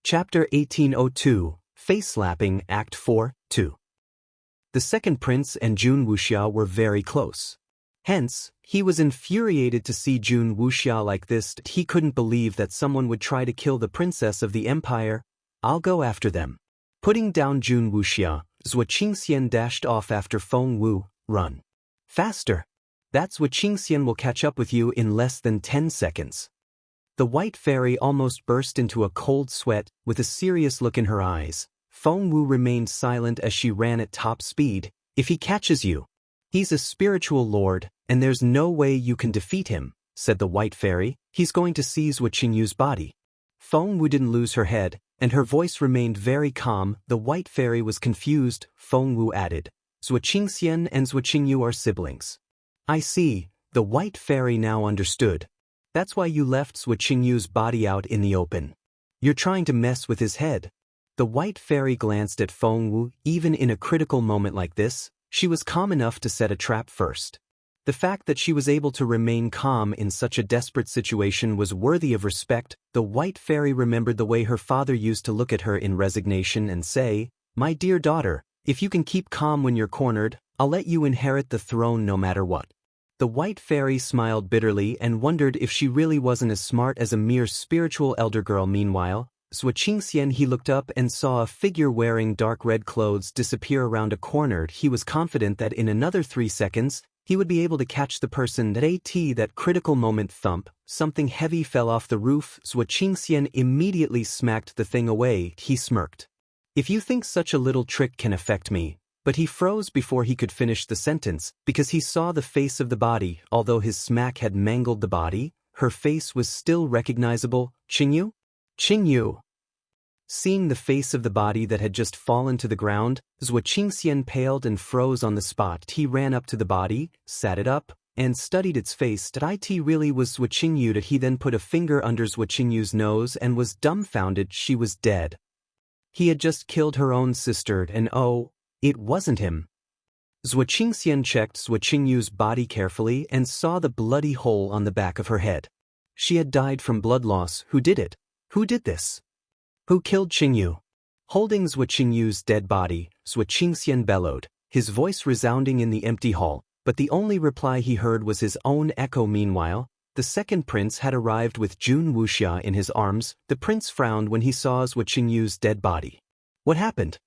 Chapter 1802, Face Slapping, Act 4, 2. The second prince and Jun Wuxia were very close. Hence, he was infuriated to see Jun Wuxia like this. He couldn't believe that someone would try to kill the princess of the empire. I'll go after them. Putting down Jun Wuxia, Zhuo Qingxian dashed off after Feng Wu. Run. Faster. That Zhuo Qingxian will catch up with you in less than 10 seconds. The white fairy almost burst into a cold sweat, with a serious look in her eyes. Feng Wu remained silent as she ran at top speed. If he catches you, he's a spiritual lord, and there's no way you can defeat him, said the white fairy. He's going to seize Zhuo Qingyu's body. Feng Wu didn't lose her head, and her voice remained very calm. The white fairy was confused. Feng Wu added, Zhuo Qingxian and Zhuo Qingyu are siblings. I see, the white fairy now understood. That's why you left Zhuo Qingyu's body out in the open. You're trying to mess with his head. The white fairy glanced at Feng Wu. Even in a critical moment like this, she was calm enough to set a trap first. The fact that she was able to remain calm in such a desperate situation was worthy of respect. The white fairy remembered the way her father used to look at her in resignation and say, My dear daughter, if you can keep calm when you're cornered, I'll let you inherit the throne no matter what. The white fairy smiled bitterly and wondered if she really wasn't as smart as a mere spiritual elder girl. Meanwhile, Zhuo Qingxian, he looked up and saw a figure wearing dark red clothes disappear around a corner. He was confident that in another 3 seconds, he would be able to catch the person. That critical moment, thump, something heavy fell off the roof. Zhuo Qingxian immediately smacked the thing away. He smirked. If you think such a little trick can affect me. But he froze before he could finish the sentence, because he saw the face of the body. Although his smack had mangled the body, her face was still recognizable. Qingyu? Qingyu. Seeing the face of the body that had just fallen to the ground, Zhuo Qingxian paled and froze on the spot. He ran up to the body, sat it up, and studied its face. It really was Zhuo Qingyu. He then put a finger under Zhuo Qingyu's nose and was dumbfounded. She was dead. He had just killed her own sister, and oh, it wasn't him. Zhuo Qingxian checked Zhuo Qingyu's body carefully and saw the bloody hole on the back of her head. She had died from blood loss. Who did it? Who did this? Who killed Qingyu? Holding Zhuo Qingyu's dead body, Zhuo Qingxian bellowed, his voice resounding in the empty hall, but the only reply he heard was his own echo. Meanwhile, the second prince had arrived with Jun Wuxia in his arms. The prince frowned when he saw Zhuo Qingyu's dead body. What happened?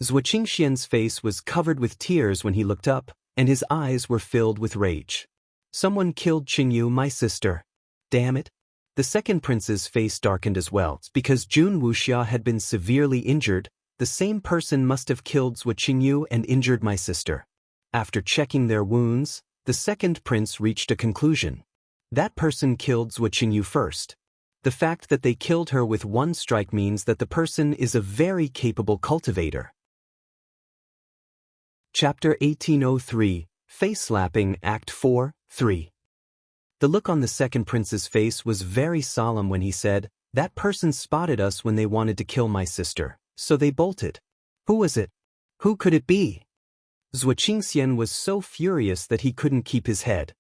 Zhuo Qingxian's face was covered with tears when he looked up, and his eyes were filled with rage. Someone killed Qingyu, my sister. Damn it. The second prince's face darkened as well. Because Jun Wuxia had been severely injured, the same person must have killed Zhuo Qingyu and injured my sister. After checking their wounds, the second prince reached a conclusion. That person killed Zhuo Qingyu first. The fact that they killed her with one strike means that the person is a very capable cultivator. Chapter 1803, Face Slapping, Act 4, 3. The look on the second prince's face was very solemn when he said, That person spotted us when they wanted to kill my sister, so they bolted. Who was it? Who could it be? Zhuo Qingxian was so furious that he couldn't keep his head.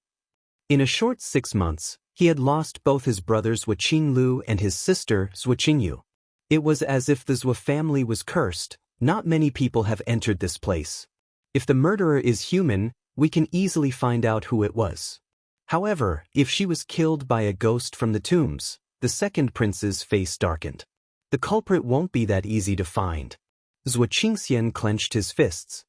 In a short 6 months, he had lost both his brothers Zhuo Qinglu and his sister Zhuo Qingyu. It was as if the Zhuo family was cursed. Not many people have entered this place. If the murderer is human, we can easily find out who it was. However, if she was killed by a ghost from the tombs, the second prince's face darkened. The culprit won't be that easy to find. Zhuo Qingxian clenched his fists.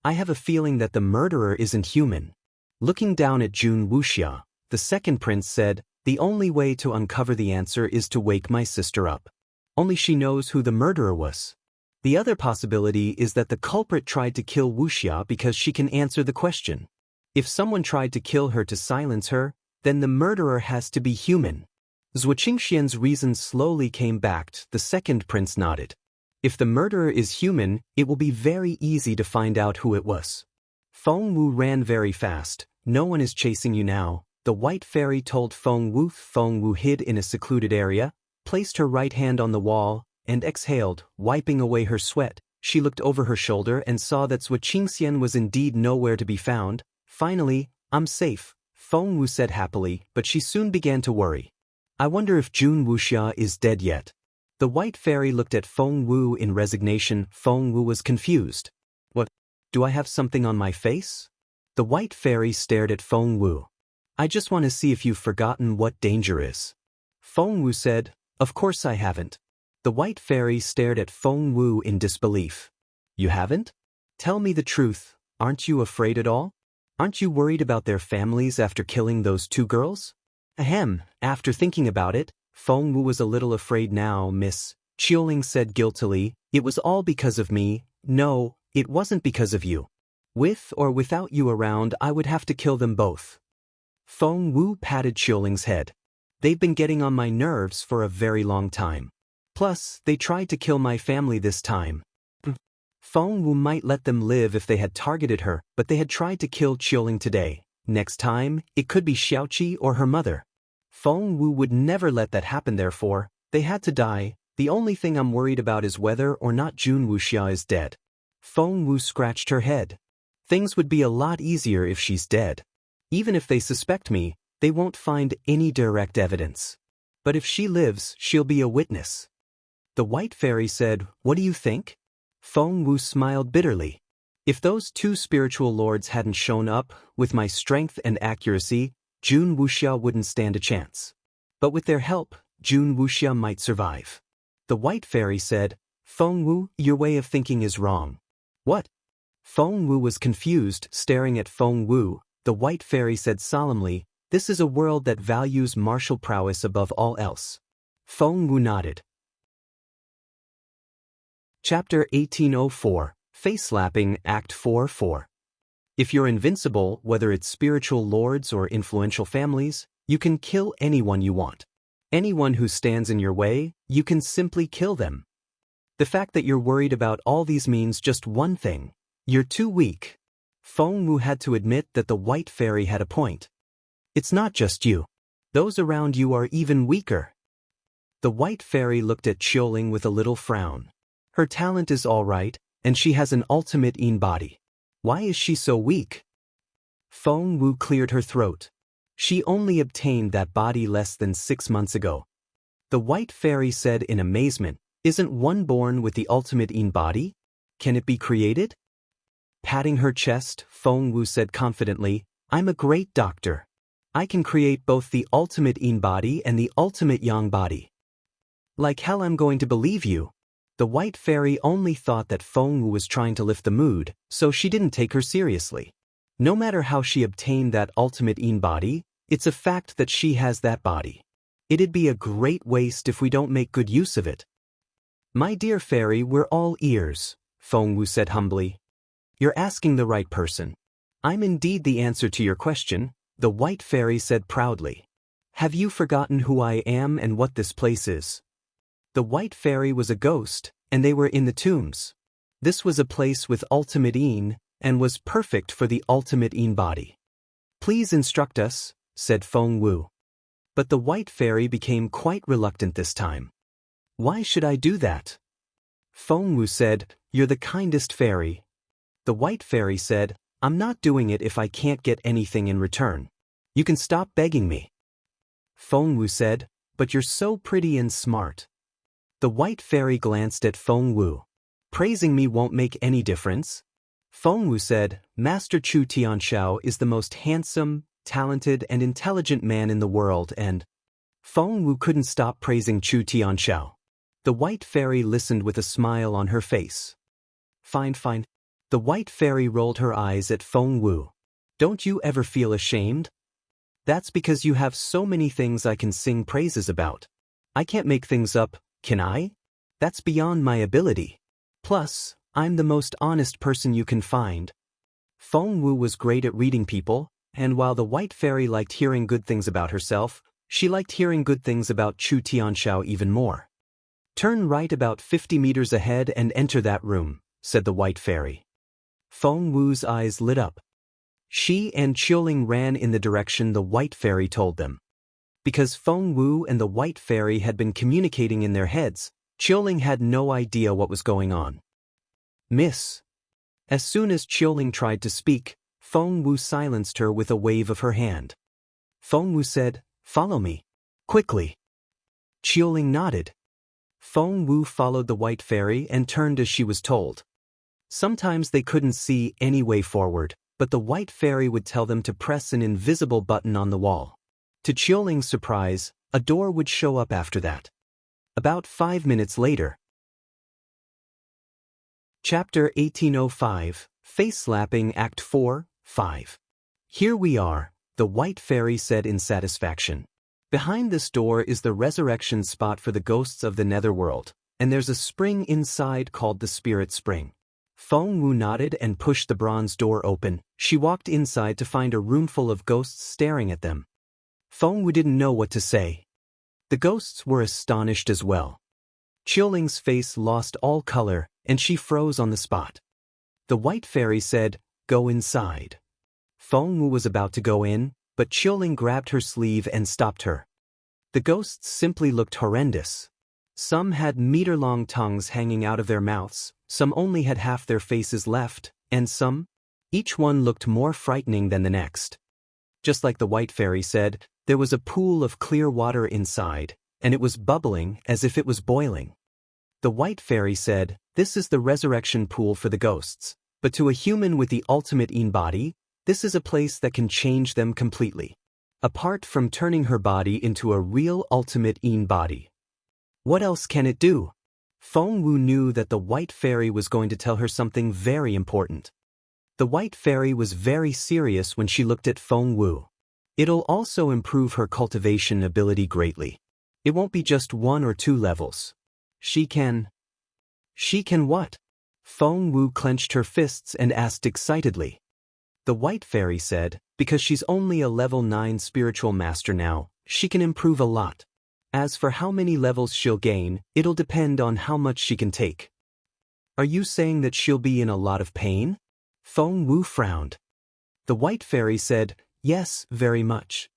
I have a feeling that the murderer isn't human. Looking down at Jun Wuxia, the second prince said, The only way to uncover the answer is to wake my sister up. Only she knows who the murderer was. The other possibility is that the culprit tried to kill Wuxia because she can answer the question. If someone tried to kill her to silence her, then the murderer has to be human. Zhuo Qingxian's reason slowly came back. The second prince nodded. If the murderer is human, it will be very easy to find out who it was. Feng Wu ran very fast. No one is chasing you now, the white fairy told Feng Wu. Feng Wu hid in a secluded area, placed her right hand on the wall, and exhaled, wiping away her sweat. She looked over her shoulder and saw that Zhuo Qingxian was indeed nowhere to be found. Finally, I'm safe, Feng Wu said happily, but she soon began to worry. I wonder if Jun Wuxia is dead yet. The white fairy looked at Feng Wu in resignation. Feng Wu was confused. What? Do I have something on my face? The white fairy stared at Feng Wu. I just want to see if you've forgotten what danger is. Feng Wu said, Of course I haven't. The white fairy stared at Feng Wu in disbelief. You haven't? Tell me the truth, aren't you afraid at all? Aren't you worried about their families after killing those 2 girls? Ahem, after thinking about it, Feng Wu was a little afraid now. Miss Qiuling said guiltily, It was all because of me. No, it wasn't because of you. With or without you around, I would have to kill them both. Feng Wu patted Qiuling's head. They've been getting on my nerves for a very long time. Plus, they tried to kill my family this time. Feng Wu might let them live if they had targeted her, but they had tried to kill Qiuling today. Next time, it could be Xiaoqi or her mother. Feng Wu would never let that happen, therefore, they had to die. The only thing I'm worried about is whether or not Jun Wuxia is dead. Feng Wu scratched her head. Things would be a lot easier if she's dead. Even if they suspect me, they won't find any direct evidence. But if she lives, she'll be a witness. The white fairy said, What do you think? Feng Wu smiled bitterly. If those 2 spiritual lords hadn't shown up, with my strength and accuracy, Jun Wuxia wouldn't stand a chance. But with their help, Jun Wuxia might survive. The white fairy said, Feng Wu, your way of thinking is wrong. What? Feng Wu was confused, staring at Feng Wu. The white fairy said solemnly, This is a world that values martial prowess above all else. Feng Wu nodded. Chapter 1804, Face-Slapping, Act 4-4. If you're invincible, whether it's spiritual lords or influential families, you can kill anyone you want. Anyone who stands in your way, you can simply kill them. The fact that you're worried about all these means just one thing. You're too weak. Feng Wu had to admit that the white fairy had a point. It's not just you. Those around you are even weaker. The white fairy looked at Qiuling with a little frown. Her talent is all right, and she has an ultimate Yin body. Why is she so weak? Feng Wu cleared her throat. She only obtained that body less than 6 months ago. The white fairy said in amazement, Isn't one born with the ultimate Yin body? Can it be created? Patting her chest, Feng Wu said confidently, I'm a great doctor. I can create both the ultimate Yin body and the ultimate Yang body. Like hell I'm going to believe you. The white fairy only thought that Feng Wu was trying to lift the mood, so she didn't take her seriously. No matter how she obtained that ultimate Yin body, it's a fact that she has that body. It'd be a great waste if we don't make good use of it. My dear fairy, we're all ears, Feng Wu said humbly. You're asking the right person. I'm indeed the answer to your question, the white fairy said proudly. Have you forgotten who I am and what this place is? The white fairy was a ghost, and they were in the tombs. This was a place with ultimate Yin, and was perfect for the ultimate Yin body. Please instruct us, said Feng Wu. But the white fairy became quite reluctant this time. Why should I do that? Feng Wu said, You're the kindest fairy. The white fairy said, I'm not doing it if I can't get anything in return. You can stop begging me. Feng Wu said, But you're so pretty and smart. The white fairy glanced at Feng Wu. Praising me won't make any difference. Feng Wu said, Master Chu Tianxiao is the most handsome, talented, and intelligent man in the world, and Feng Wu couldn't stop praising Chu Tianxiao. The white fairy listened with a smile on her face. Fine, fine. The white fairy rolled her eyes at Feng Wu. Don't you ever feel ashamed? That's because you have so many things I can sing praises about. I can't make things up, can I? That's beyond my ability. Plus, I'm the most honest person you can find. Feng Wu was great at reading people, and while the white fairy liked hearing good things about herself, she liked hearing good things about Chu Tianxiao even more. Turn right about 50 meters ahead and enter that room, said the white fairy. Feng Wu's eyes lit up. She and Qiuling ran in the direction the white fairy told them. Because Feng Wu and the white fairy had been communicating in their heads, Qiuling had no idea what was going on. Miss. As soon as Qiuling tried to speak, Feng Wu silenced her with a wave of her hand. Feng Wu said, Follow me. Quickly. Qiuling nodded. Feng Wu followed the white fairy and turned as she was told. Sometimes they couldn't see any way forward, but the white fairy would tell them to press an invisible button on the wall. To Qiuling's surprise, a door would show up after that. About 5 minutes later. Chapter 1805, Face Slapping Act 4, 5. Here we are, the white fairy said in satisfaction. Behind this door is the resurrection spot for the ghosts of the netherworld, and there's a spring inside called the Spirit Spring. Feng Wu nodded and pushed the bronze door open. She walked inside to find a room full of ghosts staring at them. Feng Wu didn't know what to say. The ghosts were astonished as well. Qiuling's face lost all color, and she froze on the spot. The white fairy said, "Go inside." Feng Wu was about to go in, but Qiuling grabbed her sleeve and stopped her. The ghosts simply looked horrendous. Some had meter-long tongues hanging out of their mouths, some only had half their faces left, and some, each one looked more frightening than the next. Just like the white fairy said, there was a pool of clear water inside, and it was bubbling as if it was boiling. The white fairy said, "This is the resurrection pool for the ghosts, but to a human with the ultimate Yin body, this is a place that can change them completely. Apart from turning her body into a real ultimate Yin body. What else can it do?" Feng Wu knew that the white fairy was going to tell her something very important. The white fairy was very serious when she looked at Feng Wu. It'll also improve her cultivation ability greatly. It won't be just 1 or 2 levels. She can what? Feng Wu clenched her fists and asked excitedly. The white fairy said, because she's only a level 9 spiritual master now, she can improve a lot. As for how many levels she'll gain, it'll depend on how much she can take. Are you saying that she'll be in a lot of pain? Feng Wu frowned. The white fairy said, "Yes, very much."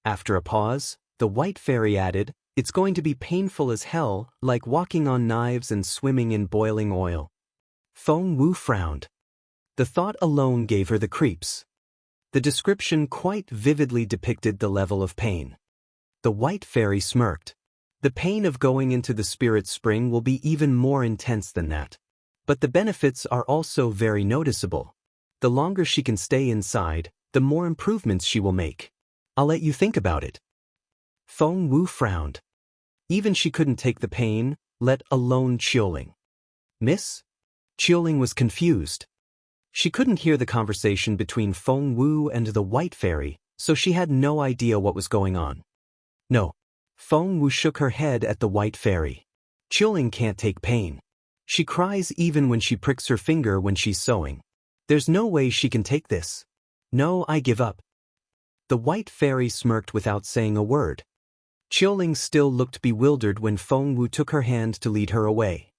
After a pause, the white fairy added, "It's going to be painful as hell, like walking on knives and swimming in boiling oil." Feng Wu frowned. The thought alone gave her the creeps. The description quite vividly depicted the level of pain. The white fairy smirked. The pain of going into the spirit spring will be even more intense than that. But the benefits are also very noticeable. The longer she can stay inside, the more improvements she will make. I'll let you think about it. Feng Wu frowned. Even she couldn't take the pain, let alone Qiuling. "Miss?" Qiuling was confused. She couldn't hear the conversation between Feng Wu and the white fairy, so she had no idea what was going on. "No." Feng Wu shook her head at the white fairy. "Qiuling can't take pain. She cries even when she pricks her finger when she's sewing. There's no way she can take this. No, I give up." The white fairy smirked without saying a word. Qiuling still looked bewildered when Feng Wu took her hand to lead her away.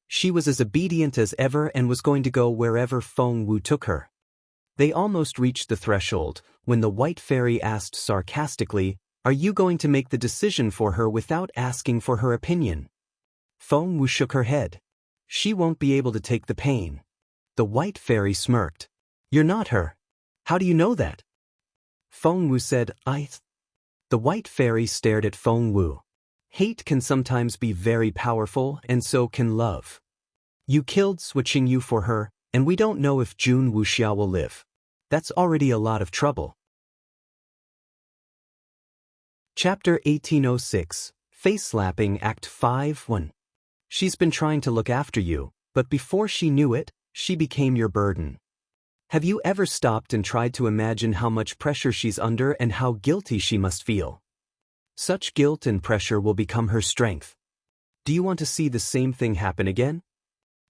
She was as obedient as ever and was going to go wherever Feng Wu took her. They almost reached the threshold, when the white fairy asked sarcastically, "Are you going to make the decision for her without asking for her opinion?" Feng Wu shook her head. "She won't be able to take the pain." The white fairy smirked. "You're not her. How do you know that?" Feng Wu said, The white fairy stared at Feng Wu. "Hate can sometimes be very powerful, and so can love. You killed Switching Yu for her, and we don't know if Jun Wuxiao will live. That's already a lot of trouble." Chapter 1806, Face Slapping Act 5, 1. She's been trying to look after you, but before she knew it, she became your burden. Have you ever stopped and tried to imagine how much pressure she's under and how guilty she must feel? Such guilt and pressure will become her strength. Do you want to see the same thing happen again?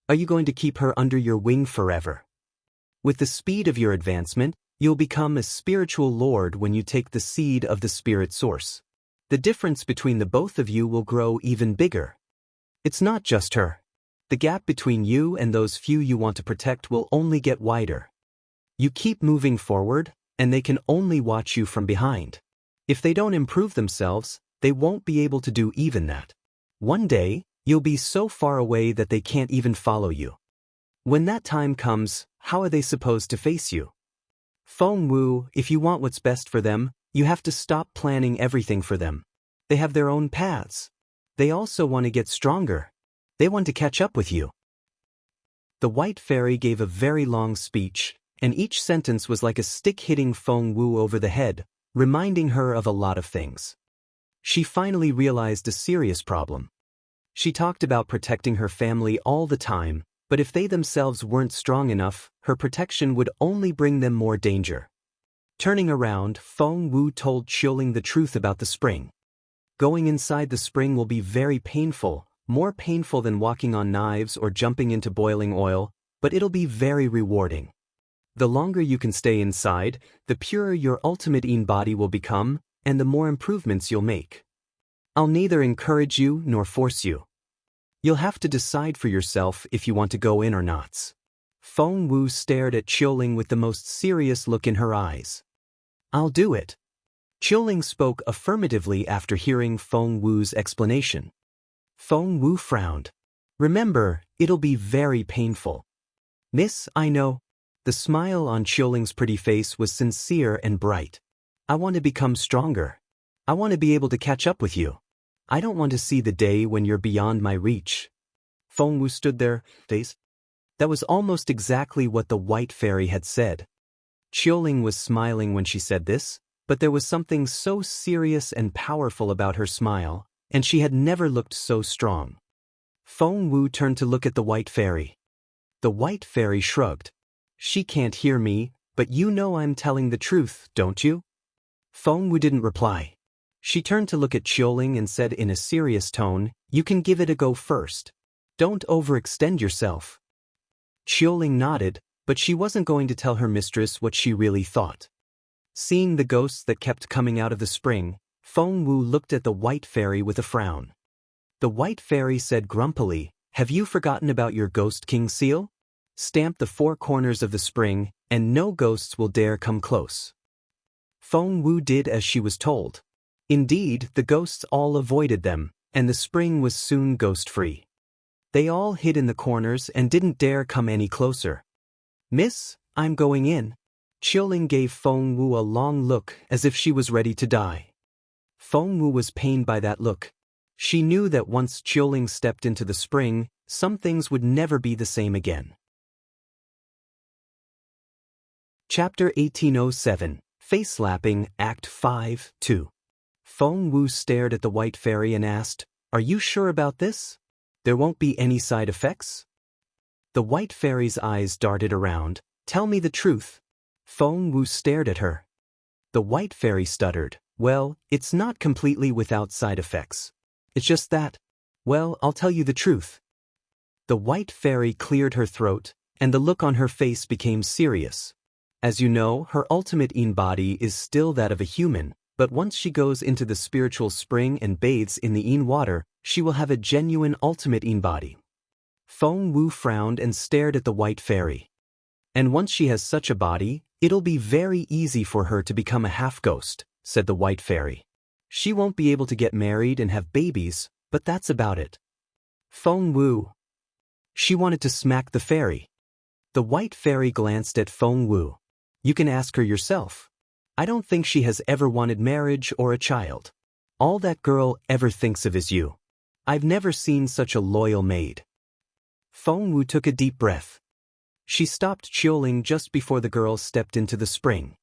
Are you going to keep her under your wing forever? With the speed of your advancement, you'll become a spiritual lord when you take the seed of the spirit source. The difference between the both of you will grow even bigger. It's not just her. The gap between you and those few you want to protect will only get wider. You keep moving forward, and they can only watch you from behind. If they don't improve themselves, they won't be able to do even that. One day, you'll be so far away that they can't even follow you. When that time comes, how are they supposed to face you? Feng Wu, if you want what's best for them, you have to stop planning everything for them. They have their own paths. They also want to get stronger. They want to catch up with you. The white fairy gave a very long speech, and each sentence was like a stick hitting Feng Wu over the head, reminding her of a lot of things. She finally realized a serious problem. She talked about protecting her family all the time, but if they themselves weren't strong enough, her protection would only bring them more danger. Turning around, Feng Wu told Qiuling the truth about the spring. Going inside the spring will be very painful, more painful than walking on knives or jumping into boiling oil, but it'll be very rewarding. The longer you can stay inside, the purer your ultimate Yin body will become, and the more improvements you'll make. I'll neither encourage you nor force you. You'll have to decide for yourself if you want to go in or not. Feng Wu stared at Qiuling with the most serious look in her eyes. I'll do it. Qiuling spoke affirmatively after hearing Feng Wu's explanation. Feng Wu frowned. Remember, it'll be very painful. Miss, I know. The smile on Qiuling's pretty face was sincere and bright. I want to become stronger. I want to be able to catch up with you. I don't want to see the day when you're beyond my reach. Feng Wu stood there, face. That was almost exactly what the white fairy had said. Qiuling was smiling when she said this, but there was something so serious and powerful about her smile, and she had never looked so strong. Feng Wu turned to look at the white fairy. The white fairy shrugged. She can't hear me, but you know I'm telling the truth, don't you? Feng Wu didn't reply. She turned to look at Qiuling and said in a serious tone, you can give it a go first. Don't overextend yourself. Qiuling nodded, but she wasn't going to tell her mistress what she really thought. Seeing the ghosts that kept coming out of the spring, Feng Wu looked at the white fairy with a frown. The white fairy said grumpily, have you forgotten about your Ghost King seal? Stamp the four corners of the spring, and no ghosts will dare come close. Feng Wu did as she was told. Indeed, the ghosts all avoided them, and the spring was soon ghost-free. They all hid in the corners and didn't dare come any closer. Miss, I'm going in. Qiuling gave Feng Wu a long look as if she was ready to die. Feng Wu was pained by that look. She knew that once Qiuling stepped into the spring, some things would never be the same again. Chapter 1807, Face Slapping, Act 5, 2. Feng Wu stared at the white fairy and asked, are you sure about this? There won't be any side effects? The white fairy's eyes darted around. Tell me the truth. Feng Wu stared at her. The white fairy stuttered. Well, it's not completely without side effects. It's just that. Well, I'll tell you the truth. The white fairy cleared her throat, and the look on her face became serious. As you know, her ultimate Yin body is still that of a human, but once she goes into the spiritual spring and bathes in the Yin water, she will have a genuine ultimate Yin body. Feng Wu frowned and stared at the white fairy. And once she has such a body, it'll be very easy for her to become a half-ghost, said the white fairy. She won't be able to get married and have babies, but that's about it. Feng Wu. She wanted to smack the fairy. The white fairy glanced at Feng Wu. You can ask her yourself. I don't think she has ever wanted marriage or a child. All that girl ever thinks of is you. I've never seen such a loyal maid. Feng Wu took a deep breath. She stopped Qiuling just before the girl stepped into the spring.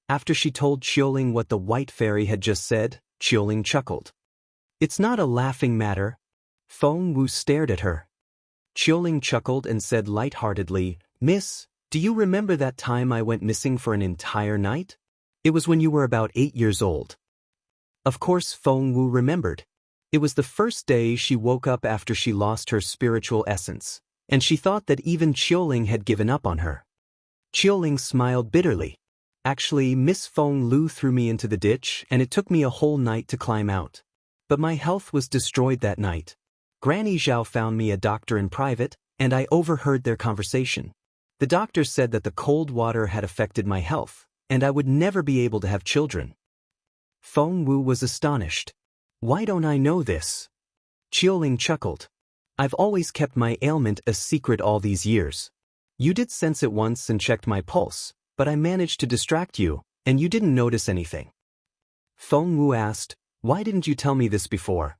After she told Qiuling what the white fairy had just said, Qiuling chuckled. It's not a laughing matter. Feng Wu stared at her. Qiuling chuckled and said lightheartedly, Miss, do you remember that time I went missing for an entire night? It was when you were about 8 years old. Of course Feng Wu remembered. It was the first day she woke up after she lost her spiritual essence, and she thought that even Qiuling had given up on her. Qiuling smiled bitterly. Actually, Miss Feng Lu threw me into the ditch and it took me a whole night to climb out. But my health was destroyed that night. Granny Zhao found me a doctor in private, and I overheard their conversation. The doctor said that the cold water had affected my health, and I would never be able to have children. Feng Wu was astonished. Why don't I know this? Qiuling chuckled. I've always kept my ailment a secret all these years. You did sense it once and checked my pulse, but I managed to distract you, and you didn't notice anything. Feng Wu asked, why didn't you tell me this before?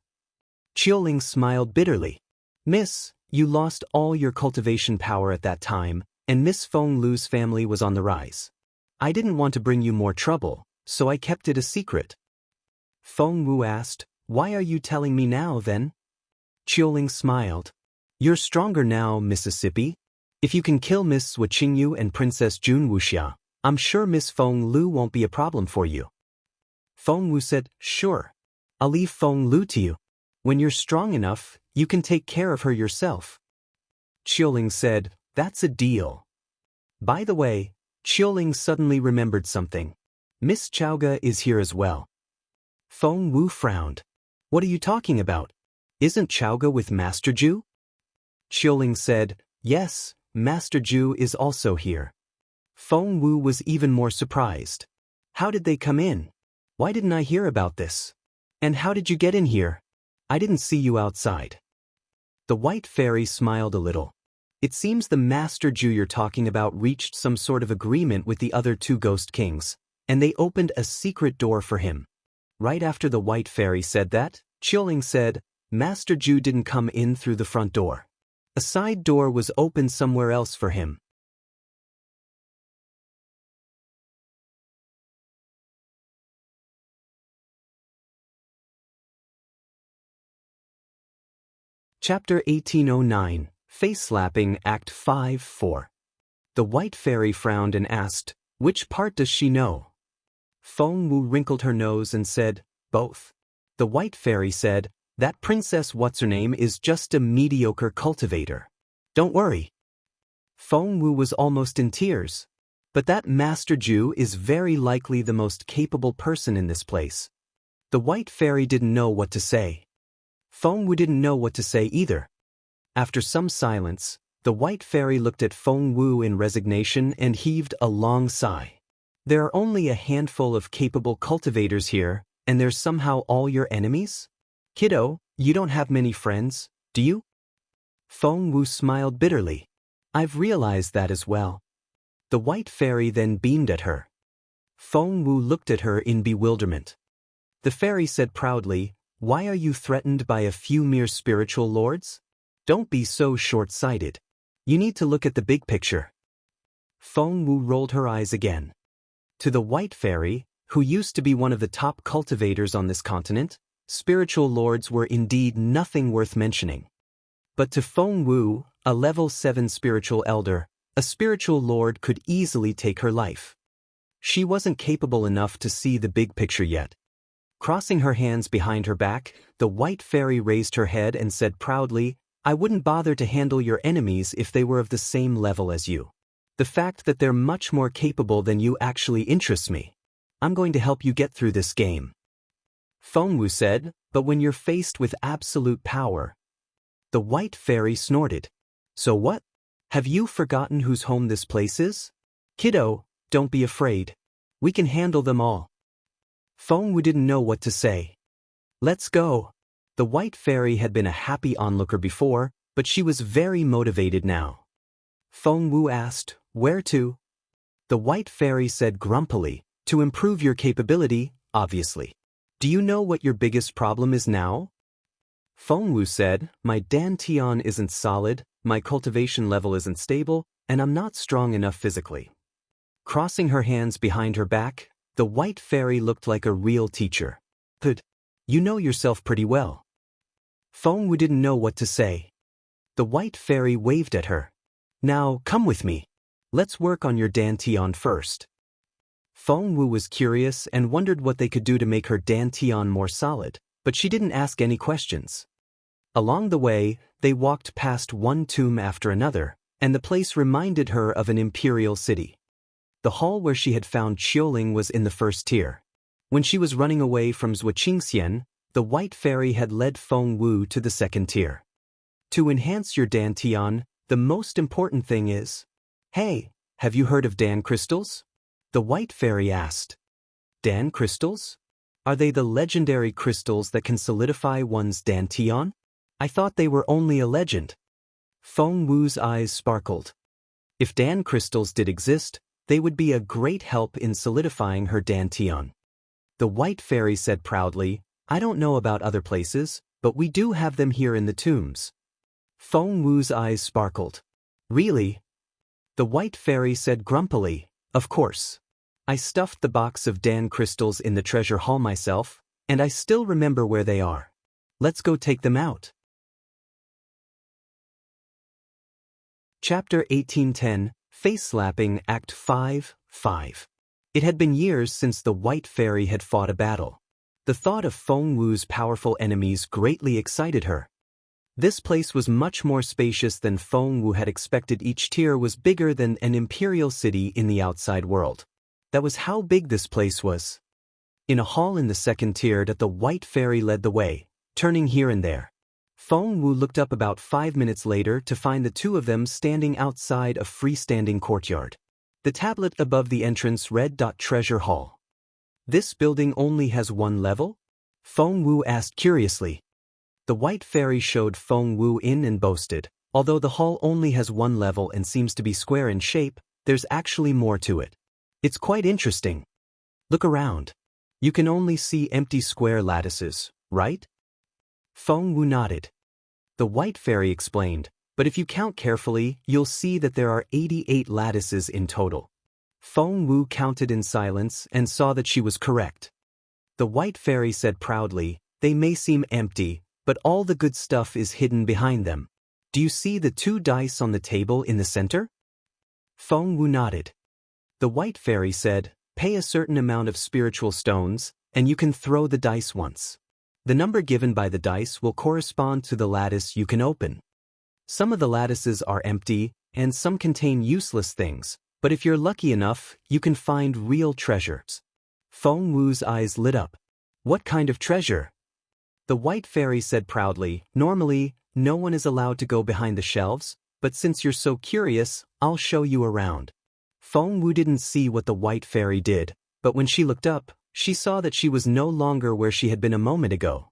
Qiuling smiled bitterly. Miss, you lost all your cultivation power at that time, and Miss Feng Lu's family was on the rise. I didn't want to bring you more trouble, so I kept it a secret. Feng Wu asked, why are you telling me now then? Qiuling smiled. You're stronger now, Mississippi. If you can kill Miss Qingyu and Princess Jun Wuxia, I'm sure Miss Feng Lu won't be a problem for you. Feng Wu said, sure. I'll leave Feng Lu to you. When you're strong enough, you can take care of her yourself. Qiuling said, that's a deal. By the way, Qiuling suddenly remembered something. Miss Chowga is here as well. Feng Wu frowned. What are you talking about? Isn't Chowga with Master Ju? Qiuling said, yes, Master Ju is also here. Feng Wu was even more surprised. How did they come in? Why didn't I hear about this? And how did you get in here? I didn't see you outside. The White Fairy smiled a little. It seems the Master Ju you're talking about reached some sort of agreement with the other two Ghost Kings, and they opened a secret door for him. Right after the White Fairy said that, Qiuling said, Master Ju didn't come in through the front door. A side door was opened somewhere else for him. Chapter 1809, Face Slapping, Act 5-4. The White Fairy frowned and asked, which part does she know? Feng Wu wrinkled her nose and said, both. The White Fairy said, that Princess What's-Her-Name is just a mediocre cultivator. Don't worry. Feng Wu was almost in tears. But that Master Ju is very likely the most capable person in this place. The White Fairy didn't know what to say. Feng Wu didn't know what to say either. After some silence, the White Fairy looked at Feng Wu in resignation and heaved a long sigh. There are only a handful of capable cultivators here, and they're somehow all your enemies? Kiddo, you don't have many friends, do you? Feng Wu smiled bitterly. I've realized that as well. The White Fairy then beamed at her. Feng Wu looked at her in bewilderment. The fairy said proudly, why are you threatened by a few mere spiritual lords? Don't be so short-sighted. You need to look at the big picture. Feng Wu rolled her eyes again. To the White Fairy, who used to be one of the top cultivators on this continent, spiritual lords were indeed nothing worth mentioning. But to Feng Wu, a level 7 spiritual elder, a spiritual lord could easily take her life. She wasn't capable enough to see the big picture yet. Crossing her hands behind her back, the White Fairy raised her head and said proudly, I wouldn't bother to handle your enemies if they were of the same level as you. The fact that they're much more capable than you actually interests me. I'm going to help you get through this game. Feng Wu said, but when you're faced with absolute power. The White Fairy snorted. So what? Have you forgotten whose home this place is? Kiddo, don't be afraid. We can handle them all. Feng Wu didn't know what to say. Let's go. The White Fairy had been a happy onlooker before, but she was very motivated now. Feng Wu asked, where to? The White Fairy said grumpily, to improve your capability, obviously. Do you know what your biggest problem is now? Feng Wu said, my dantian isn't solid, my cultivation level isn't stable, and I'm not strong enough physically. Crossing her hands behind her back, the White Fairy looked like a real teacher. But you know yourself pretty well. Feng Wu didn't know what to say. The White Fairy waved at her. Now, come with me. Let's work on your dantian first. Feng Wu was curious and wondered what they could do to make her dantian more solid, but she didn't ask any questions. Along the way, they walked past one tomb after another, and the place reminded her of an imperial city. The hall where she had found Qiuling was in the first tier. When she was running away from Zhuqiangxian, the White Fairy had led Feng Wu to the second tier. To enhance your dantian, the most important thing is, hey, have you heard of Dan crystals? The White Fairy asked. Dan crystals? Are they the legendary crystals that can solidify one's dantian? I thought they were only a legend. Feng Wu's eyes sparkled. If Dan crystals did exist, they would be a great help in solidifying her dantian. The White Fairy said proudly, I don't know about other places, but we do have them here in the tombs. Feng Wu's eyes sparkled. Really? The white fairy said grumpily, of course. I stuffed the box of Dan crystals in the treasure hall myself, and I still remember where they are. Let's go take them out. Chapter 1810, Face Slapping Act 5, 5. It had been years since the white fairy had fought a battle. The thought of Feng Wu's powerful enemies greatly excited her. This place was much more spacious than Feng Wu had expected. Each tier was bigger than an imperial city in the outside world. That was how big this place was. In a hall in the second tier, the white fairy led the way, turning here and there. Feng Wu looked up about 5 minutes later to find the two of them standing outside a freestanding courtyard. The tablet above the entrance read Treasure Hall. This building only has one level? Feng Wu asked curiously. The white fairy showed Feng Wu in and boasted, although the hall only has one level and seems to be square in shape, there's actually more to it. It's quite interesting. Look around. You can only see empty square lattices, right? Feng Wu nodded. The white fairy explained, but if you count carefully, you'll see that there are 88 lattices in total. Feng Wu counted in silence and saw that she was correct. The white fairy said proudly, they may seem empty, but all the good stuff is hidden behind them. Do you see the 2 dice on the table in the center? Feng Wu nodded. The white fairy said, pay a certain amount of spiritual stones, and you can throw the dice once. The number given by the dice will correspond to the lattice you can open. Some of the lattices are empty, and some contain useless things, but if you're lucky enough, you can find real treasures. Feng Wu's eyes lit up. What kind of treasure? The white fairy said proudly, normally, no one is allowed to go behind the shelves, but since you're so curious, I'll show you around. Feng Wu didn't see what the white fairy did, but when she looked up, she saw that she was no longer where she had been a moment ago.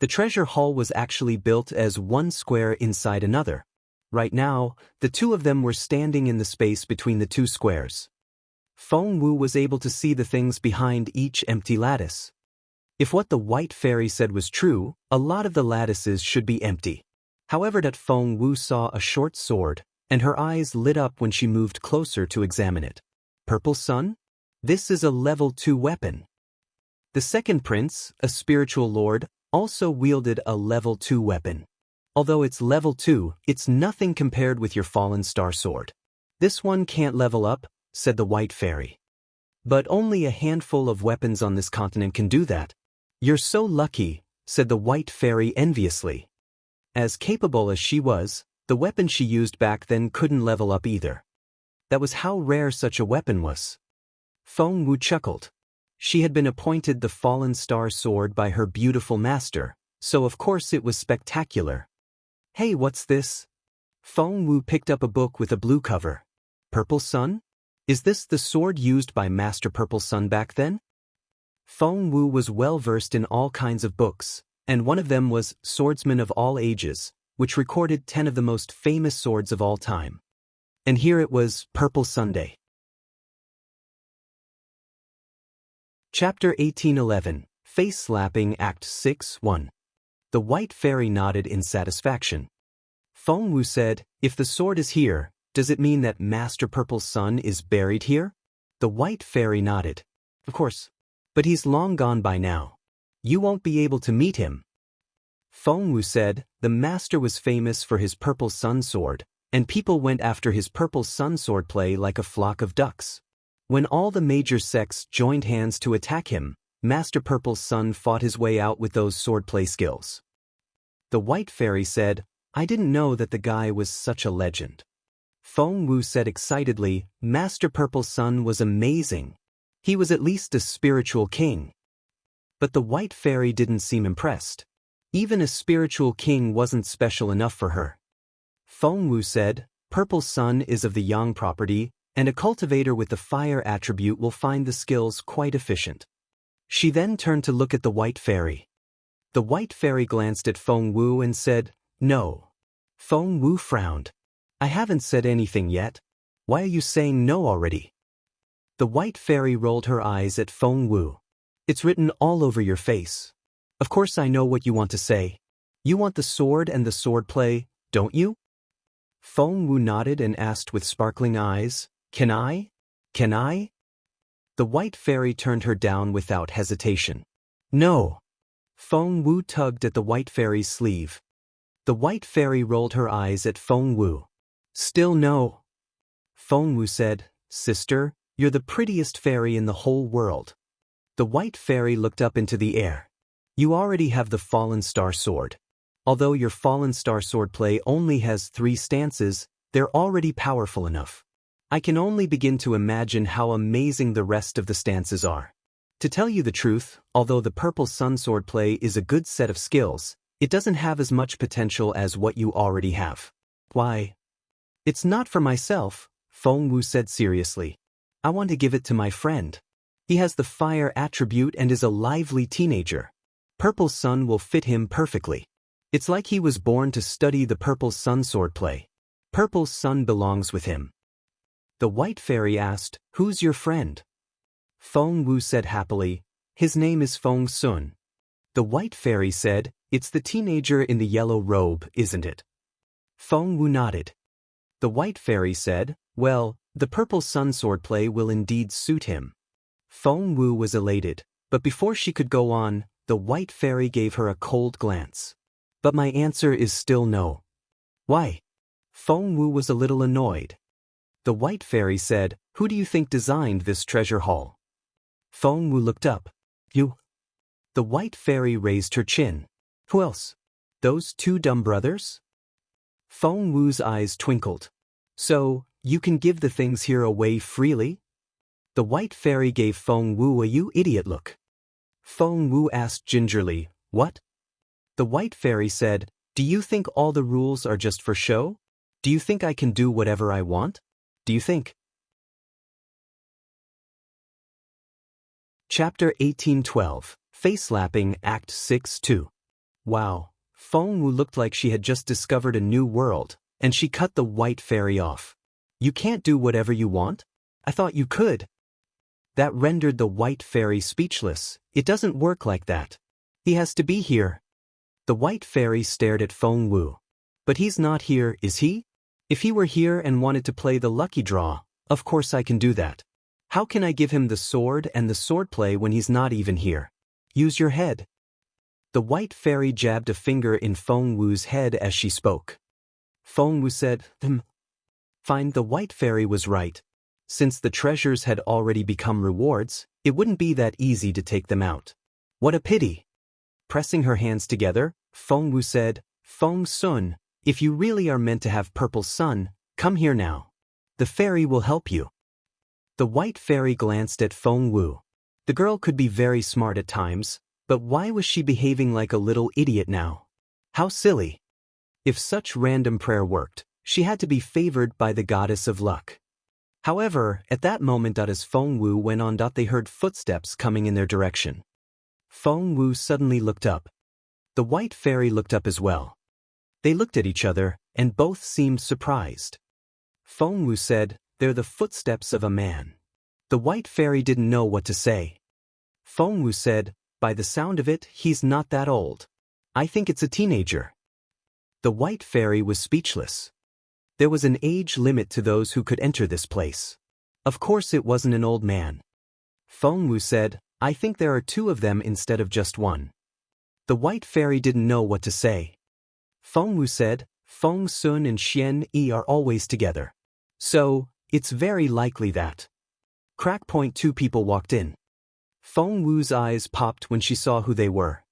The treasure hall was actually built as one square inside another. Right now, the two of them were standing in the space between the 2 squares. Feng Wu was able to see the things behind each empty lattice. If what the white fairy said was true, a lot of the lattices should be empty. However, that Feng Wu saw a short sword, and her eyes lit up when she moved closer to examine it. Purple Sun? This is a level 2 weapon. The second prince, a spiritual lord, also wielded a level 2 weapon. Although it's level 2, it's nothing compared with your fallen star sword. This one can't level up, said the white fairy. But only a handful of weapons on this continent can do that. You're so lucky, said the white fairy enviously. As capable as she was, the weapon she used back then couldn't level up either. That was how rare such a weapon was. Feng Wu chuckled. She had been appointed the fallen star sword by her beautiful master, so of course it was spectacular. Hey, what's this? Feng Wu picked up a book with a blue cover. Purple Sun? Is this the sword used by Master Purple Sun back then? Feng Wu was well versed in all kinds of books, and one of them was Swordsmen of All Ages, which recorded 10 of the most famous swords of all time. And here it was, Purple Sunday. Chapter 1811, Face Slapping Act 6, 1. The white fairy nodded in satisfaction. Feng Wu said, if the sword is here, does it mean that Master Purple Sun is buried here? The white fairy nodded. Of course. But he's long gone by now. You won't be able to meet him. Feng Wu said, the master was famous for his Purple Sun sword, and people went after his Purple Sun swordplay like a flock of ducks. When all the major sects joined hands to attack him, Master Purple Sun fought his way out with those swordplay skills. The white fairy said, I didn't know that the guy was such a legend. Feng Wu said excitedly, Master Purple Sun was amazing. He was at least a spiritual king. But the white fairy didn't seem impressed. Even a spiritual king wasn't special enough for her. Feng Wu said, Purple Sun is of the Yang property, and a cultivator with the fire attribute will find the skills quite efficient. She then turned to look at the white fairy. The white fairy glanced at Feng Wu and said, no. Feng Wu frowned. I haven't said anything yet. Why are you saying no already? The white fairy rolled her eyes at Feng Wu. It's written all over your face. Of course I know what you want to say. You want the sword and the swordplay, don't you? Feng Wu nodded and asked with sparkling eyes, Can I? Can I? The white fairy turned her down without hesitation. No. Feng Wu tugged at the white fairy's sleeve. The white fairy rolled her eyes at Feng Wu. Still no. Feng Wu said, Sister, you're the prettiest fairy in the whole world. The white fairy looked up into the air. You already have the fallen star sword. Although your fallen star swordplay only has 3 stances, they're already powerful enough. I can only begin to imagine how amazing the rest of the stances are. To tell you the truth, although the purple sun swordplay is a good set of skills, it doesn't have as much potential as what you already have. Why? It's not for myself, Feng Wu said seriously. I want to give it to my friend. He has the fire attribute and is a lively teenager. Purple sun will fit him perfectly. It's like he was born to study the purple sun swordplay. Purple sun belongs with him. The white fairy asked, Who's your friend? Feng Wu said happily, His name is Feng Sun. The white fairy said, It's the teenager in the yellow robe, isn't it? Feng Wu nodded. The white fairy said, Well, the purple sun swordplay will indeed suit him. Feng Wu was elated, but before she could go on, the white fairy gave her a cold glance. But my answer is still no. Why? Feng Wu was a little annoyed. The white fairy said, Who do you think designed this treasure haul? Feng Wu looked up. You? The white fairy raised her chin. Who else? Those 2 dumb brothers? Feng Wu's eyes twinkled. So, you can give the things here away freely? The white fairy gave Feng Wu a you idiot look. Feng Wu asked gingerly, What? The white fairy said, Do you think all the rules are just for show? Do you think I can do whatever I want? Do you think? Chapter 1812, Face-Slapping Act 6-2. Wow, Feng Wu looked like she had just discovered a new world, and she cut the white fairy off. You can't do whatever you want? I thought you could. That rendered the white fairy speechless. It doesn't work like that. He has to be here. The white fairy stared at Feng Wu. But he's not here, is he? If he were here and wanted to play the lucky draw, of course I can do that. How can I give him the sword and the swordplay when he's not even here? Use your head. The white fairy jabbed a finger in Feng Wu's head as she spoke. Feng Wu said, Fine, the white fairy was right. Since the treasures had already become rewards, it wouldn't be that easy to take them out. What a pity. Pressing her hands together, Feng Wu said, Feng Sun, if you really are meant to have purple sun, come here now. The fairy will help you. The white fairy glanced at Feng Wu. The girl could be very smart at times, but why was she behaving like a little idiot now? How silly. If such random prayer worked, she had to be favored by the goddess of luck. However, at that moment as Feng Wu went on, they heard footsteps coming in their direction. Feng Wu suddenly looked up. The white fairy looked up as well. They looked at each other, and both seemed surprised. Feng Wu said, They're the footsteps of a man. The white fairy didn't know what to say. Feng Wu said, By the sound of it, he's not that old. I think it's a teenager. The white fairy was speechless. There was an age limit to those who could enter this place. Of course it wasn't an old man. Feng Wu said, I think there are 2 of them instead of just 1. The white fairy didn't know what to say. Feng Wu said, Feng Sun and Xian Yi are always together. So, it's very likely that. Crack point 2 people walked in. Feng Wu's eyes popped when she saw who they were.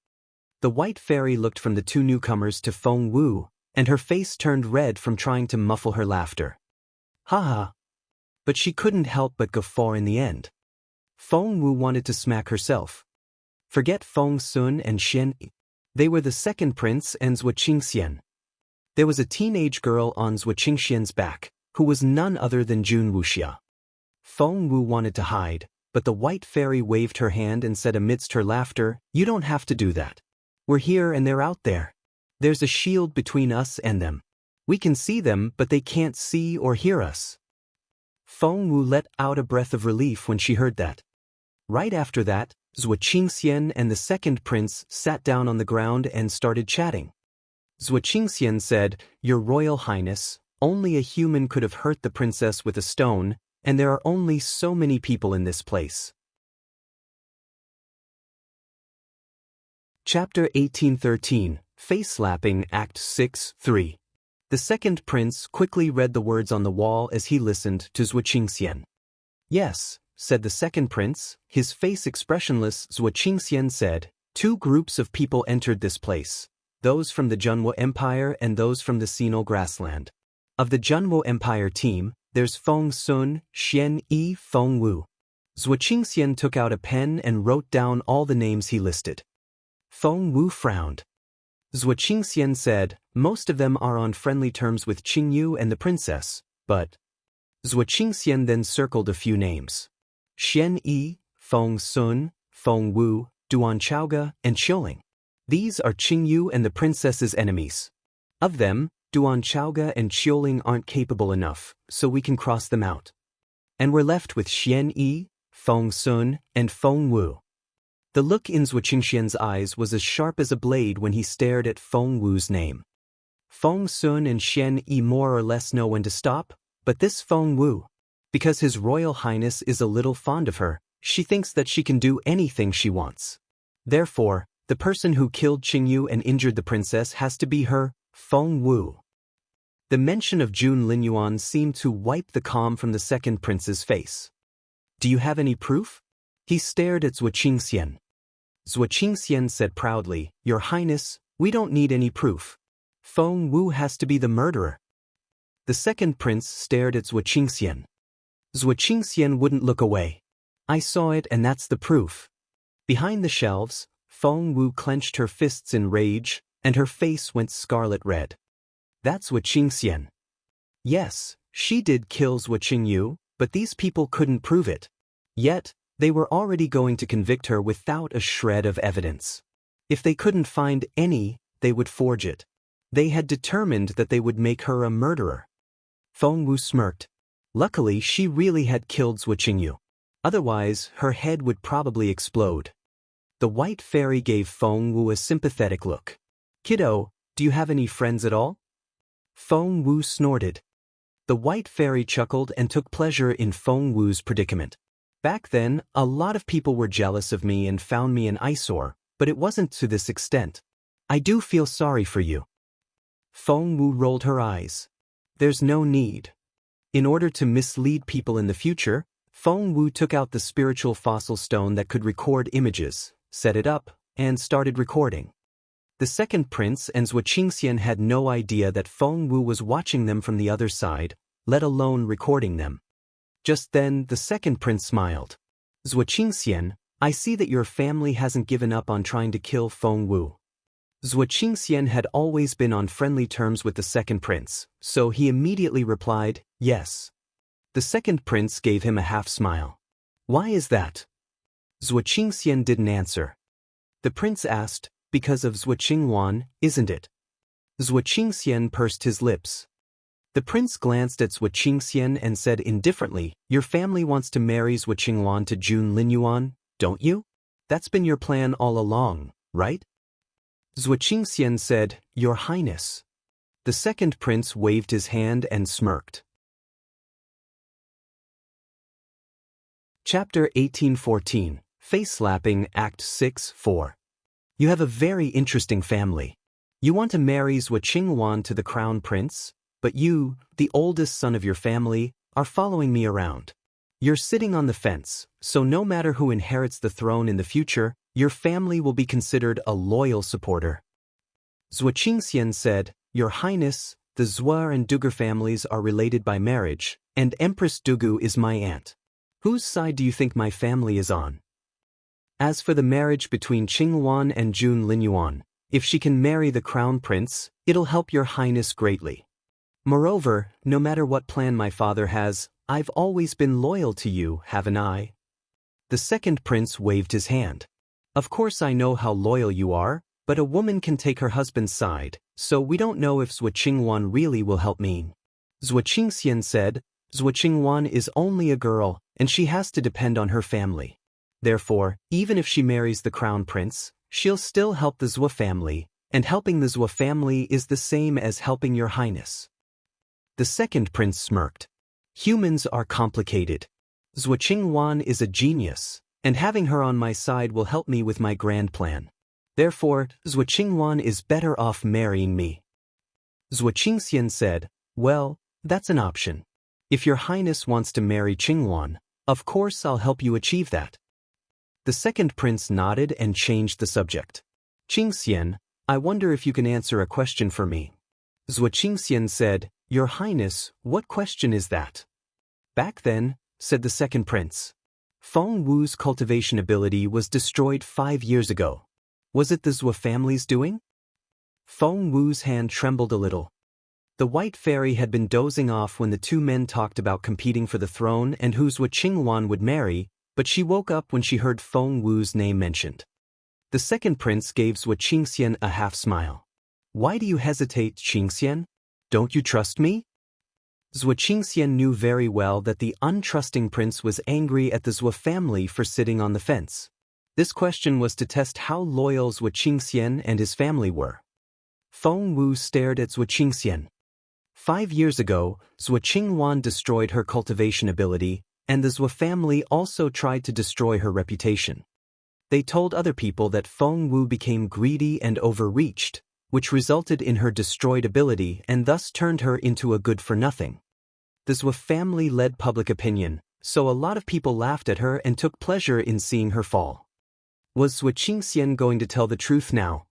The white fairy looked from the 2 newcomers to Feng Wu, and her face turned red from trying to muffle her laughter. Ha. But she couldn't help but guffaw in the end. Feng Wu wanted to smack herself. Forget Feng Sun and Xian Yi. They were the second prince and Zhuo Qingxian. There was a teenage girl on Zhuo Qingxian's back, who was none other than Jun Wuxia. Feng Wu wanted to hide, but the white fairy waved her hand and said amidst her laughter, You don't have to do that. We're here and they're out there. There's a shield between us and them. We can see them, but they can't see or hear us. Feng Wu let out a breath of relief when she heard that. Right after that, Zhuo Qingxian and the second prince sat down on the ground and started chatting. Zhuo Qingxian said, Your Royal Highness, only a human could have hurt the princess with a stone, and there are only so many people in this place. Chapter 1813, Face-Slapping Act 6-3. The second prince quickly read the words on the wall as he listened to Zhuo Qingxian. Yes, said the second prince, his face expressionless. Zhuo Qingxian said, 2 groups of people entered this place, those from the Junwo Empire and those from the Sinal Grassland. Of the Junwo Empire team, there's Feng Sun, Xian Yi, Feng Wu. Zhuo Qingxian took out a pen and wrote down all the names he listed. Feng Wu frowned. Zhuo Qingxian said, most of them are on friendly terms with Qingyu and the princess, but... Zhuo Qingxian then circled a few names. Xian Yi, Feng Sun, Feng Wu, Duan Chaoge, and Qiuling. These are Qingyu and the princess's enemies. Of them, Duan Chaoge and Qiuling aren't capable enough, so we can cross them out. And we're left with Xian Yi, Feng Sun, and Feng Wu. The look in Zhuo Qingxian's eyes was as sharp as a blade when he stared at Feng Wu's name. Feng Sun and Xian Yi more or less know when to stop, but this Feng Wu, because His Royal Highness is a little fond of her, she thinks that she can do anything she wants. Therefore, the person who killed Qingyu and injured the princess has to be her, Feng Wu. The mention of Jun Linyuan seemed to wipe the calm from the second prince's face. Do you have any proof? He stared at Zhuo Qingxian. Zhuo Qingxian said proudly, Your Highness, we don't need any proof. Feng Wu has to be the murderer. The second prince stared at Zhuo Qingxian. Zhuo Qingxian wouldn't look away. I saw it and that's the proof. Behind the shelves, Feng Wu clenched her fists in rage, and her face went scarlet red. That's Zhuo Qingxian. Yes, she did kill Zhuo Qingyu, but these people couldn't prove it. Yet, they were already going to convict her without a shred of evidence. If they couldn't find any, they would forge it. They had determined that they would make her a murderer. Feng Wu smirked. Luckily, she really had killed Zhuo Qingyu. Otherwise, her head would probably explode. The white fairy gave Feng Wu a sympathetic look. Kiddo, do you have any friends at all? Feng Wu snorted. The white fairy chuckled and took pleasure in Feng Wu's predicament. Back then, a lot of people were jealous of me and found me an eyesore, but it wasn't to this extent. I do feel sorry for you. Feng Wu rolled her eyes. There's no need. In order to mislead people in the future, Feng Wu took out the spiritual fossil stone that could record images, set it up, and started recording. The second prince and Zhuo Qingxian had no idea that Feng Wu was watching them from the other side, let alone recording them. Just then, the second prince smiled. Zhuo Qingxian, I see that your family hasn't given up on trying to kill Feng Wu. Zhuo Qingxian had always been on friendly terms with the second prince, so he immediately replied, yes. The second prince gave him a half-smile. Why is that? Zhuo Qingxian didn't answer. The prince asked, because of Zhuo Qingwan, isn't it? Zhuo Qingxian pursed his lips. The prince glanced at Zhuo Qingxian and said indifferently, your family wants to marry Zhuo Qingwan to Jun Linyuan, don't you? That's been your plan all along, right? Zhuo Qingxian said, Your Highness. The second prince waved his hand and smirked. Chapter 1814, Face-Slapping Act 6-4. You have a very interesting family. You want to marry Zhuo Qingwan to the crown prince, but you, the oldest son of your family, are following me around. You're sitting on the fence, so no matter who inherits the throne in the future, your family will be considered a loyal supporter. Zhuo Qingxian said, Your Highness, the Zhuo and Duger families are related by marriage, and Empress Dugu is my aunt. Whose side do you think my family is on? As for the marriage between Qingwan and Jun Linyuan, if she can marry the crown prince, it'll help your highness greatly. Moreover, no matter what plan my father has, I've always been loyal to you, haven't I? The second prince waved his hand. Of course I know how loyal you are, but a woman can take her husband's side, so we don't know if Zhuo Qingwan really will help me. Zhuo Qingxian said, Zhuo Qingwan is only a girl, and she has to depend on her family. Therefore, even if she marries the crown prince, she'll still help the Zhuo family, and helping the Zhou family is the same as helping your highness. The second prince smirked. Humans are complicated. Zhou Qingwan is a genius, and having her on my side will help me with my grand plan. Therefore, Zhou Qingwan is better off marrying me. Zhou Qingxian said, well, that's an option. If your highness wants to marry Qingwan, of course I'll help you achieve that. The second prince nodded and changed the subject. Qingxian, I wonder if you can answer a question for me. Zhou Qingxian said, Your Highness, what question is that? Back then, said the second prince, Feng Wu's cultivation ability was destroyed 5 years ago. Was it the Zhou family's doing? Feng Wu's hand trembled a little. The white fairy had been dozing off when the two men talked about competing for the throne and who Zhou Qingwan would marry, but she woke up when she heard Feng Wu's name mentioned. The second prince gave Zhou Qingxian a half-smile. Why do you hesitate, Qingxian? Don't you trust me? Zhou Qingxian knew very well that the untrusting prince was angry at the Zhou family for sitting on the fence. This question was to test how loyal Zhou Qingxian and his family were. Feng Wu stared at Zhou Qingxian. 5 years ago, Zhou Qingwan destroyed her cultivation ability, and the Zhou family also tried to destroy her reputation. They told other people that Feng Wu became greedy and overreached, which resulted in her destroyed ability and thus turned her into a good-for-nothing. The Zhou family led public opinion, so a lot of people laughed at her and took pleasure in seeing her fall. Was Zhou Qingxian going to tell the truth now?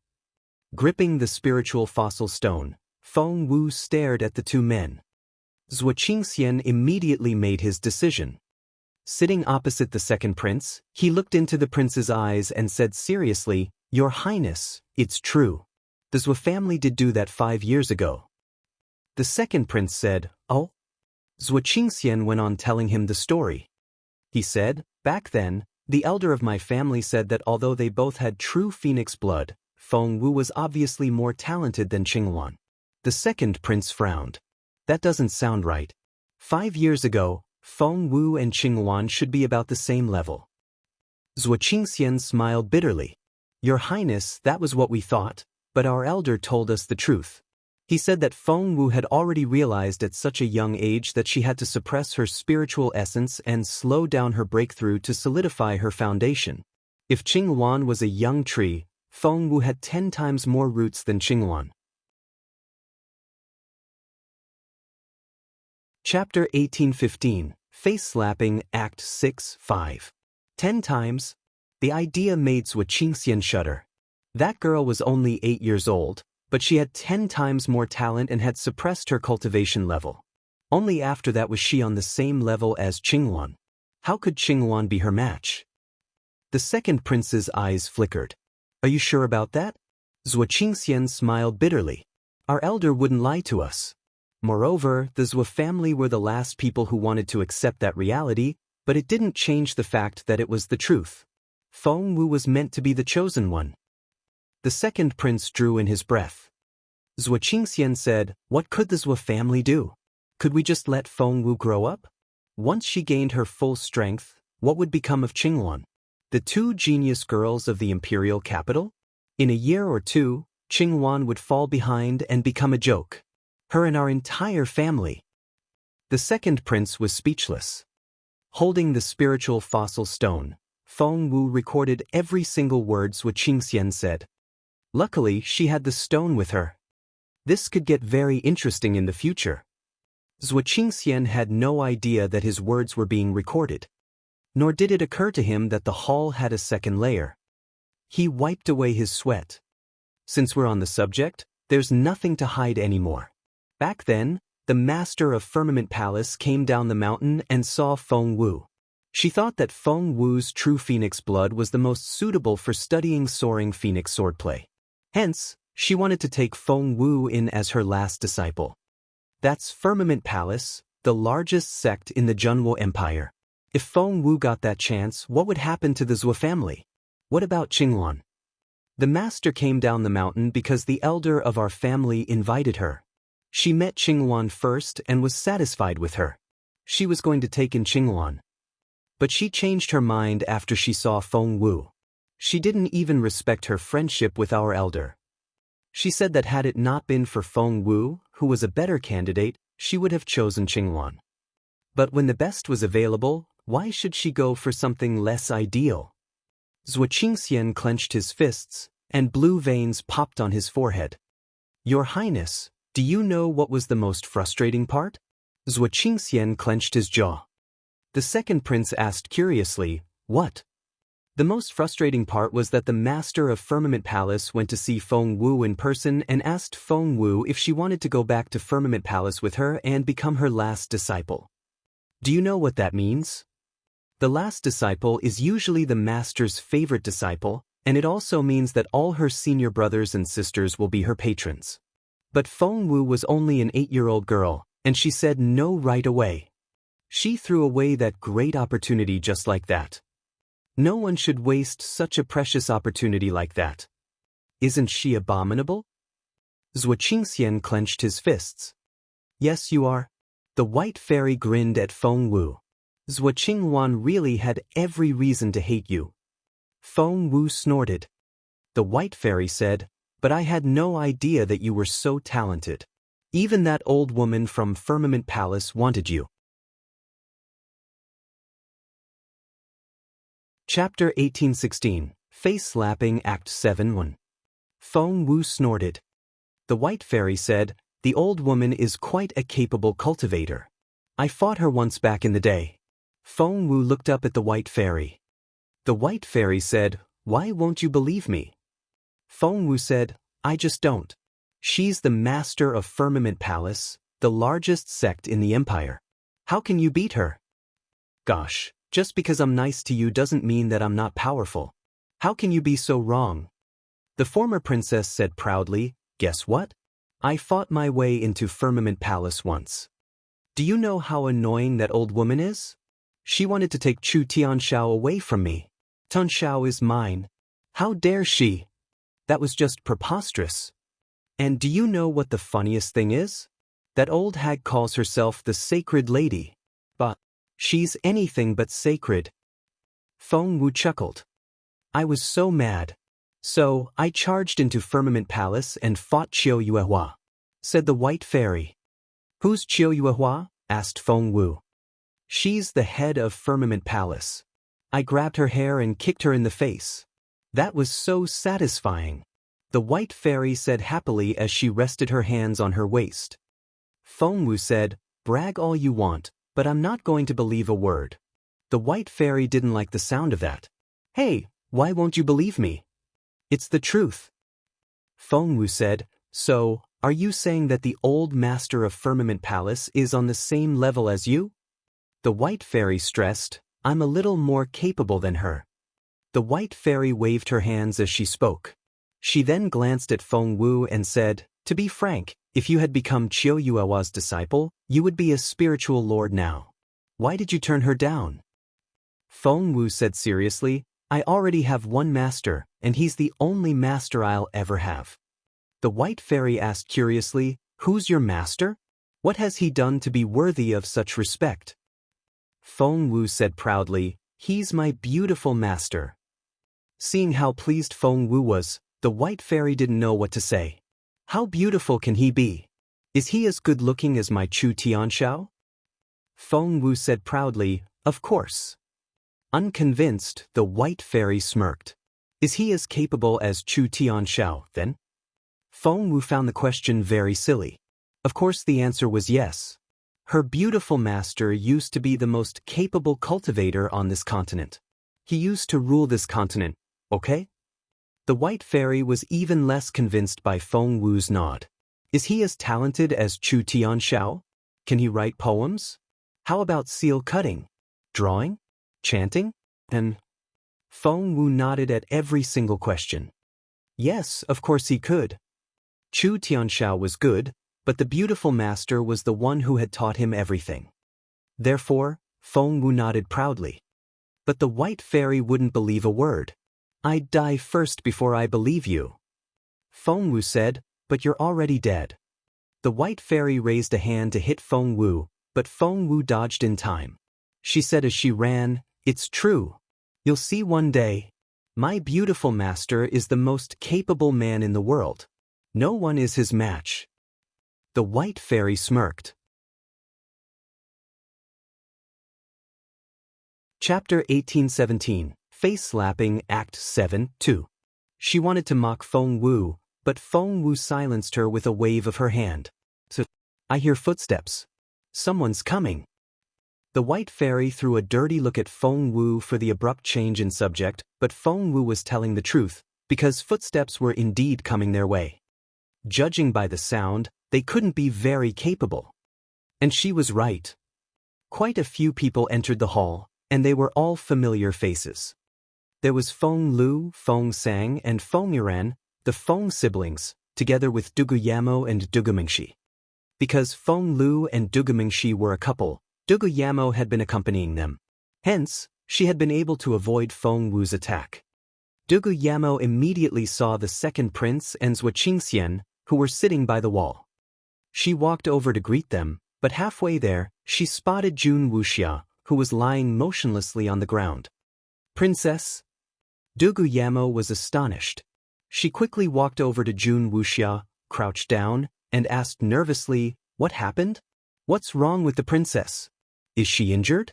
Gripping the spiritual fossil stone, Feng Wu stared at the two men. Zhou Qingxian immediately made his decision. Sitting opposite the second prince, he looked into the prince's eyes and said seriously, Your Highness, it's true. The Zhou family did do that 5 years ago. The second prince said, Oh? Zhou Qingxian went on telling him the story. He said, Back then, the elder of my family said that although they both had true phoenix blood, Feng Wu was obviously more talented than Qingwan. The second prince frowned. That doesn't sound right. 5 years ago, Feng Wu and Qingwan should be about the same level. Zhou Qingxian smiled bitterly. Your Highness, that was what we thought, but our elder told us the truth. He said that Feng Wu had already realized at such a young age that she had to suppress her spiritual essence and slow down her breakthrough to solidify her foundation. If Qingwan was a young tree, Feng Wu had 10 times more roots than Qingwan. Chapter 1815, Face Slapping, Act 6, 5. 10 times? The idea made Zhou Qingxian shudder. That girl was only 8 years old, but she had 10 times more talent and had suppressed her cultivation level. Only after that was she on the same level as Qingwan. How could Qingwan be her match? The second prince's eyes flickered. Are you sure about that? Zhou Qingxian smiled bitterly. Our elder wouldn't lie to us. Moreover, the Zhou family were the last people who wanted to accept that reality, but it didn't change the fact that it was the truth. Feng Wu was meant to be the chosen one. The second prince drew in his breath. Zhou Qingxian said, What could the Zhou family do? Could we just let Feng Wu grow up? Once she gained her full strength, what would become of Qingwan? The 2 genius girls of the imperial capital? In a year or 2, Qingwan would fall behind and become a joke. Her and our entire family. The second prince was speechless. Holding the spiritual fossil stone, Feng Wu recorded every single word Zhou Qingxian said. Luckily, she had the stone with her. This could get very interesting in the future. Zhou Qingxian had no idea that his words were being recorded. Nor did it occur to him that the hall had a second layer. He wiped away his sweat. Since we're on the subject, there's nothing to hide anymore. Back then, the master of Firmament Palace came down the mountain and saw Feng Wu. She thought that Feng Wu's true phoenix blood was the most suitable for studying soaring phoenix swordplay. Hence, she wanted to take Feng Wu in as her last disciple. That's Firmament Palace, the largest sect in the Junwo Empire. If Feng Wu got that chance, what would happen to the Zhou family? What about Qingwan? The master came down the mountain because the elder of our family invited her. She met Qingwan first and was satisfied with her. She was going to take in Qingwan. But she changed her mind after she saw Feng Wu. She didn't even respect her friendship with our elder. She said that had it not been for Feng Wu, who was a better candidate, she would have chosen Qingwan. But when the best was available, why should she go for something less ideal? Zhuo Qingxian clenched his fists, and blue veins popped on his forehead. Your Highness, do you know what was the most frustrating part? Zhuo Qingxian clenched his jaw. The second prince asked curiously, what? The most frustrating part was that the master of Firmament Palace went to see Feng Wu in person and asked Feng Wu if she wanted to go back to Firmament Palace with her and become her last disciple. Do you know what that means? The last disciple is usually the master's favorite disciple, and it also means that all her senior brothers and sisters will be her patrons. But Feng Wu was only an 8-year-old girl, and she said no right away. She threw away that great opportunity just like that. No one should waste such a precious opportunity like that. Isn't she abominable? Zhuo Qingxian clenched his fists. Yes, you are. The white fairy grinned at Feng Wu. Zhuo Qingwan really had every reason to hate you. Feng Wu snorted. The white fairy said, but I had no idea that you were so talented. Even that old woman from Firmament Palace wanted you. Chapter 1816, Face Slapping Act 7-1. Feng Wu snorted. The white fairy said, the old woman is quite a capable cultivator. I fought her once back in the day. Feng Wu looked up at the white fairy. The white fairy said, why won't you believe me? Feng Wu said, I just don't. She's the master of Firmament Palace, the largest sect in the empire. How can you beat her? Gosh, just because I'm nice to you doesn't mean that I'm not powerful. How can you be so wrong? The former princess said proudly, guess what? I fought my way into Firmament Palace once. Do you know how annoying that old woman is? She wanted to take Chu Tianshao away from me. Tianshao is mine. How dare she? That was just preposterous. And do you know what the funniest thing is? That old hag calls herself the Sacred Lady. But she's anything but sacred. Feng Wu chuckled. I was so mad. So I charged into Firmament Palace and fought Qiu Yuehua, said the white fairy. Who's Qiu Yuehua? Asked Feng Wu. She's the head of Firmament Palace. I grabbed her hair and kicked her in the face. That was so satisfying. The white fairy said happily as she rested her hands on her waist. Feng Wu said, brag all you want, but I'm not going to believe a word. The white fairy didn't like the sound of that. Hey, why won't you believe me? It's the truth. Feng Wu said, so, are you saying that the old master of Firmament Palace is on the same level as you? The white fairy stressed, I'm a little more capable than her. The white fairy waved her hands as she spoke. She then glanced at Feng Wu and said, to be frank, if you had become Qiu Yuehua's disciple, you would be a spiritual lord now. Why did you turn her down? Feng Wu said seriously, I already have one master, and he's the only master I'll ever have. The white fairy asked curiously, who's your master? What has he done to be worthy of such respect? Feng Wu said proudly, he's my beautiful master. Seeing how pleased Feng Wu was, the white fairy didn't know what to say. How beautiful can he be? Is he as good-looking as my Chu Tianshao? Feng Wu said proudly, of course. Unconvinced, the white fairy smirked. Is he as capable as Chu Tianshao, then? Feng Wu found the question very silly. Of course the answer was yes. Her beautiful master used to be the most capable cultivator on this continent. He used to rule this continent, okay? The white fairy was even less convinced by Feng Wu's nod. Is he as talented as Chu Tianshao? Can he write poems? How about seal cutting? Drawing? Chanting? And Feng Wu nodded at every single question. Yes, of course he could. Chu Tianshao was good, but the beautiful master was the one who had taught him everything. Therefore, Feng Wu nodded proudly. But the white fairy wouldn't believe a word. I'd die first before I believe you. Feng Wu said, but you're already dead. The white fairy raised a hand to hit Feng Wu, but Feng Wu dodged in time. She said as she ran, it's true. You'll see one day. My beautiful master is the most capable man in the world. No one is his match. The white fairy smirked. Chapter 1817, Face-Slapping Act 7, 2. She wanted to mock Feng Wu, but Feng Wu silenced her with a wave of her hand. So, I hear footsteps. Someone's coming. The white fairy threw a dirty look at Feng Wu for the abrupt change in subject, but Feng Wu was telling the truth, because footsteps were indeed coming their way. Judging by the sound, they couldn't be very capable. And she was right. Quite a few people entered the hall, and they were all familiar faces. There was Feng Lu, Feng Sang, and Feng Yuran, the Feng siblings, together with Dugu Yamo and Dugu Mingxi. Because Feng Lu and Dugu Mingxi were a couple, Dugu Yamo had been accompanying them. Hence, she had been able to avoid Feng Wu's attack. Dugu Yamo immediately saw the second prince and Zhuo Qingxian, who were sitting by the wall. She walked over to greet them, but halfway there, she spotted Jun Wuxia, who was lying motionlessly on the ground. Princess? Dugu Yamo was astonished. She quickly walked over to Jun Wuxia, crouched down, and asked nervously, "What happened? What's wrong with the princess? Is she injured?"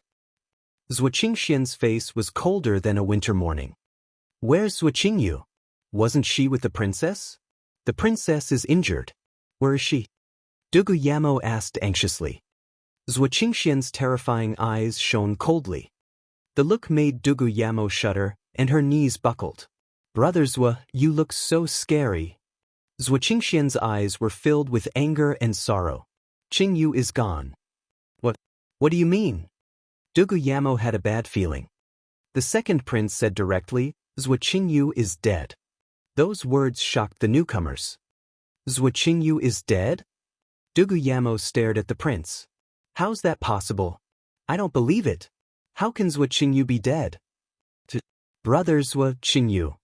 Zhuo Qingxian's face was colder than a winter morning. "Where's Zhuo Qingyu? Wasn't she with the princess? The princess is injured. Where is she?" Dugu Yamo asked anxiously. Zhuo Qingxian's terrifying eyes shone coldly. The look made Dugu Yamo shudder, and her knees buckled. "Brother Zhuo, you look so scary." Zhuo Qingxian's eyes were filled with anger and sorrow. "Qingyu is gone." What do you mean?" Dugu Yamo had a bad feeling. The second prince said directly, "Zhuo Qingyu is dead." Those words shocked the newcomers. "Zhuo Qingyu is dead?" Dugu Yamo stared at the prince. "How's that possible? I don't believe it. How can Zhuo Qingyu be dead?" "Brother Zhuo Qingyu."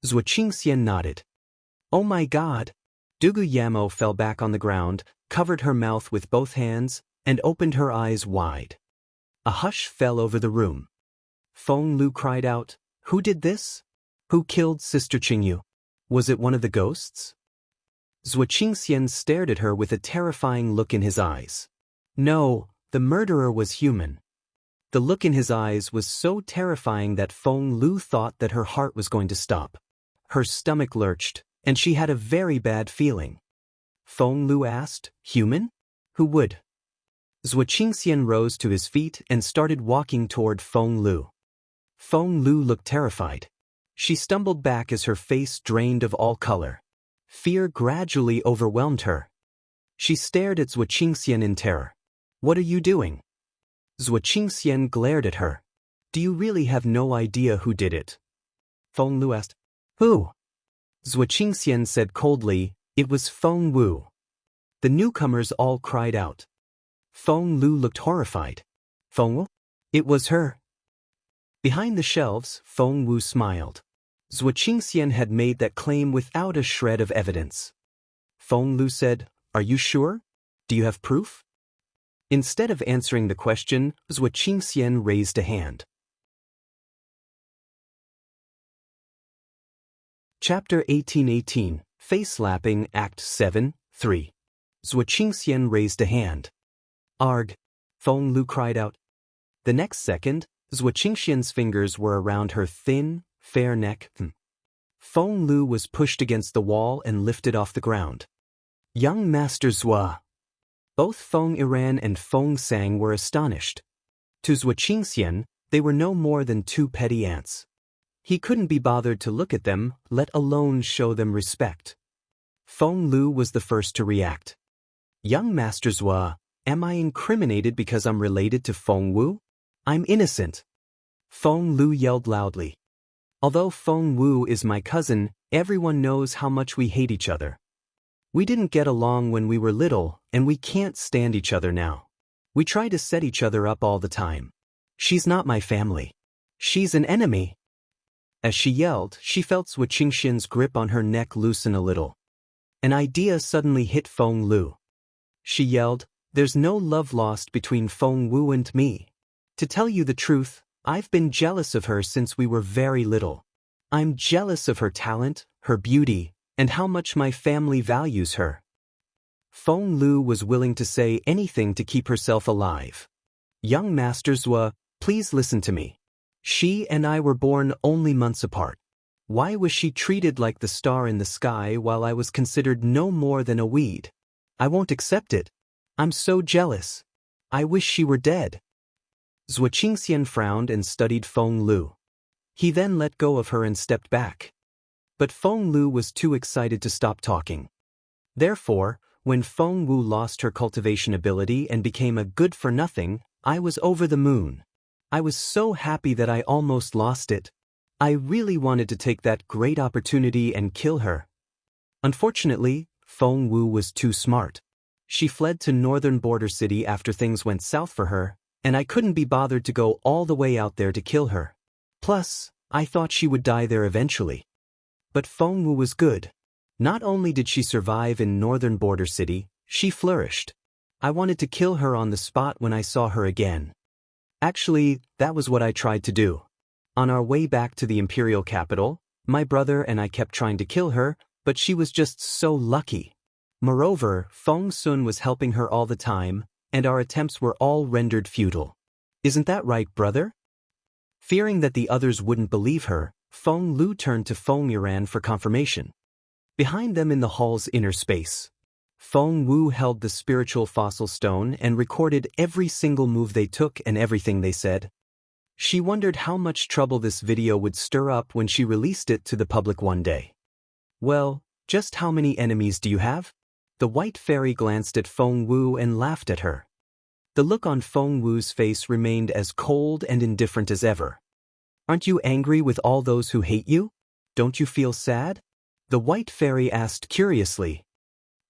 Zhuo Qingxian nodded. "Oh my God!" Dugu Yamo fell back on the ground, covered her mouth with both hands, and opened her eyes wide. A hush fell over the room. Feng Lu cried out, "Who did this? Who killed Sister Qingyu? Was it one of the ghosts?" Zhuo Qingxian stared at her with a terrifying look in his eyes. No, the murderer was human. The look in his eyes was so terrifying that Feng Lu thought that her heart was going to stop. Her stomach lurched, and she had a very bad feeling. Feng Lu asked, "Human? Who would?" Zhuo Qingxian rose to his feet and started walking toward Feng Lu. Feng Lu looked terrified. She stumbled back as her face drained of all color. Fear gradually overwhelmed her. She stared at Zhuo Qingxian in terror. "What are you doing?" Zhuo Qingxian glared at her. "Do you really have no idea who did it?" Feng Lu asked. "Who?" Zhuo Qingxian said coldly, "It was Feng Wu." The newcomers all cried out. Feng Lu looked horrified. "Feng Wu? It was her." Behind the shelves, Feng Wu smiled. Zhuo Qingxian had made that claim without a shred of evidence. Feng Lu said, "Are you sure? Do you have proof?" Instead of answering the question, Zhuo Qingxian raised a hand. Chapter 1818, Face-Slapping Act 7, 3. Zhuo Qingxian raised a hand. "Arg!" Feng Lu cried out. The next second, Zhuo Qingxian's fingers were around her thin, fair neck. Feng Lu was pushed against the wall and lifted off the ground. "Young Master Zhuo!" Both Feng Yuran and Feng Sang were astonished. To Zhuo Qingxian, they were no more than two petty ants. He couldn't be bothered to look at them, let alone show them respect. Feng Lu was the first to react. "Young Master Zhuo, am I incriminated because I'm related to Feng Wu? I'm innocent." Feng Lu yelled loudly. "Although Feng Wu is my cousin, everyone knows how much we hate each other. We didn't get along when we were little, and we can't stand each other now. We try to set each other up all the time. She's not my family. She's an enemy." As she yelled, she felt Zhuo Qingxian's grip on her neck loosen a little. An idea suddenly hit Feng Lu. She yelled, "There's no love lost between Feng Wu and me. To tell you the truth, I've been jealous of her since we were very little. I'm jealous of her talent, her beauty, and how much my family values her. Feng Lu was willing to say anything to keep herself alive. Young Master Zhua, please listen to me. She and I were born only months apart. Why was she treated like the star in the sky while I was considered no more than a weed? I won't accept it. I'm so jealous. I wish she were dead. Zhua Qingxian frowned and studied Feng Lu. He then let go of her and stepped back. But Feng Lu was too excited to stop talking. Therefore, when Feng Wu lost her cultivation ability and became a good-for-nothing, I was over the moon. I was so happy that I almost lost it. I really wanted to take that great opportunity and kill her. Unfortunately, Feng Wu was too smart. She fled to northern border city after things went south for her, and I couldn't be bothered to go all the way out there to kill her. Plus, I thought she would die there eventually. But Feng Wu was good. Not only did she survive in northern border city, she flourished. I wanted to kill her on the spot when I saw her again. Actually, that was what I tried to do. On our way back to the imperial capital, my brother and I kept trying to kill her, but she was just so lucky. Moreover, Feng Sun was helping her all the time, and our attempts were all rendered futile. Isn't that right, brother? Fearing that the others wouldn't believe her, Feng Lu turned to Feng Yuran for confirmation. Behind them in the hall's inner space, Feng Wu held the spiritual fossil stone and recorded every single move they took and everything they said. She wondered how much trouble this video would stir up when she released it to the public one day. Well, just how many enemies do you have? The white fairy glanced at Feng Wu and laughed at her. The look on Feng Wu's face remained as cold and indifferent as ever. Aren't you angry with all those who hate you? Don't you feel sad? The white fairy asked curiously.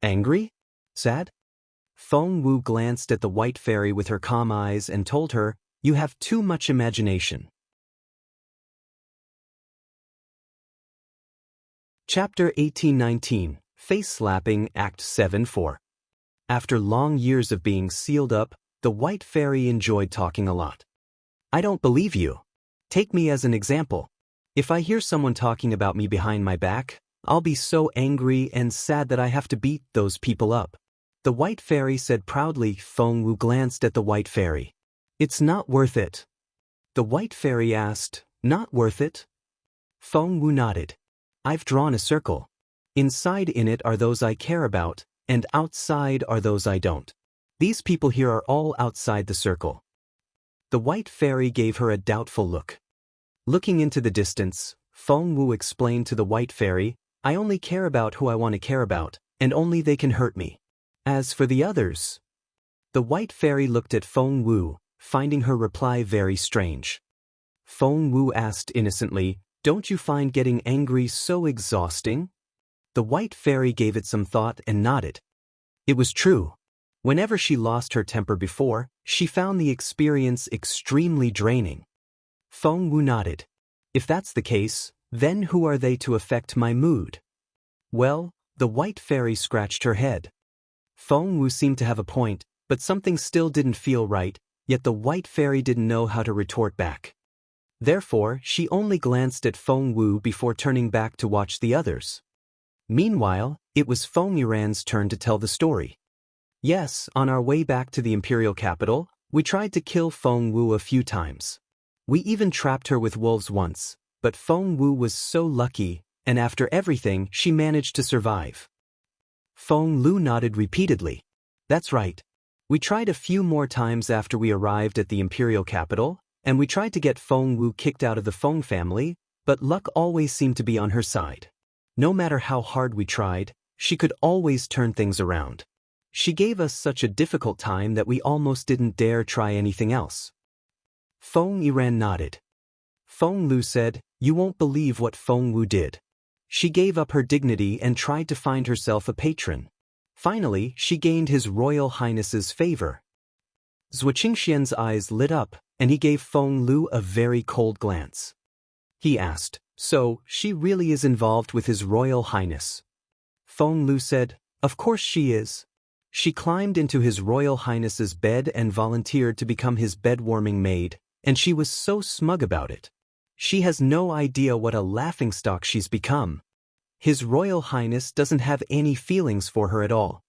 Angry? Sad? Feng Wu glanced at the white fairy with her calm eyes and told her, "You have too much imagination." Chapter 1819, Face Slapping, Act 7-4. After long years of being sealed up, the white fairy enjoyed talking a lot. I don't believe you. Take me as an example. If I hear someone talking about me behind my back, I'll be so angry and sad that I have to beat those people up. The white fairy said proudly. Feng Wu glanced at the white fairy. It's not worth it. The white fairy asked, Not worth it? Feng Wu nodded. I've drawn a circle. Inside in it are those I care about, and outside are those I don't. These people here are all outside the circle. The white fairy gave her a doubtful look. Looking into the distance, Feng Wu explained to the white fairy, I only care about who I want to care about, and only they can hurt me. As for the others... The white fairy looked at Feng Wu, finding her reply very strange. Feng Wu asked innocently, Don't you find getting angry so exhausting? The white fairy gave it some thought and nodded. It was true. Whenever she lost her temper before, she found the experience extremely draining. Feng Wu nodded. If that's the case, then who are they to affect my mood? Well, the white fairy scratched her head. Feng Wu seemed to have a point, but something still didn't feel right, yet the white fairy didn't know how to retort back. Therefore, she only glanced at Feng Wu before turning back to watch the others. Meanwhile, it was Feng Yuran's turn to tell the story. Yes, on our way back to the imperial capital, we tried to kill Feng Wu a few times. We even trapped her with wolves once, but Feng Wu was so lucky, and after everything, she managed to survive. Feng Lu nodded repeatedly. That's right. We tried a few more times after we arrived at the imperial capital, and we tried to get Feng Wu kicked out of the Feng family, but luck always seemed to be on her side. No matter how hard we tried, she could always turn things around. She gave us such a difficult time that we almost didn't dare try anything else. Feng Yuran nodded. Feng Lu said, You won't believe what Feng Wu did. She gave up her dignity and tried to find herself a patron. Finally, she gained His Royal Highness's favor. Zhua Qingxian's eyes lit up, and he gave Feng Lu a very cold glance. He asked, So, she really is involved with His Royal Highness? Feng Lu said, Of course she is. She climbed into His Royal Highness's bed and volunteered to become his bed-warming maid, and she was so smug about it. She has no idea what a laughingstock she's become. His Royal Highness doesn't have any feelings for her at all.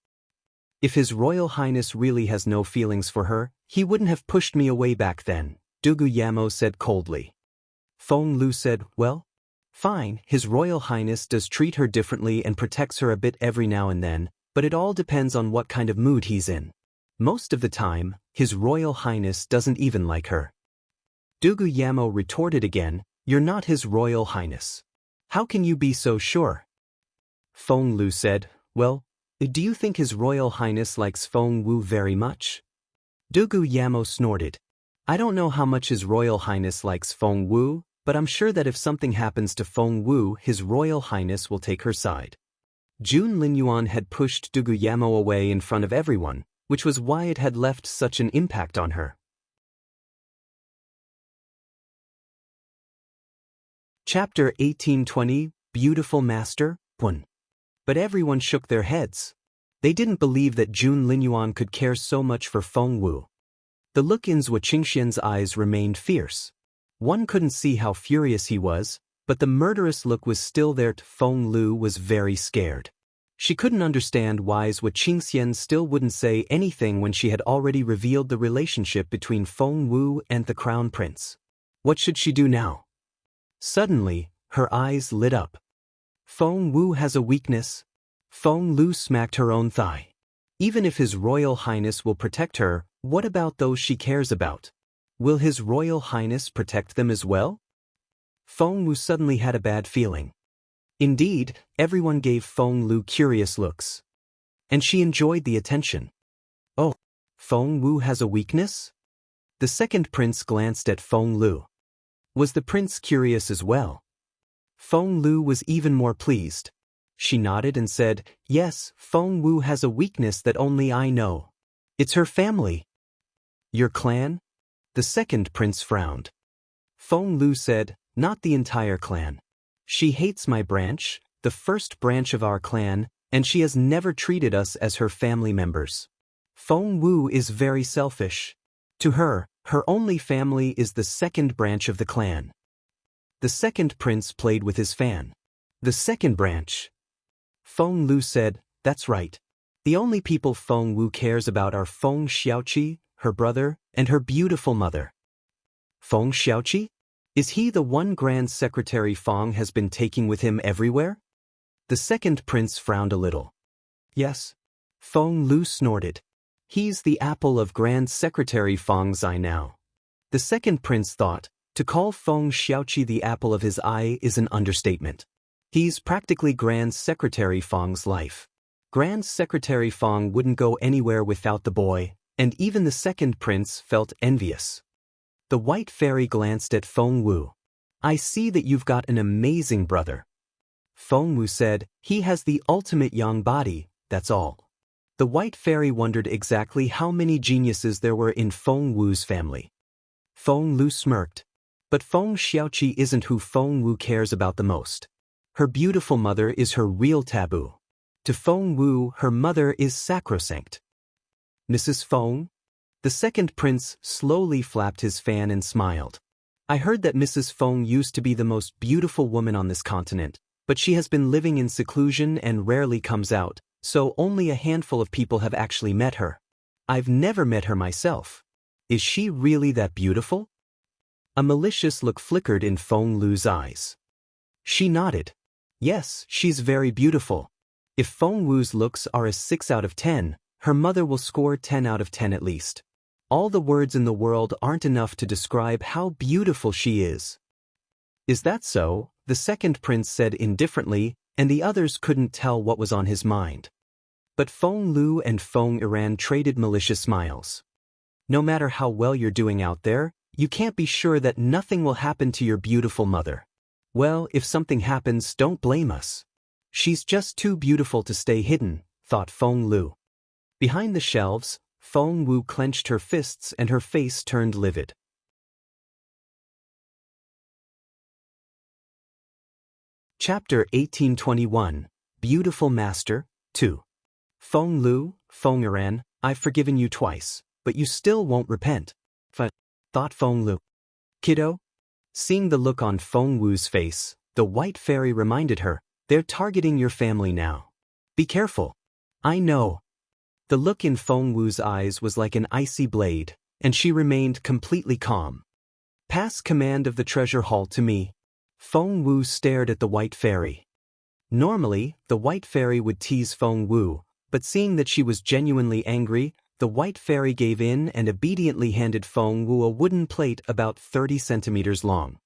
If His Royal Highness really has no feelings for her, he wouldn't have pushed me away back then, Dugu Yamo said coldly. Feng Lu said, well, fine, His Royal Highness does treat her differently and protects her a bit every now and then, but it all depends on what kind of mood he's in. Most of the time, His Royal Highness doesn't even like her. Dugu Yamo retorted again, you're not His Royal Highness. How can you be so sure? Feng Lu said, well, do you think His Royal Highness likes Feng Wu very much? Dugu Yamo snorted. I don't know how much His Royal Highness likes Feng Wu, but I'm sure that if something happens to Feng Wu, His Royal Highness will take her side. Jun Linyuan had pushed Dugu Yamo away in front of everyone, which was why it had left such an impact on her. Chapter 1820, Beautiful Master, 1. But everyone shook their heads. They didn't believe that Jun Linyuan could care so much for Feng Wu. The look in Zhou Qingxian's eyes remained fierce. One couldn't see how furious he was, but the murderous look was still there. Feng Lu was very scared. She couldn't understand why Zhou Qingxian still wouldn't say anything when she had already revealed the relationship between Feng Wu and the Crown Prince. What should she do now? Suddenly, her eyes lit up. Feng Wu has a weakness. Feng Lu smacked her own thigh. Even if His Royal Highness will protect her, what about those she cares about? Will His Royal Highness protect them as well? Feng Wu suddenly had a bad feeling. Indeed, everyone gave Feng Lu curious looks. And she enjoyed the attention. Oh, Feng Wu has a weakness? The second prince glanced at Feng Lu. Was the prince curious as well? Feng Lu was even more pleased. She nodded and said, yes, Feng Wu has a weakness that only I know. It's her family. Your clan? The second prince frowned. Feng Lu said, not the entire clan. She hates my branch, the first branch of our clan, and she has never treated us as her family members. Feng Wu is very selfish. To her, her only family is the second branch of the clan. The second prince played with his fan. The second branch. Feng Lu said, that's right. The only people Feng Wu cares about are Feng Xiaoqi, her brother, and her beautiful mother. Feng Xiaoqi? Is he the one Grand Secretary Feng has been taking with him everywhere? The second prince frowned a little. Yes. Feng Lu snorted. He's the apple of Grand Secretary Feng's eye now. The second prince thought, to call Feng Xiaoqi the apple of his eye is an understatement. He's practically Grand Secretary Feng's life. Grand Secretary Feng wouldn't go anywhere without the boy, and even the second prince felt envious. The white fairy glanced at Feng Wu. I see that you've got an amazing brother. Feng Wu said, he has the ultimate young body, that's all. The white fairy wondered exactly how many geniuses there were in Feng Wu's family. Feng Lu smirked. But Feng Xiaoqi isn't who Feng Wu cares about the most. Her beautiful mother is her real taboo. To Feng Wu, her mother is sacrosanct. Mrs. Feng? The second prince slowly flapped his fan and smiled. I heard that Mrs. Feng used to be the most beautiful woman on this continent, but she has been living in seclusion and rarely comes out, so only a handful of people have actually met her. I've never met her myself. Is she really that beautiful? A malicious look flickered in Feng Lu's eyes. She nodded. Yes, she's very beautiful. If Feng Wu's looks are a 6 out of 10, her mother will score 10 out of 10 at least. All the words in the world aren't enough to describe how beautiful she is. Is that so? The second prince said indifferently, and the others couldn't tell what was on his mind. But Feng Lu and Feng Iran traded malicious smiles. No matter how well you're doing out there, you can't be sure that nothing will happen to your beautiful mother. Well, if something happens, don't blame us. She's just too beautiful to stay hidden, thought Feng Lu. Behind the shelves, Feng Wu clenched her fists and her face turned livid. Chapter 1821, Beautiful Master, 2. Feng Lu, Feng Iran, I've forgiven you twice, but you still won't repent. Thought Feng Lu. Kiddo? Seeing the look on Feng Wu's face, the white fairy reminded her, They're targeting your family now. Be careful. I know. The look in Feng Wu's eyes was like an icy blade, and she remained completely calm. Pass command of the treasure hall to me. Feng Wu stared at the white fairy. Normally, the white fairy would tease Feng Wu, but seeing that she was genuinely angry, the white fairy gave in and obediently handed Feng Wu a wooden plate about 30 centimeters long.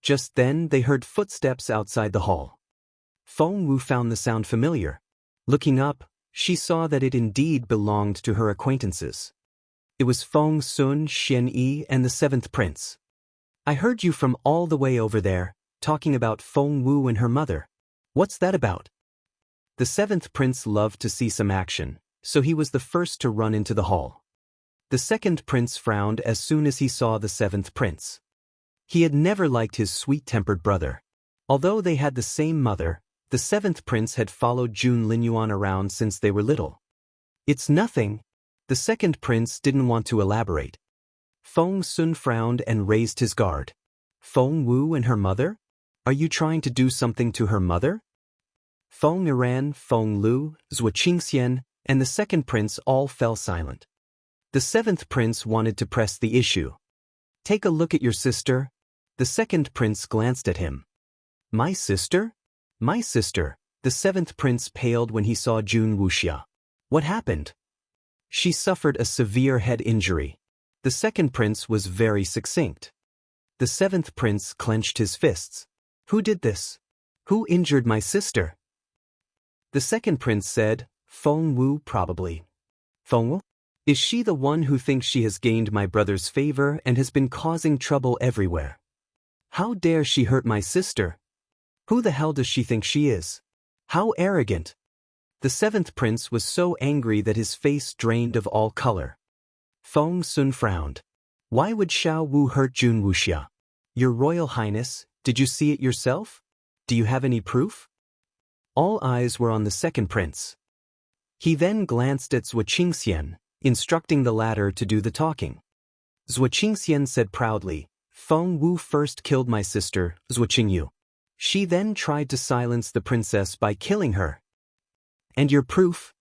Just then they heard footsteps outside the hall. Feng Wu found the sound familiar. Looking up, she saw that it indeed belonged to her acquaintances. It was Feng Sun, Xian Yi, and the seventh prince. I heard you from all the way over there, talking about Feng Wu and her mother. What's that about? The seventh prince loved to see some action, so he was the first to run into the hall. The second prince frowned as soon as he saw the seventh prince. He had never liked his sweet-tempered brother. Although they had the same mother, the seventh prince had followed Jun Linyuan around since they were little. It's nothing. The second prince didn't want to elaborate. Feng Sun frowned and raised his guard. Feng Wu and her mother? Are you trying to do something to her mother? Feng Iran, Feng Lu, Zhuo Qingxian, and the second prince all fell silent. The seventh prince wanted to press the issue. Take a look at your sister. The second prince glanced at him. My sister? My sister. The seventh prince paled when he saw Jun Wuxia. What happened? She suffered a severe head injury. The second prince was very succinct. The seventh prince clenched his fists. Who did this? Who injured my sister? The second prince said, Feng Wu probably. Feng Wu? Is she the one who thinks she has gained my brother's favor and has been causing trouble everywhere? How dare she hurt my sister? Who the hell does she think she is? How arrogant! The seventh prince was so angry that his face drained of all color. Feng Sun frowned. Why would Xiao Wu hurt Jun Wuxia? Your Royal Highness, did you see it yourself? Do you have any proof? All eyes were on the second prince. He then glanced at Zhuo Qingxian, instructing the latter to do the talking. Zhuo Qingxian said proudly, Feng Wu first killed my sister, Zhuo Qingyu. She then tried to silence the princess by killing her. And your proof?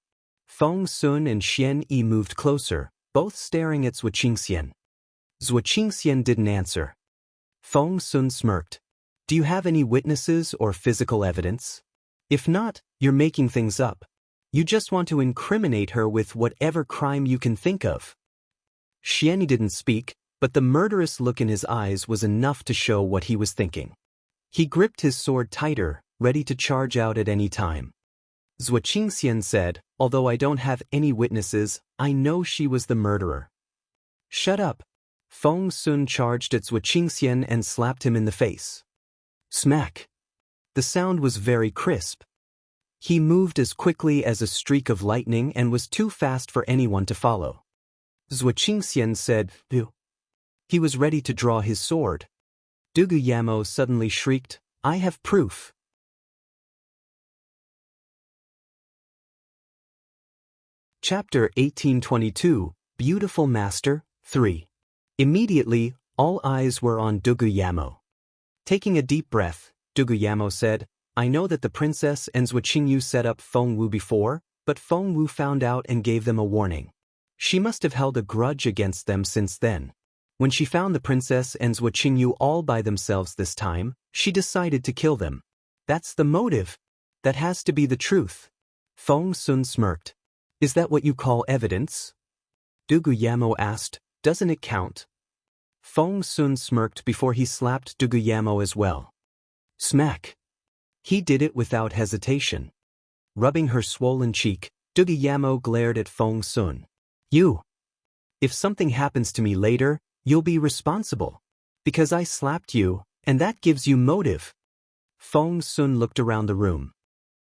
Feng Sun and Xian Yi moved closer, both staring at Zhuo Qingxian. Zhuo Qingxian didn't answer. Feng Sun smirked. Do you have any witnesses or physical evidence? If not, you're making things up. You just want to incriminate her with whatever crime you can think of. Xian Yi didn't speak, but the murderous look in his eyes was enough to show what he was thinking. He gripped his sword tighter, ready to charge out at any time. Zhuo Qingxian said, although I don't have any witnesses, I know she was the murderer. Shut up. Feng Sun charged at Zhuo Qingxian and slapped him in the face. Smack. The sound was very crisp. He moved as quickly as a streak of lightning and was too fast for anyone to follow. Zhuo Qingxian said, Phew. He was ready to draw his sword. Dugu Yamo suddenly shrieked, I have proof. Chapter 1822, Beautiful Master, 3. Immediately, all eyes were on Dugu Yamo. Taking a deep breath, Dugu Yamo said, I know that the princess and Zhuo Qingyu set up Feng Wu before, but Feng Wu found out and gave them a warning. She must have held a grudge against them since then. When she found the princess and Zhuo Qingyu all by themselves this time, she decided to kill them. That's the motive. That has to be the truth. Feng Sun smirked. Is that what you call evidence? Dugu Yamo asked, doesn't it count? Feng Sun smirked before he slapped Dugu Yamo as well. Smack. He did it without hesitation. Rubbing her swollen cheek, Dugu Yamo glared at Feng Sun. You. If something happens to me later, you'll be responsible. Because I slapped you, and that gives you motive. Feng Sun looked around the room.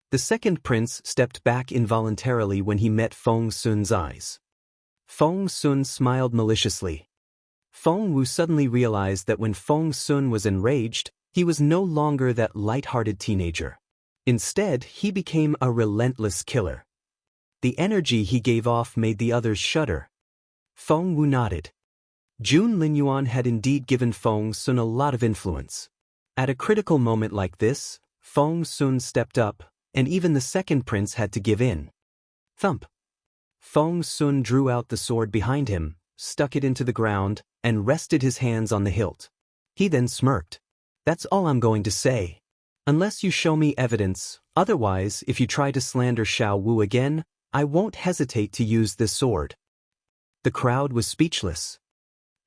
The second prince stepped back involuntarily when he met Feng Sun's eyes. Feng Sun smiled maliciously. Feng Wu suddenly realized that when Feng Sun was enraged, he was no longer that light-hearted teenager. Instead, he became a relentless killer. The energy he gave off made the others shudder. Feng Wu nodded. Jun Linyuan had indeed given Feng Sun a lot of influence. At a critical moment like this, Feng Sun stepped up, and even the second prince had to give in. Thump. Feng Sun drew out the sword behind him, stuck it into the ground, and rested his hands on the hilt. He then smirked. That's all I'm going to say. Unless you show me evidence, otherwise if you try to slander Xiao Wu again, I won't hesitate to use this sword. The crowd was speechless.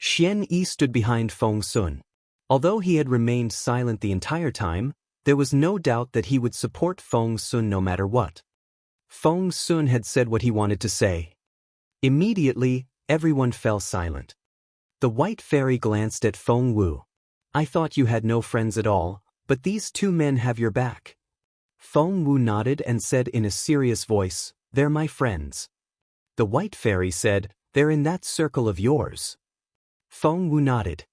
Xian Yi stood behind Feng Sun. Although he had remained silent the entire time, there was no doubt that he would support Feng Sun no matter what. Feng Sun had said what he wanted to say. Immediately, everyone fell silent. The white fairy glanced at Feng Wu. I thought you had no friends at all, but these two men have your back. Feng Wu nodded and said in a serious voice, they're my friends. The white fairy said, they're in that circle of yours. Feng Wu nodded.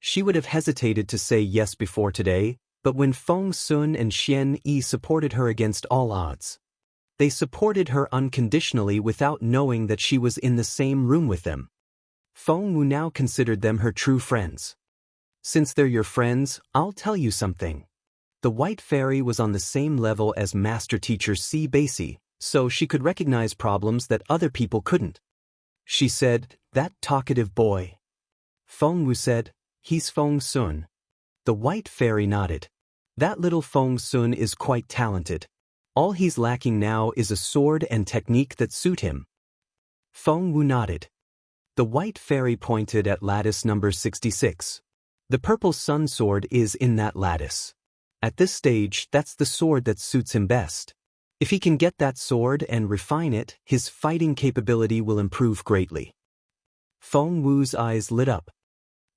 She would have hesitated to say yes before today, but when Feng Sun and Xian Yi supported her against all odds. They supported her unconditionally without knowing that she was in the same room with them. Feng Wu now considered them her true friends. Since they're your friends, I'll tell you something. The white fairy was on the same level as Master Teacher Si Baisi, so she could recognize problems that other people couldn't. She said, that talkative boy. Feng Wu said, he's Feng Sun. The white fairy nodded. That little Feng Sun is quite talented. All he's lacking now is a sword and technique that suit him. Feng Wu nodded. The white fairy pointed at lattice number 66. The purple sun sword is in that lattice. At this stage, that's the sword that suits him best. If he can get that sword and refine it, his fighting capability will improve greatly. Feng Wu's eyes lit up.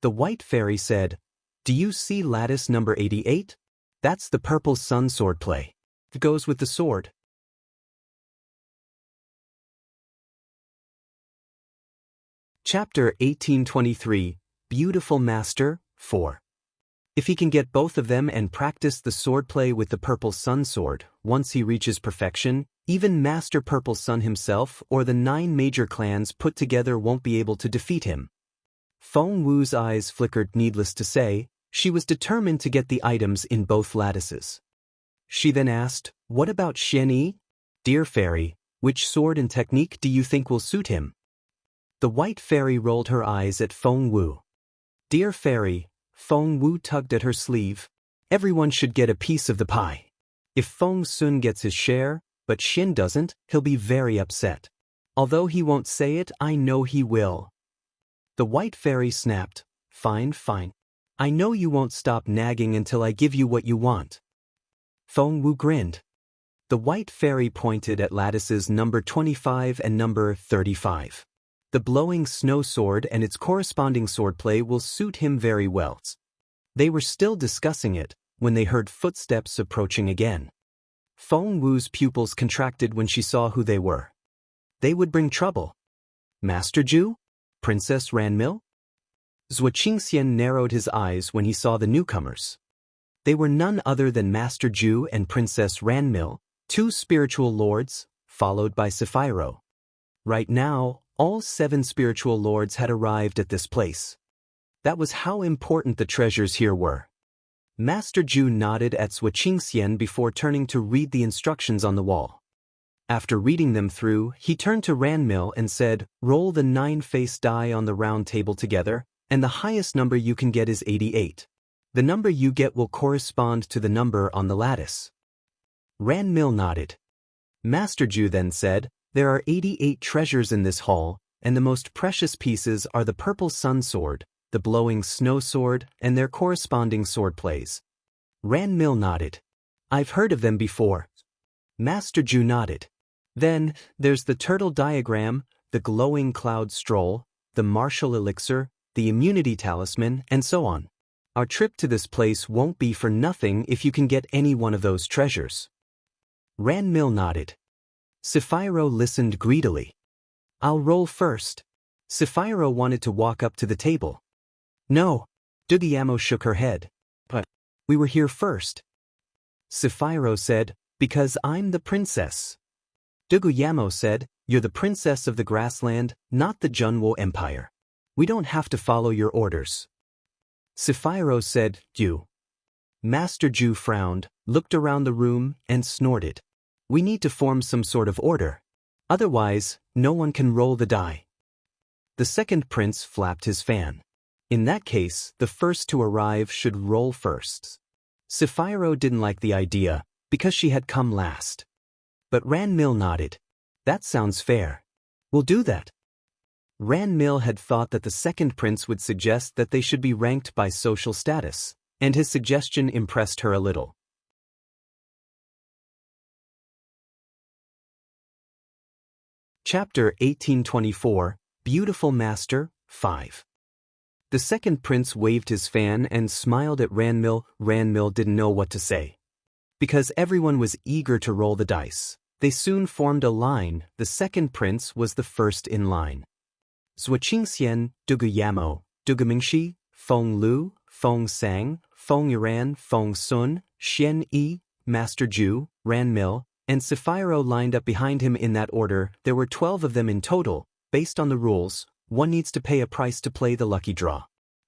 The white fairy said, do you see lattice number 88? That's the purple sun sword play. It goes with the sword. Chapter 1823, Beautiful Master, 4. If he can get both of them and practice the swordplay with the Purple Sun Sword, once he reaches perfection, even Master Purple Sun himself or the 9 major clans put together won't be able to defeat him. Feng Wu's eyes flickered. Needless to say, she was determined to get the items in both lattices. She then asked, what about Xian Yi? Dear fairy, which sword and technique do you think will suit him? The white fairy rolled her eyes at Feng Wu. Dear fairy, Feng Wu tugged at her sleeve. Everyone should get a piece of the pie. If Feng Sun gets his share, but Xin doesn't, he'll be very upset. Although he won't say it, I know he will. The white fairy snapped, fine, fine. I know you won't stop nagging until I give you what you want. Feng Wu grinned. The white fairy pointed at lattices number 25 and number 35. The blowing snow sword and its corresponding swordplay will suit him very well. They were still discussing it when they heard footsteps approaching again. Feng Wu's pupils contracted when she saw who they were. They would bring trouble. Master Ju? Princess Ranmil? Zhuo Qingxian narrowed his eyes when he saw the newcomers. They were none other than Master Ju and Princess Ranmil, 2 spiritual lords, followed by Sapphiro. Right now, all 7 spiritual lords had arrived at this place. That was how important the treasures here were. Master Ju nodded at Zhuo Qingxian before turning to read the instructions on the wall. After reading them through, he turned to Ranmil and said, roll the 9-faced die on the round table together, and the highest number you can get is 88. The number you get will correspond to the number on the lattice. Ranmil nodded. Master Ju then said, there are 88 treasures in this hall, and the most precious pieces are the purple sun sword, the blowing snow sword, and their corresponding sword plays. Ranmil nodded. I've heard of them before. Master Ju nodded. Then, there's the turtle diagram, the glowing cloud stroll, the martial elixir, the immunity talisman, and so on. Our trip to this place won't be for nothing if you can get any one of those treasures. Ranmil nodded. Sapphiro listened greedily. I'll roll first. Sapphiro wanted to walk up to the table. No. Duguyamo shook her head. But we were here first. Sapphiro said, because I'm the princess. Duguyamo said, you're the princess of the grassland, not the Junwo Empire. We don't have to follow your orders. Sapphiro said, you. Master Ju frowned, looked around the room, and snorted. We need to form some sort of order. Otherwise, no one can roll the die. The second prince flapped his fan. In that case, the first to arrive should roll first. Sapphiro didn't like the idea, because she had come last. But Ranmil nodded. That sounds fair. We'll do that. Ranmil had thought that the second prince would suggest that they should be ranked by social status, and his suggestion impressed her a little. Chapter 1824, Beautiful Master, 5. The second prince waved his fan and smiled at Ranmil. Ranmil didn't know what to say. Because everyone was eager to roll the dice, they soon formed a line. The second prince was the first in line. Zhuaqingxian, Duguyamo, Dugamingshi, Feng Lu, Feng Sang, Feng Yuran, Feng Sun, Xian Yi, Master Ju, Ranmil, and Sapphiro lined up behind him in that order. There were 12 of them in total. Based on the rules, one needs to pay a price to play the lucky draw.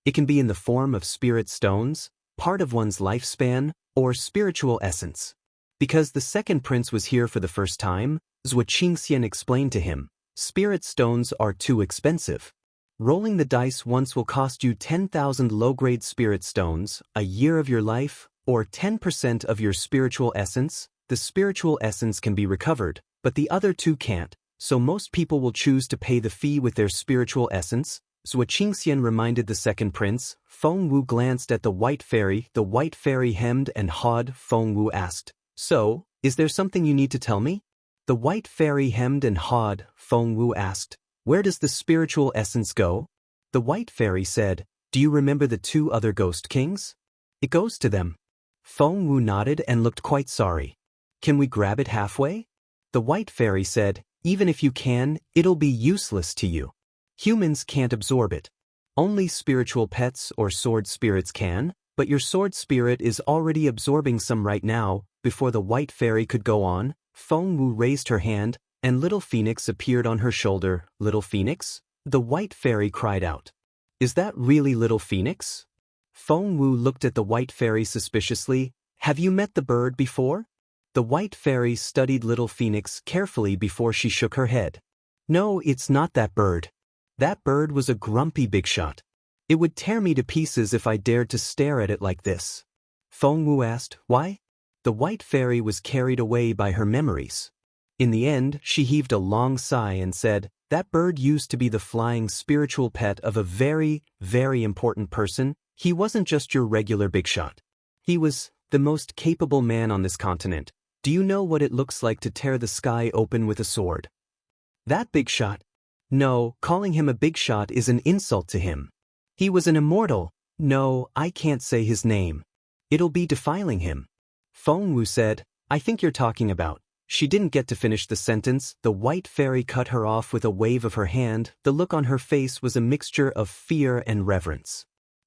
It can be in the form of spirit stones, part of one's lifespan, or spiritual essence. Because the second prince was here for the first time, Zhuaqingxian explained to him, spirit stones are too expensive. Rolling the dice once will cost you 10,000 low-grade spirit stones, a year of your life, or 10% of your spiritual essence. The spiritual essence can be recovered, but the other two can't, so most people will choose to pay the fee with their spiritual essence. Zhuaqingxian reminded the second prince. Feng Wu glanced at the white fairy. The white fairy hemmed and hawed. Feng Wu asked, "So, is there something you need to tell me?" The white fairy hemmed and hawed. Feng Wu asked, "Where does the spiritual essence go?" The white fairy said, "Do you remember the two other ghost kings? It goes to them." Feng Wu nodded and looked quite sorry. "Can we grab it halfway?" The white fairy said, "Even if you can, it'll be useless to you. Humans can't absorb it. Only spiritual pets or sword spirits can, but your sword spirit is already absorbing some right now." Before the white fairy could go on, Feng Wu raised her hand, and Little Phoenix appeared on her shoulder. "Little Phoenix?" The white fairy cried out. "Is that really Little Phoenix?" Feng Wu looked at the white fairy suspiciously. "Have you met the bird before?" The white fairy studied Little Phoenix carefully before she shook her head. "No, it's not that bird. That bird was a grumpy big shot. It would tear me to pieces if I dared to stare at it like this." Feng Wu asked, "Why?" The white fairy was carried away by her memories. In the end, she heaved a long sigh and said, "That bird used to be the flying spiritual pet of a very, very important person. He wasn't just your regular big shot. He was the most capable man on this continent. Do you know what it looks like to tear the sky open with a sword?" "That big shot?" "No, calling him a big shot is an insult to him. He was an immortal." "No, I can't say his name. It'll be defiling him." Feng Wu said, "I think you're talking about." She didn't get to finish the sentence. The white fairy cut her off with a wave of her hand. The look on her face was a mixture of fear and reverence.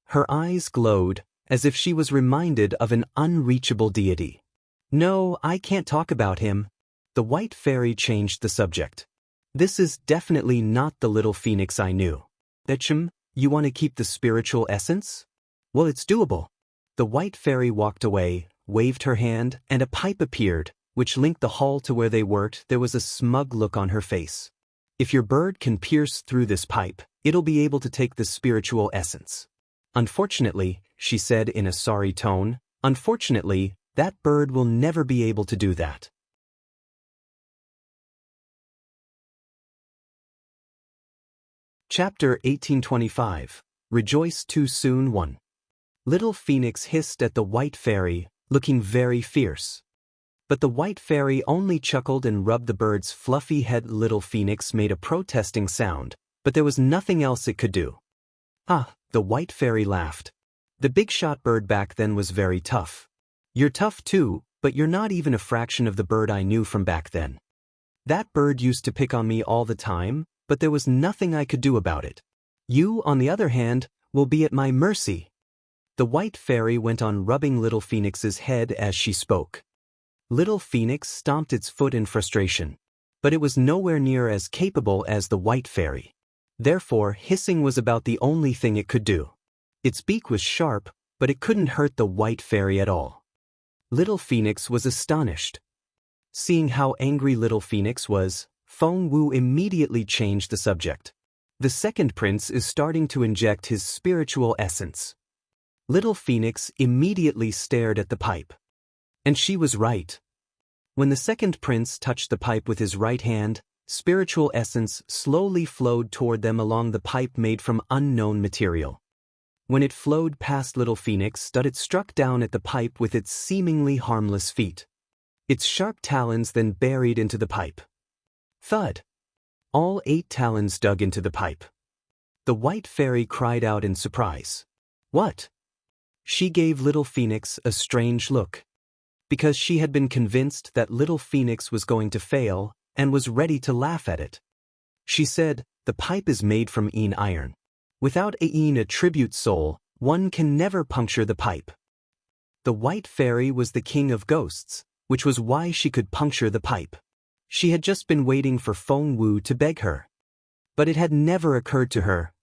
Her eyes glowed, as if she was reminded of an unreachable deity. "No, I can't talk about him." The white fairy changed the subject. "This is definitely not the Little Phoenix I knew." "Echim, you want to keep the spiritual essence?" "Well, it's doable." The white fairy walked away, waved her hand, and a pipe appeared, which linked the hall to where they worked. There was a smug look on her face. "If your bird can pierce through this pipe, it'll be able to take the spiritual essence." "Unfortunately," she said in a sorry tone, "unfortunately, that bird will never be able to do that." Chapter 1825, Rejoice Too Soon 1. Little Phoenix hissed at the white fairy, looking very fierce. But the white fairy only chuckled and rubbed the bird's fluffy head. Little Phoenix made a protesting sound, but there was nothing else it could do. "Ah," the white fairy laughed. "The big shot bird back then was very tough. You're tough too, but you're not even a fraction of the bird I knew from back then. That bird used to pick on me all the time, but there was nothing I could do about it. You, on the other hand, will be at my mercy." The white fairy went on rubbing Little Phoenix's head as she spoke. Little Phoenix stomped its foot in frustration, but it was nowhere near as capable as the white fairy. Therefore, hissing was about the only thing it could do. Its beak was sharp, but it couldn't hurt the white fairy at all. Little Phoenix was astonished. Seeing how angry Little Phoenix was, Feng Wu immediately changed the subject. The second prince is starting to inject his spiritual essence. Little Phoenix immediately stared at the pipe. And she was right. When the second prince touched the pipe with his right hand, spiritual essence slowly flowed toward them along the pipe made from unknown material. When it flowed past Little Phoenix, it struck down at the pipe with its seemingly harmless feet. Its sharp talons then buried into the pipe. Thud! All 8 talons dug into the pipe. The white fairy cried out in surprise. What? She gave Little Phoenix a strange look. Because she had been convinced that Little Phoenix was going to fail and was ready to laugh at it. She said, "The pipe is made from iron. Without a attribute soul, one can never puncture the pipe." The white fairy was the king of ghosts, which was why she could puncture the pipe. She had just been waiting for Feng Wu to beg her. But it had never occurred to her.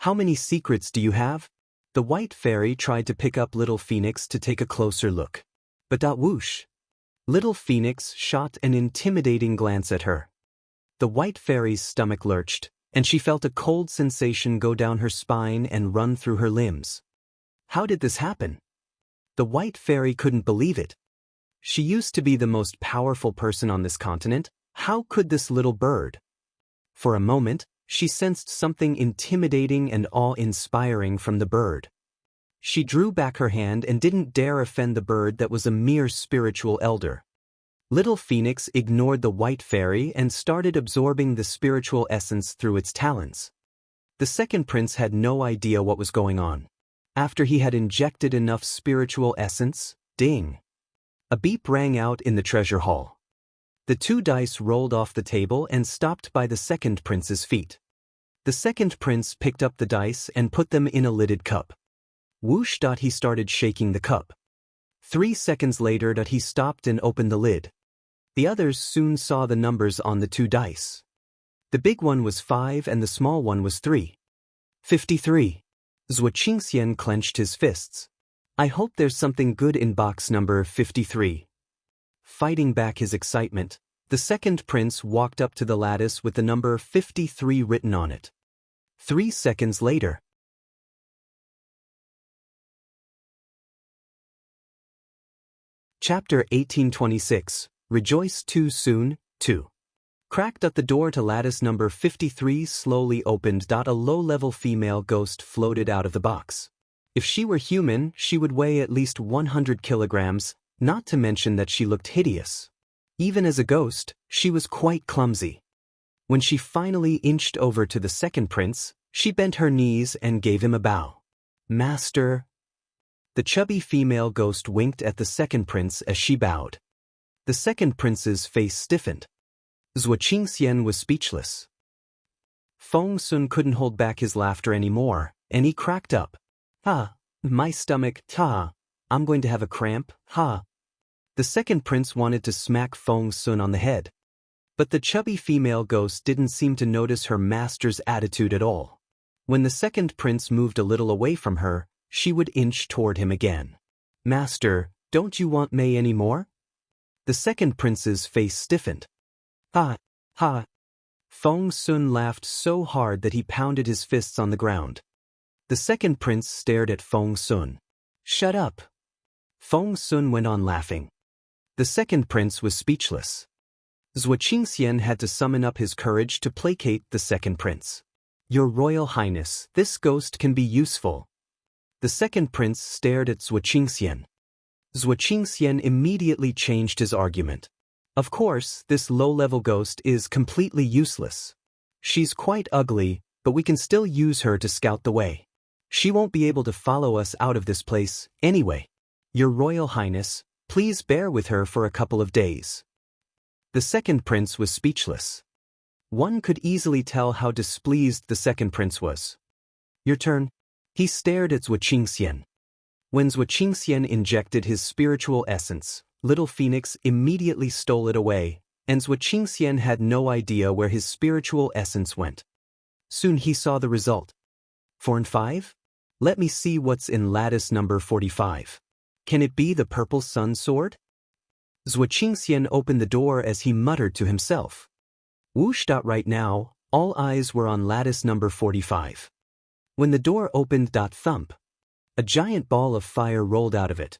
"How many secrets do you have?" The white fairy tried to pick up Little Phoenix to take a closer look. But whoosh! Little Phoenix shot an intimidating glance at her. The white fairy's stomach lurched, and she felt a cold sensation go down her spine and run through her limbs. How did this happen? The white fairy couldn't believe it. She used to be the most powerful person on this continent. How could this little bird? For a moment, she sensed something intimidating and awe-inspiring from the bird. She drew back her hand and didn't dare offend the bird that was a mere spiritual elder. Little Phoenix ignored the white fairy and started absorbing the spiritual essence through its talons. The second prince had no idea what was going on. After he had injected enough spiritual essence, ding! A beep rang out in the treasure hall. The 2 dice rolled off the table and stopped by the second prince's feet. The second prince picked up the dice and put them in a lidded cup. Whoosh! He started shaking the cup. 3 seconds later he stopped and opened the lid. The others soon saw the numbers on the 2 dice. The big one was 5 and the small one was 3. 53. Zhuo Qingxian clenched his fists. "I hope there's something good in box number 53. Fighting back his excitement, the second prince walked up to the lattice with the number 53 written on it. 3 seconds later. Chapter 1826, Rejoice Too Soon, 2. Cracked at the door to lattice number 53 slowly opened. A low-level female ghost floated out of the box. If she were human, she would weigh at least 100 kilograms, not to mention that she looked hideous. Even as a ghost, she was quite clumsy. When she finally inched over to the second prince, she bent her knees and gave him a bow. "Master." The chubby female ghost winked at the second prince as she bowed. The second prince's face stiffened. Zhuo Qingxian was speechless. Feng Sun couldn't hold back his laughter anymore, and he cracked up. "Ha! My stomach, ha! I'm going to have a cramp, ha!" The second prince wanted to smack Feng Sun on the head. But the chubby female ghost didn't seem to notice her master's attitude at all. When the second prince moved a little away from her, she would inch toward him again. "Master, don't you want Mei anymore?" The second prince's face stiffened. "Ha! Ha!" Feng Sun laughed so hard that he pounded his fists on the ground. The second prince stared at Feng Sun. "Shut up." Feng Sun went on laughing. The second prince was speechless. Zhuo Qingxian had to summon up his courage to placate the second prince. "Your Royal Highness, this ghost can be useful." The second prince stared at Zhuo Qingxian. Zhuo Qingxian immediately changed his argument. "Of course, this low-level ghost is completely useless. She's quite ugly, but we can still use her to scout the way. She won't be able to follow us out of this place, anyway. Your Royal Highness, please bear with her for a couple of days." The second prince was speechless. One could easily tell how displeased the second prince was. "Your turn." He stared at Zhuo Qingxian. When Zhuo Qingxian injected his spiritual essence, Little Phoenix immediately stole it away, and Zhuo Qingxian had no idea where his spiritual essence went. Soon he saw the result. 4 and 5? Let me see what's in lattice number 45. Can it be the purple sun sword? Zhuo Qingxian opened the door as he muttered to himself. Whoosh! Right now, all eyes were on lattice number 45. When the door opened, thump. A giant ball of fire rolled out of it.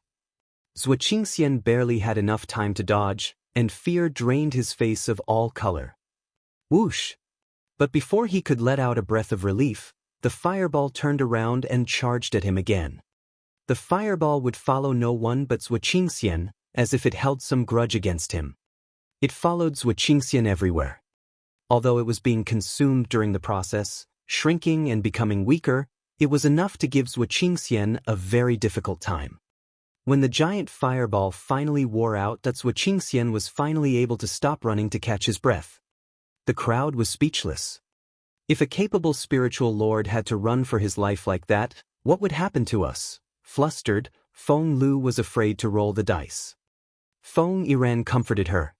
Zhuo Qingxian barely had enough time to dodge, and fear drained his face of all color. Whoosh! But before he could let out a breath of relief, the fireball turned around and charged at him again. The fireball would follow no one but Zhuo Qingxian, as if it held some grudge against him. It followed Zhuo Qingxian everywhere. Although it was being consumed during the process, shrinking and becoming weaker, it was enough to give Zhuo Qingxian a very difficult time. When the giant fireball finally wore out, Zhuo Qingxian was finally able to stop running to catch his breath. The crowd was speechless. If a capable spiritual lord had to run for his life like that, what would happen to us? Flustered, Feng Lu was afraid to roll the dice. Feng Yiran comforted her.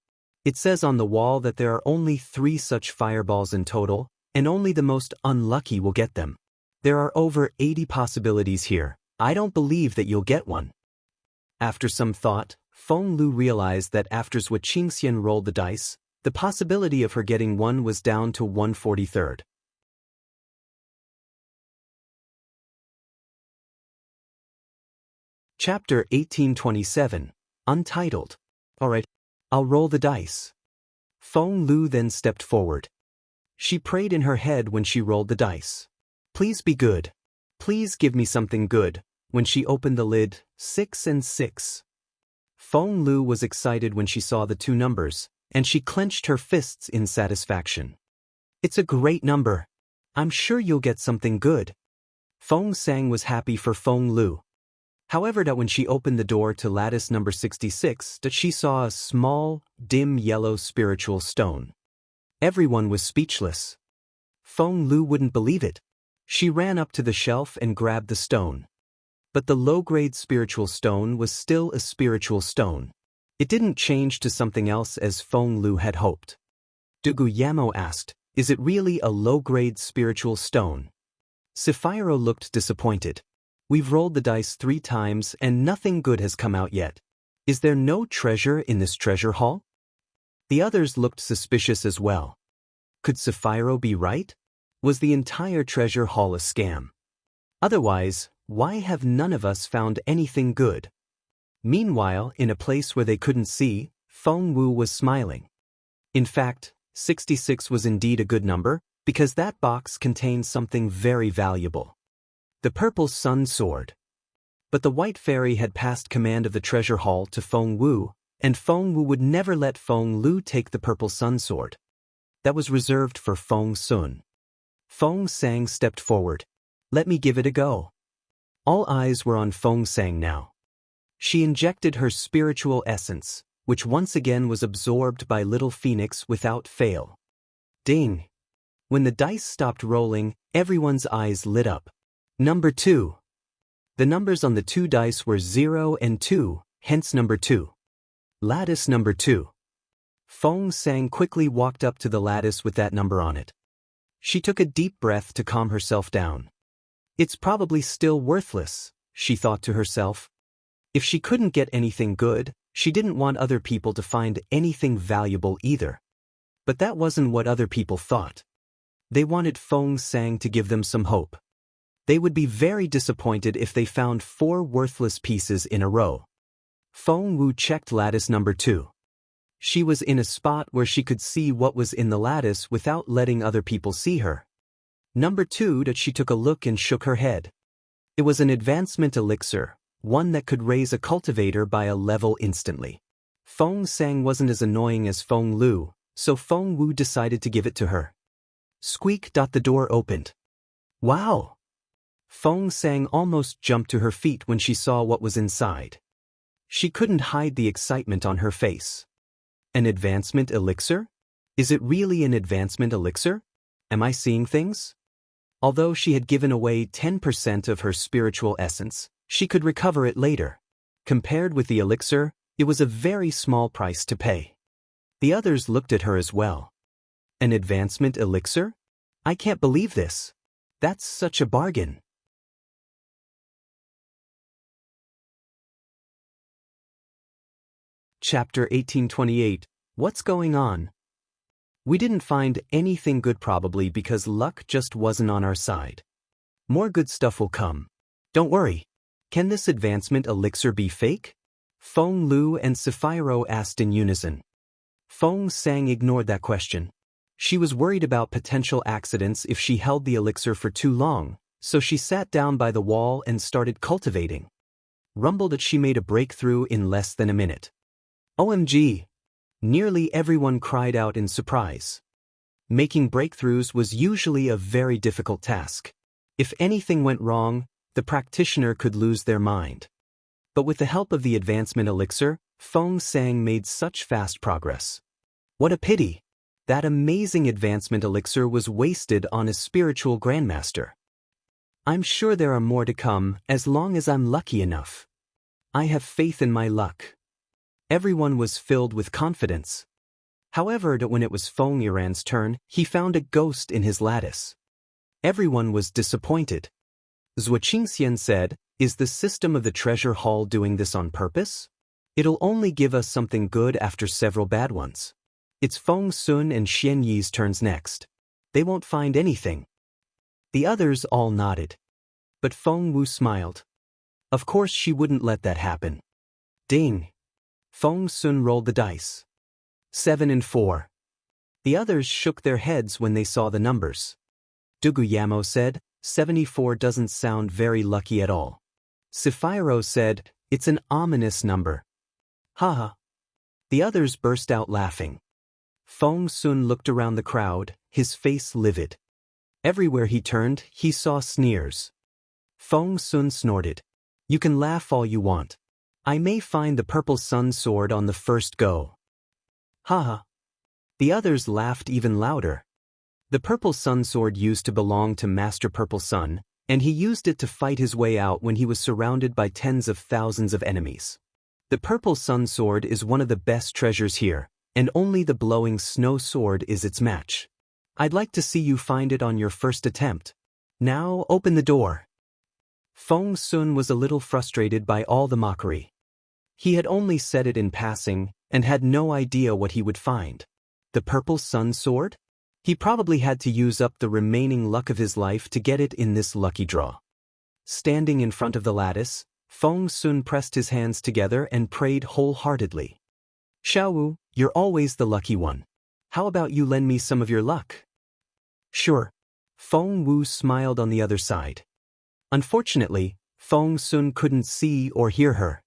It says on the wall that there are only 3 such fireballs in total, and only the most unlucky will get them. There are over 80 possibilities here. I don't believe that you'll get one. After some thought, Feng Lu realized that after Zhuo Qingxian rolled the dice, the possibility of her getting one was down to 1/43. Chapter 1827, Untitled. Alright, I'll roll the dice. Feng Lu then stepped forward. She prayed in her head when she rolled the dice. Please be good. Please give me something good. When she opened the lid, 6 and 6. Feng Lu was excited when she saw the 2 numbers, and she clenched her fists in satisfaction. It's a great number. I'm sure you'll get something good. Feng Sang was happy for Feng Lu. However, when she opened the door to lattice number 66, she saw a small, dim yellow spiritual stone. Everyone was speechless. Feng Lu wouldn't believe it. She ran up to the shelf and grabbed the stone. But the low-grade spiritual stone was still a spiritual stone. It didn't change to something else as Feng Lu had hoped. Dugu Yamo asked, "Is it really a low-grade spiritual stone?" Sapphiro looked disappointed. "We've rolled the dice 3 times and nothing good has come out yet. Is there no treasure in this treasure hall?" The others looked suspicious as well. Could Sapphiro be right? Was the entire treasure hall a scam? Otherwise, why have none of us found anything good? Meanwhile, in a place where they couldn't see, Feng Wu was smiling. In fact, 66 was indeed a good number, because that box contained something very valuable. The purple sun sword. But the white fairy had passed command of the treasure hall to Feng Wu, and Feng Wu would never let Feng Lu take the purple sun sword. That was reserved for Feng Sun. Feng Sang stepped forward. "Let me give it a go." All eyes were on Feng Sang now. She injected her spiritual essence, which once again was absorbed by Little Phoenix without fail. Ding! When the dice stopped rolling, everyone's eyes lit up. Number 2. The numbers on the 2 dice were 0 and 2, hence number 2. Lattice number 2. Feng Sang quickly walked up to the lattice with that number on it. She took a deep breath to calm herself down. It's probably still worthless, she thought to herself. If she couldn't get anything good, she didn't want other people to find anything valuable either. But that wasn't what other people thought. They wanted Feng Sang to give them some hope. They would be very disappointed if they found 4 worthless pieces in a row. Feng Wu checked lattice number 2. She was in a spot where she could see what was in the lattice without letting other people see her. Number 2, that she took a look and shook her head. It was an advancement elixir, one that could raise a cultivator by a level instantly. Feng Sang wasn't as annoying as Feng Lu, so Feng Wu decided to give it to her. Squeak! The door opened. Wow! Feng Sang almost jumped to her feet when she saw what was inside. She couldn't hide the excitement on her face. An advancement elixir? Is it really an advancement elixir? Am I seeing things? Although she had given away 10% of her spiritual essence, she could recover it later. Compared with the elixir, it was a very small price to pay. The others looked at her as well. An advancement elixir? I can't believe this. That's such a bargain. Chapter 1828. What's going on? We didn't find anything good probably because luck just wasn't on our side. More good stuff will come. Don't worry. Can this advancement elixir be fake? Feng Lu and Sapphiro asked in unison. Feng Sang ignored that question. She was worried about potential accidents if she held the elixir for too long, so she sat down by the wall and started cultivating. Rumbled that she made a breakthrough in less than a minute. OMG! Nearly everyone cried out in surprise. Making breakthroughs was usually a very difficult task. If anything went wrong, the practitioner could lose their mind. But with the help of the advancement elixir, Feng Sang made such fast progress. What a pity! That amazing advancement elixir was wasted on a spiritual grandmaster. I'm sure there are more to come as long as I'm lucky enough. I have faith in my luck. Everyone was filled with confidence. However, when it was Feng Yiran's turn, he found a ghost in his lattice. Everyone was disappointed. Zhou Qingxian said, "Is the system of the treasure hall doing this on purpose? It'll only give us something good after several bad ones. It's Feng Sun and Xian Yi's turns next. They won't find anything." The others all nodded. But Feng Wu smiled. Of course she wouldn't let that happen. Ding! Feng Sun rolled the dice. 7 and 4. The others shook their heads when they saw the numbers. Dugu Yamo said, 74 doesn't sound very lucky at all. Sapphiro said, it's an ominous number. Haha. The others burst out laughing. Feng Sun looked around the crowd, his face livid. Everywhere he turned, he saw sneers. Feng Sun snorted. You can laugh all you want. I may find the purple sun sword on the first go. Haha. The others laughed even louder. The purple sun sword used to belong to Master Purple Sun, and he used it to fight his way out when he was surrounded by tens of thousands of enemies. The purple sun sword is one of the best treasures here, and only the blowing snow sword is its match. I'd like to see you find it on your first attempt. Now open the door. Feng Sun was a little frustrated by all the mockery. He had only said it in passing, and had no idea what he would find. The purple sun sword? He probably had to use up the remaining luck of his life to get it in this lucky draw. Standing in front of the lattice, Feng Sun pressed his hands together and prayed wholeheartedly. Xiaowu, you're always the lucky one. How about you lend me some of your luck? Sure. Feng Wu smiled on the other side. Unfortunately, Feng Sun couldn't see or hear her.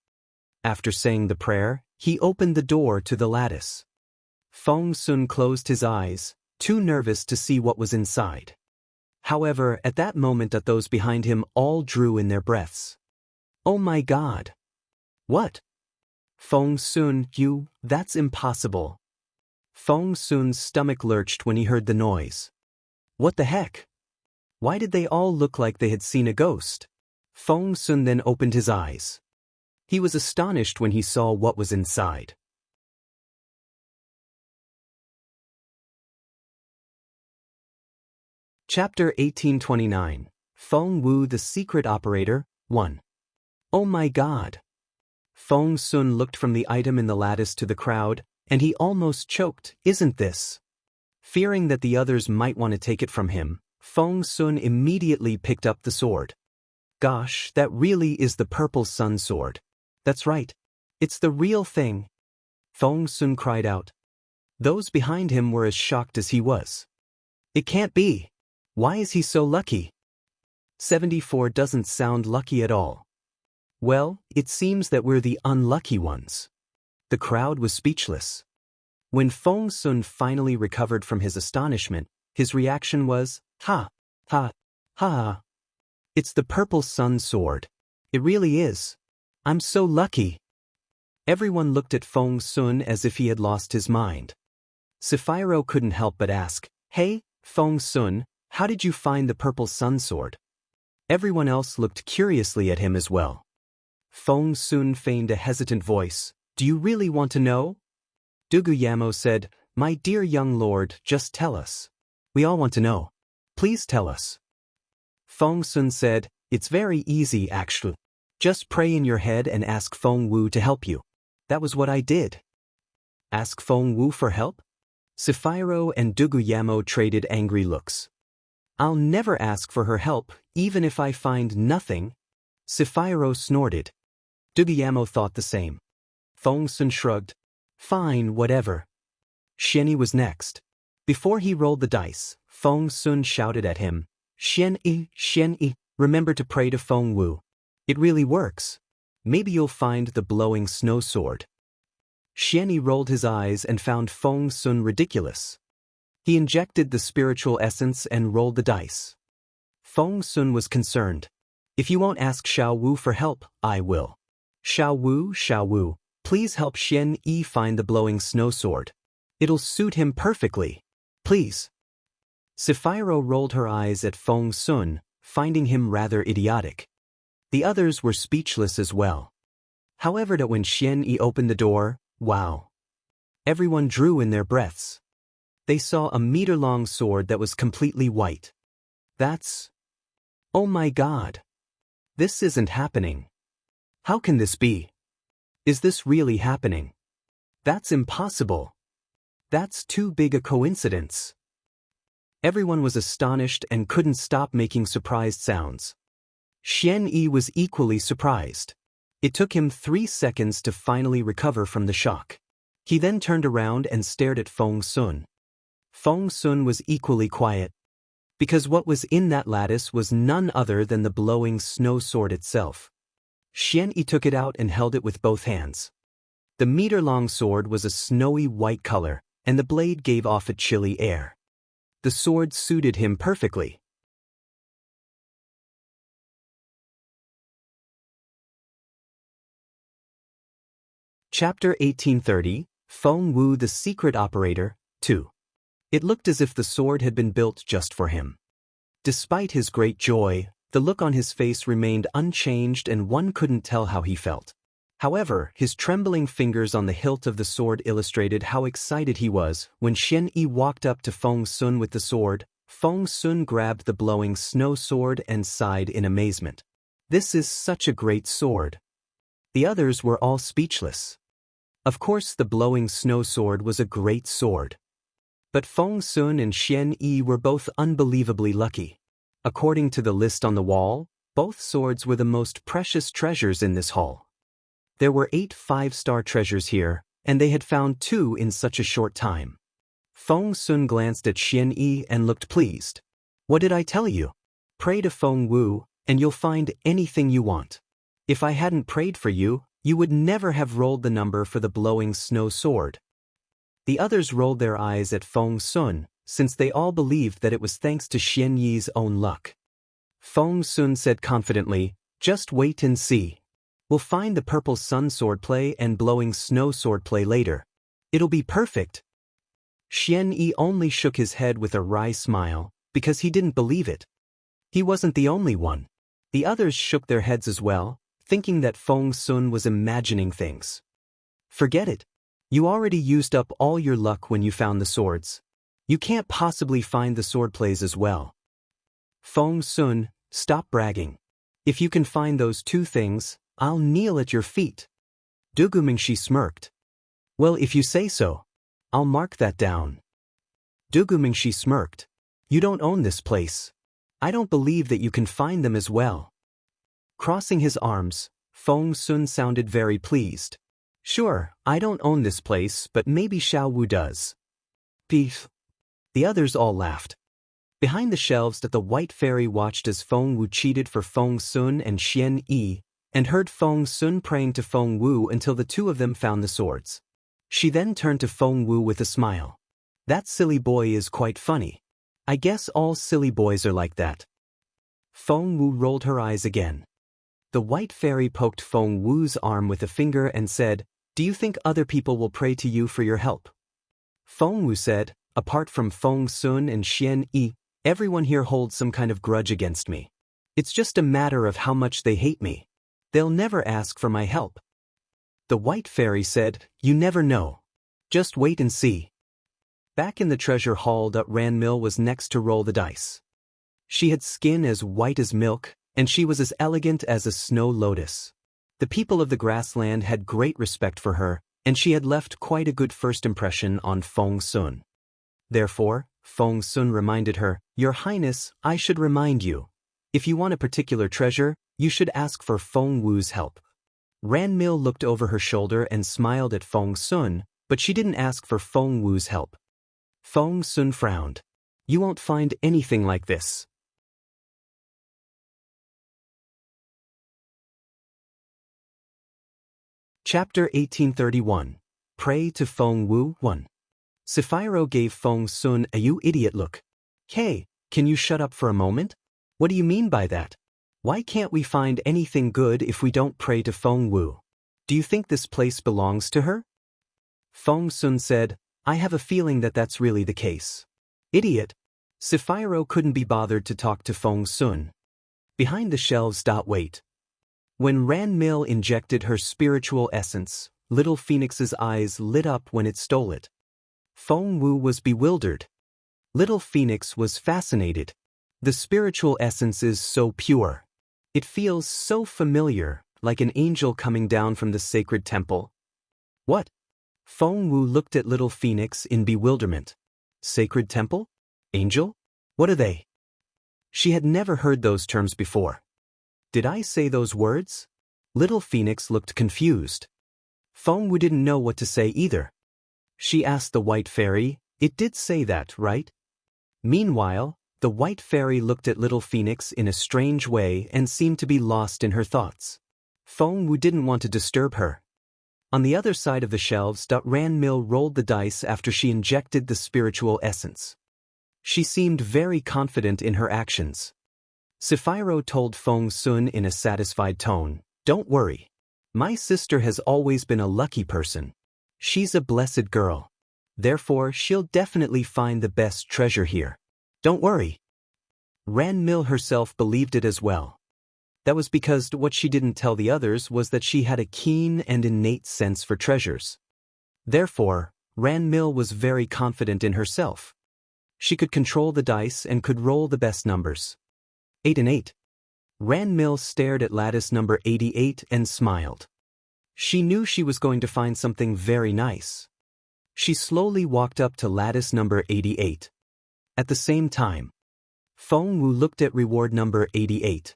After saying the prayer, he opened the door to the lattice. Feng Sun closed his eyes, too nervous to see what was inside. However, at that moment those behind him all drew in their breaths. Oh my God! What? Feng Sun, that's impossible. Feng Sun's stomach lurched when he heard the noise. What the heck? Why did they all look like they had seen a ghost? Feng Sun then opened his eyes. He was astonished when he saw what was inside. Chapter 1829. Feng Wu the Secret Operator, 1. Oh my God! Feng Sun looked from the item in the lattice to the crowd, and he almost choked. Isn't this? Fearing that the others might want to take it from him, Feng Sun immediately picked up the sword. Gosh, that really is the purple sun sword. That's right. It's the real thing. Feng Sun cried out. Those behind him were as shocked as he was. It can't be. Why is he so lucky? 74 doesn't sound lucky at all. Well, it seems that we're the unlucky ones. The crowd was speechless. When Feng Sun finally recovered from his astonishment, his reaction was, ha, ha, ha. It's the purple sun sword. It really is. I'm so lucky. Everyone looked at Feng Sun as if he had lost his mind. Sapphiro couldn't help but ask, Hey, Feng Sun, how did you find the purple sun sword? Everyone else looked curiously at him as well. Feng Sun feigned a hesitant voice. Do you really want to know? Dugu Yamo said, My dear young lord, just tell us. We all want to know. Please tell us. Feng Sun said, It's very easy actually. Just pray in your head and ask Feng Wu to help you. That was what I did. Ask Feng Wu for help? Sapphiro and Duguyamo traded angry looks. I'll never ask for her help, even if I find nothing. Sapphiro snorted. Duguyamo thought the same. Feng Sun shrugged. Fine, whatever. Xianyi was next. Before he rolled the dice, Feng Sun shouted at him, Xianyi, remember to pray to Feng Wu. It really works. Maybe you'll find the blowing snow sword. Xianyi rolled his eyes and found Feng Sun ridiculous. He injected the spiritual essence and rolled the dice. Feng Sun was concerned. If you won't ask Xiao Wu for help, I will. Xiao Wu, please help Xianyi find the blowing snow sword. It'll suit him perfectly. Please. Sapphiro rolled her eyes at Feng Sun, finding him rather idiotic. The others were speechless as well. However, that when Xianyi opened the door, wow. Everyone drew in their breaths. They saw a meter-long sword that was completely white. That's... Oh my God. This isn't happening. How can this be? Is this really happening? That's impossible. That's too big a coincidence. Everyone was astonished and couldn't stop making surprised sounds. Xianyi was equally surprised. It took him 3 seconds to finally recover from the shock. He then turned around and stared at Feng Sun. Feng Sun was equally quiet, because what was in that lattice was none other than the blowing snow sword itself. Xianyi took it out and held it with both hands. The meter-long sword was a snowy white color, and the blade gave off a chilly air. The sword suited him perfectly. Chapter 1830, Feng Wu the Secret Operator, 2. It looked as if the sword had been built just for him. Despite his great joy, the look on his face remained unchanged and one couldn't tell how he felt. However, his trembling fingers on the hilt of the sword illustrated how excited he was. When Xianyi walked up to Feng Sun with the sword, Feng Sun grabbed the blowing snow sword and sighed in amazement. This is such a great sword. The others were all speechless. Of course, the blowing snow sword was a great sword. But Feng Sun and Xianyi were both unbelievably lucky. According to the list on the wall, both swords were the most precious treasures in this hall. There were 8 5-star treasures here, and they had found 2 in such a short time. Feng Sun glanced at Xianyi and looked pleased. What did I tell you? Pray to Feng Wu, and you'll find anything you want. If I hadn't prayed for you, you would never have rolled the number for the blowing snow sword. The others rolled their eyes at Feng Sun, since they all believed that it was thanks to Xianyi's own luck. Feng Sun said confidently, just wait and see. We'll find the purple sun swordplay and blowing snow swordplay later. It'll be perfect. Xianyi only shook his head with a wry smile, because he didn't believe it. He wasn't the only one. The others shook their heads as well, thinking that Feng Sun was imagining things. Forget it. You already used up all your luck when you found the swords. You can't possibly find the swordplays as well. Feng Sun, stop bragging. If you can find those 2 things, I'll kneel at your feet. Dugumingshi smirked. Well, if you say so. I'll mark that down. Dugumingshi smirked. You don't own this place. I don't believe that you can find them as well. Crossing his arms, Feng Sun sounded very pleased. Sure, I don't own this place, but maybe Xiao Wu does. Beef. The others all laughed. Behind the shelves the White Fairy watched as Feng Wu cheated for Feng Sun and Xianyi, and heard Feng Sun praying to Feng Wu until the 2 of them found the swords. She then turned to Feng Wu with a smile. That silly boy is quite funny. I guess all silly boys are like that. Feng Wu rolled her eyes again. The White Fairy poked Feng Wu's arm with a finger and said, Do you think other people will pray to you for your help? Feng Wu said, Apart from Feng Sun and Xianyi, everyone here holds some kind of grudge against me. It's just a matter of how much they hate me. They'll never ask for my help. The White Fairy said, You never know. Just wait and see. Back in the treasure hall, Ranmil was next to roll the dice. She had skin as white as milk, and she was as elegant as a snow lotus. The people of the grassland had great respect for her, and she had left quite a good first impression on Feng Sun. Therefore, Feng Sun reminded her, "Your Highness, I should remind you. If you want a particular treasure, you should ask for Feng Wu's help." Ran Mil looked over her shoulder and smiled at Feng Sun, but she didn't ask for Feng Wu's help. Feng Sun frowned. "You won't find anything like this." Chapter 1831. Pray to Feng Wu 1. Sapphiro gave Feng Sun a "you idiot" look. "Hey, can you shut up for a moment? What do you mean by that? Why can't we find anything good if we don't pray to Feng Wu? Do you think this place belongs to her?" Feng Sun said, "I have a feeling that that's really the case." "Idiot." Sapphiro couldn't be bothered to talk to Feng Sun. Behind the shelves. Wait. When Ran Mil injected her spiritual essence, Little Phoenix's eyes lit up when it stole it. Feng Wu was bewildered. Little Phoenix was fascinated. The spiritual essence is so pure. It feels so familiar, like an angel coming down from the sacred temple. What? Feng Wu looked at Little Phoenix in bewilderment. Sacred temple? Angel? What are they? She had never heard those terms before. Did I say those words? Little Phoenix looked confused. Feng Wu didn't know what to say either. She asked the White Fairy, "It did say that, right?" Meanwhile, the White Fairy looked at Little Phoenix in a strange way and seemed to be lost in her thoughts. Feng Wu didn't want to disturb her. On the other side of the shelves. Ran Mil rolled the dice after she injected the spiritual essence. She seemed very confident in her actions. Sapphiro told Feng Sun in a satisfied tone, "Don't worry. My sister has always been a lucky person. She's a blessed girl. Therefore, she'll definitely find the best treasure here. Don't worry." Ran Mil herself believed it as well. That was because what she didn't tell the others was that she had a keen and innate sense for treasures. Therefore, Ran Mil was very confident in herself. She could control the dice and could roll the best numbers. 8 and 8. Ran Mil stared at lattice number 88 and smiled. She knew she was going to find something very nice. She slowly walked up to lattice number 88. At the same time, Feng Wu looked at reward number 88.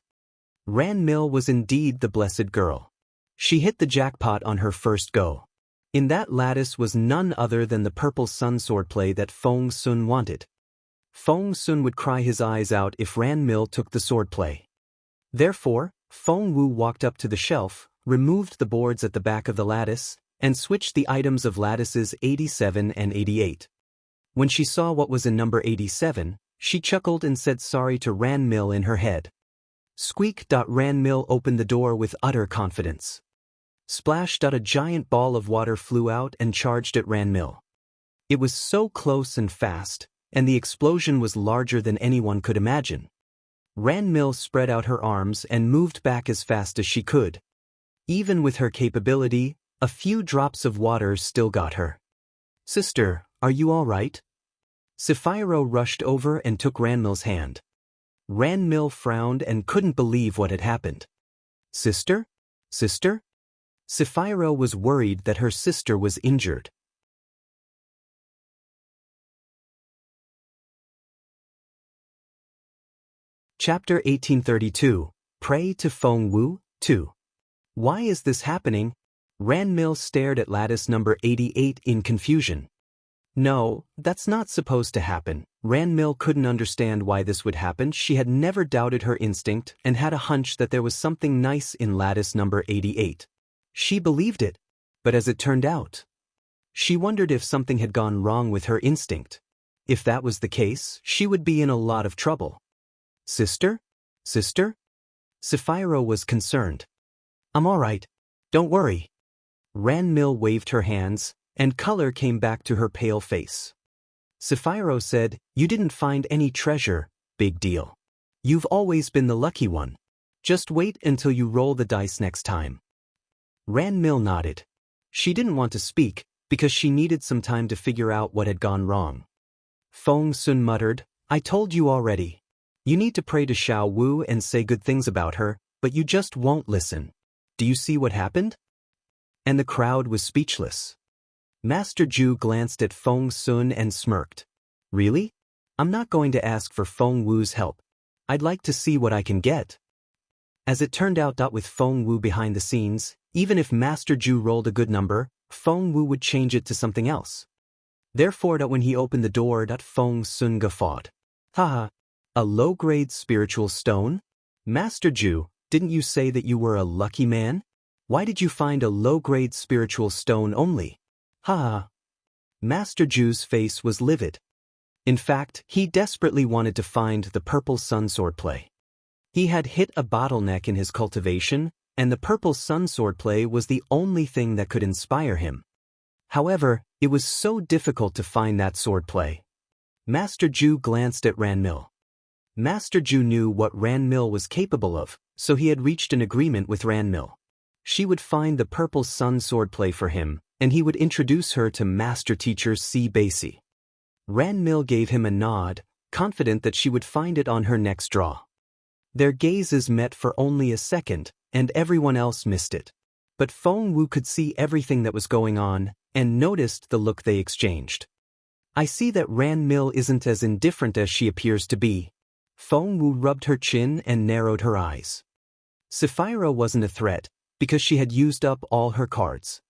Ran Mil was indeed the blessed girl. She hit the jackpot on her first go. In that lattice was none other than the purple sun swordplay that Feng Sun wanted. Feng Sun would cry his eyes out if Ran Mil took the swordplay. Therefore, Feng Wu walked up to the shelf, removed the boards at the back of the lattice, and switched the items of lattices 87 and 88. When she saw what was in number 87, she chuckled and said sorry to Ran Mil in her head. Squeak. Ran Mil opened the door with utter confidence. Splash. A giant ball of water flew out and charged at Ran Mil. It was so close and fast, and the explosion was larger than anyone could imagine. Ran Mil spread out her arms and moved back as fast as she could. Even with her capability, a few drops of water still got her. "Sister, are you all right?" Sapphiro rushed over and took Ran Mil's hand. Ran Mil frowned and couldn't believe what had happened. "Sister? Sister?" Sapphiro was worried that her sister was injured. Chapter 1832. Pray to Feng Wu 2. Why is this happening? Ran Mil stared at lattice number 88 in confusion. No, that's not supposed to happen. Ran Mil couldn't understand why this would happen. She had never doubted her instinct and had a hunch that there was something nice in lattice number 88. She believed it, but as it turned out, she wondered if something had gone wrong with her instinct. If that was the case, she would be in a lot of trouble. "Sister? Sister?" Sapphiro was concerned. "I'm all right. Don't worry." Ran Mil waved her hands, and color came back to her pale face. Sapphiro said, "You didn't find any treasure, big deal. You've always been the lucky one. Just wait until you roll the dice next time." Ran Mil nodded. She didn't want to speak, because she needed some time to figure out what had gone wrong. Feng Sun muttered, "I told you already. You need to pray to Xiao Wu and say good things about her, but you just won't listen. Do you see what happened?" And the crowd was speechless. Master Ju glanced at Feng Sun and smirked. Really? I'm not going to ask for Feng Wu's help. I'd like to see what I can get. As it turned out, with Feng Wu behind the scenes, even if Master Ju rolled a good number, Feng Wu would change it to something else. Therefore, when he opened the door, Feng Sun guffawed. Haha, a low-grade spiritual stone? Master Ju, didn't you say that you were a lucky man? Why did you find a low-grade spiritual stone only? Haha. Master Ju's face was livid. In fact, he desperately wanted to find the purple sun swordplay. He had hit a bottleneck in his cultivation, and the purple sun swordplay was the only thing that could inspire him. However, it was so difficult to find that swordplay. Master Ju glanced at Ranmil. Master Ju knew what Ranmil was capable of, so he had reached an agreement with Ranmil. She would find the purple sun swordplay for him, and he would introduce her to Master Teacher Si Basie. Ranmil gave him a nod, confident that she would find it on her next draw. Their gazes met for only a second, and everyone else missed it. But Feng Wu could see everything that was going on, and noticed the look they exchanged. I see that Ranmil isn't as indifferent as she appears to be. Feng Wu rubbed her chin and narrowed her eyes. Sapphira wasn't a threat, because she had used up all her cards.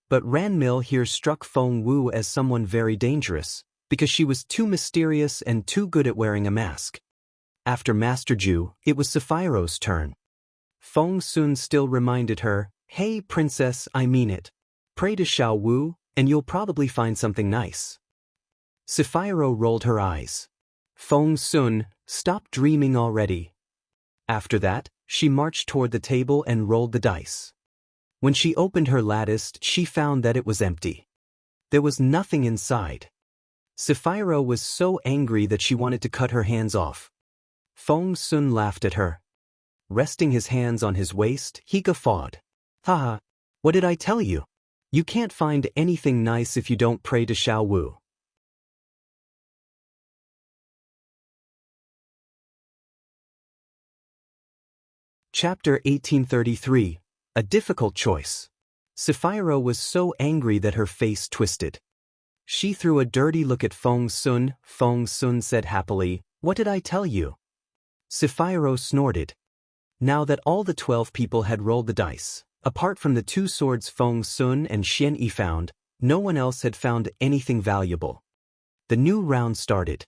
But Ranmil here struck Feng Wu as someone very dangerous, because she was too mysterious and too good at wearing a mask. After Master Ju, it was Sapphira's turn. Feng Sun still reminded her, "Hey princess, I mean it. Pray to Xiao Wu, and you'll probably find something nice." Sapphira rolled her eyes. Feng Sun, stop dreaming already. After that, she marched toward the table and rolled the dice. When she opened her lattice, she found that it was empty. There was nothing inside. Sapphira was so angry that she wanted to cut her hands off. Feng Sun laughed at her. Resting his hands on his waist, he guffawed. Haha, what did I tell you? You can't find anything nice if you don't pray to Xiao Wu. Chapter 1833. A Difficult Choice. Sapphira was so angry that her face twisted. She threw a dirty look at Feng Sun. Feng Sun said happily, "What did I tell you?" Sapphira snorted. Now that all the 12 people had rolled the dice, apart from the 2 swords Feng Sun and Xian Yi found, no one else had found anything valuable. The new round started.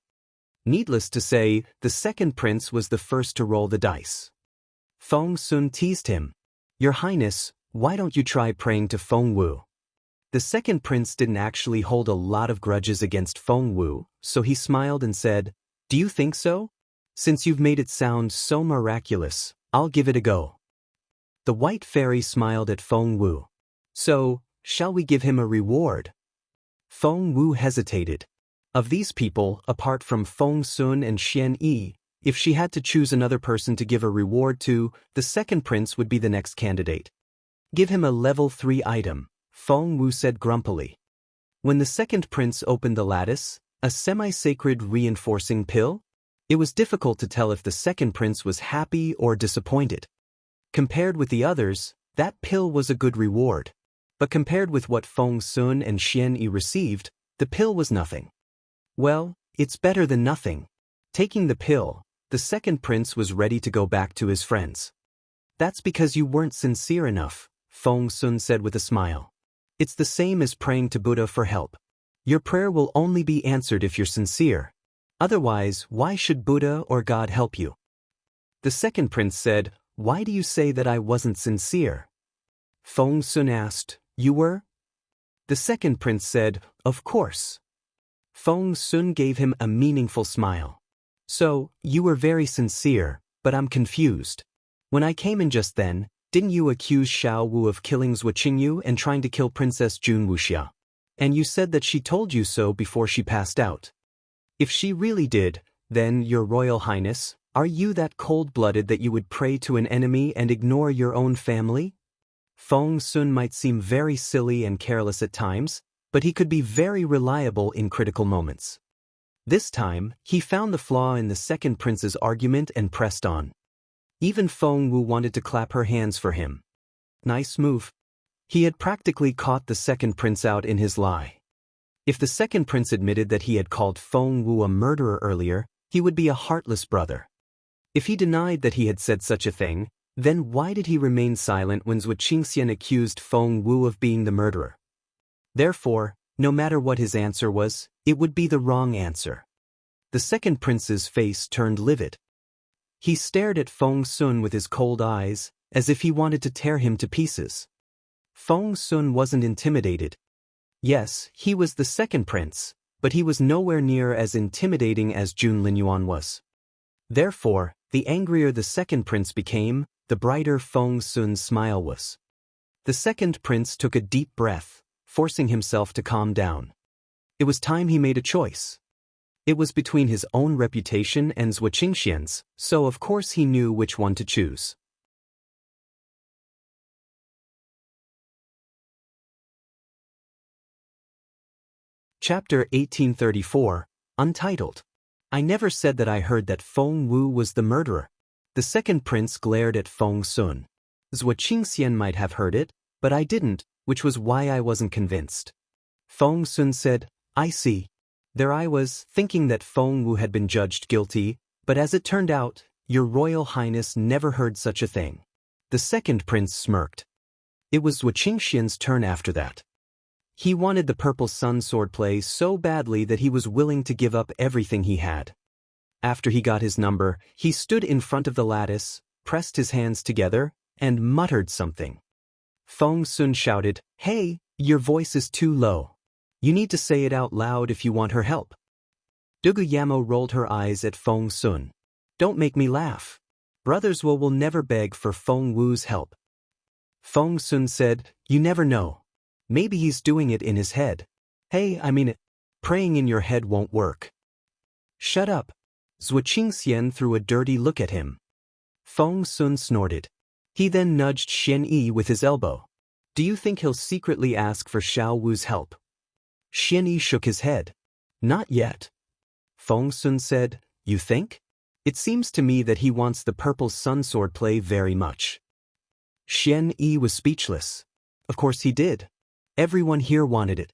Needless to say, the second prince was the first to roll the dice. Feng Sun teased him. "Your Highness, why don't you try praying to Feng Wu?" The second prince didn't actually hold a lot of grudges against Feng Wu, so he smiled and said, "Do you think so? Since you've made it sound so miraculous, I'll give it a go." The white fairy smiled at Feng Wu. "So, shall we give him a reward?" Feng Wu hesitated. Of these people, apart from Feng Sun and Xian Yi, if she had to choose another person to give a reward to, the second prince would be the next candidate. "Give him a level 3 item," Feng Wu said grumpily. When the second prince opened the lattice, a semi-sacred reinforcing pill? It was difficult to tell if the second prince was happy or disappointed. Compared with the others, that pill was a good reward. But compared with what Feng Sun and Xian Yi received, the pill was nothing. Well, it's better than nothing. Taking the pill, the second prince was ready to go back to his friends. "That's because you weren't sincere enough," Feng Sun said with a smile. "It's the same as praying to Buddha for help. Your prayer will only be answered if you're sincere. Otherwise, why should Buddha or God help you?" The second prince said, "Why do you say that I wasn't sincere?" Feng Sun asked, "You were?" The second prince said, "Of course." Feng Sun gave him a meaningful smile. "So, you were very sincere, but I'm confused. When I came in just then, didn't you accuse Xiao Wu of killing Zhuo Qingyu and trying to kill Princess Jun Wuxia? And you said that she told you so before she passed out. If she really did, then, Your Royal Highness, are you that cold-blooded that you would pray to an enemy and ignore your own family?" Feng Sun might seem very silly and careless at times, but he could be very reliable in critical moments. This time, he found the flaw in the second prince's argument and pressed on. Even Feng Wu wanted to clap her hands for him. "Nice move." He had practically caught the second prince out in his lie. If the second prince admitted that he had called Feng Wu a murderer earlier, he would be a heartless brother. If he denied that he had said such a thing, then why did he remain silent when Zhuo Qingxian accused Feng Wu of being the murderer? Therefore, no matter what his answer was, it would be the wrong answer. The second prince's face turned livid. He stared at Feng Sun with his cold eyes, as if he wanted to tear him to pieces. Feng Sun wasn't intimidated. Yes, he was the second prince, but he was nowhere near as intimidating as Jun Linyuan was. Therefore, the angrier the second prince became, the brighter Feng Sun's smile was. The second prince took a deep breath, forcing himself to calm down. It was time he made a choice. It was between his own reputation and Zhuo Qingxian's, so of course he knew which one to choose. Chapter 1834, Untitled. I never said that I heard that Feng Wu was the murderer. The second prince glared at Feng Sun. Zhuo Qingxian might have heard it, but I didn't, which was why I wasn't convinced. Feng Sun said, I see. There I was, thinking that Feng Wu had been judged guilty, but as it turned out, Your Royal Highness never heard such a thing. The second prince smirked. It was Zhuo Qingxian's turn after that. He wanted the purple sun swordplay so badly that he was willing to give up everything he had. After he got his number, he stood in front of the lattice, pressed his hands together, and muttered something. Feng Sun shouted, Hey, your voice is too low. You need to say it out loud if you want her help. Duguyamo rolled her eyes at Feng Sun. Don't make me laugh. Brothers will never beg for Feng Wu's help. Feng Sun said, You never know. Maybe he's doing it in his head. Hey, I mean it. Praying in your head won't work. Shut up. Zhuo Qingxian threw a dirty look at him. Feng Sun snorted. He then nudged Xian Yi with his elbow. Do you think he'll secretly ask for Xiao Wu's help? Xian Yi shook his head. Not yet. Feng Sun said, You think? It seems to me that he wants the purple sun swordplay very much. Xian Yi was speechless. Of course he did. Everyone here wanted it.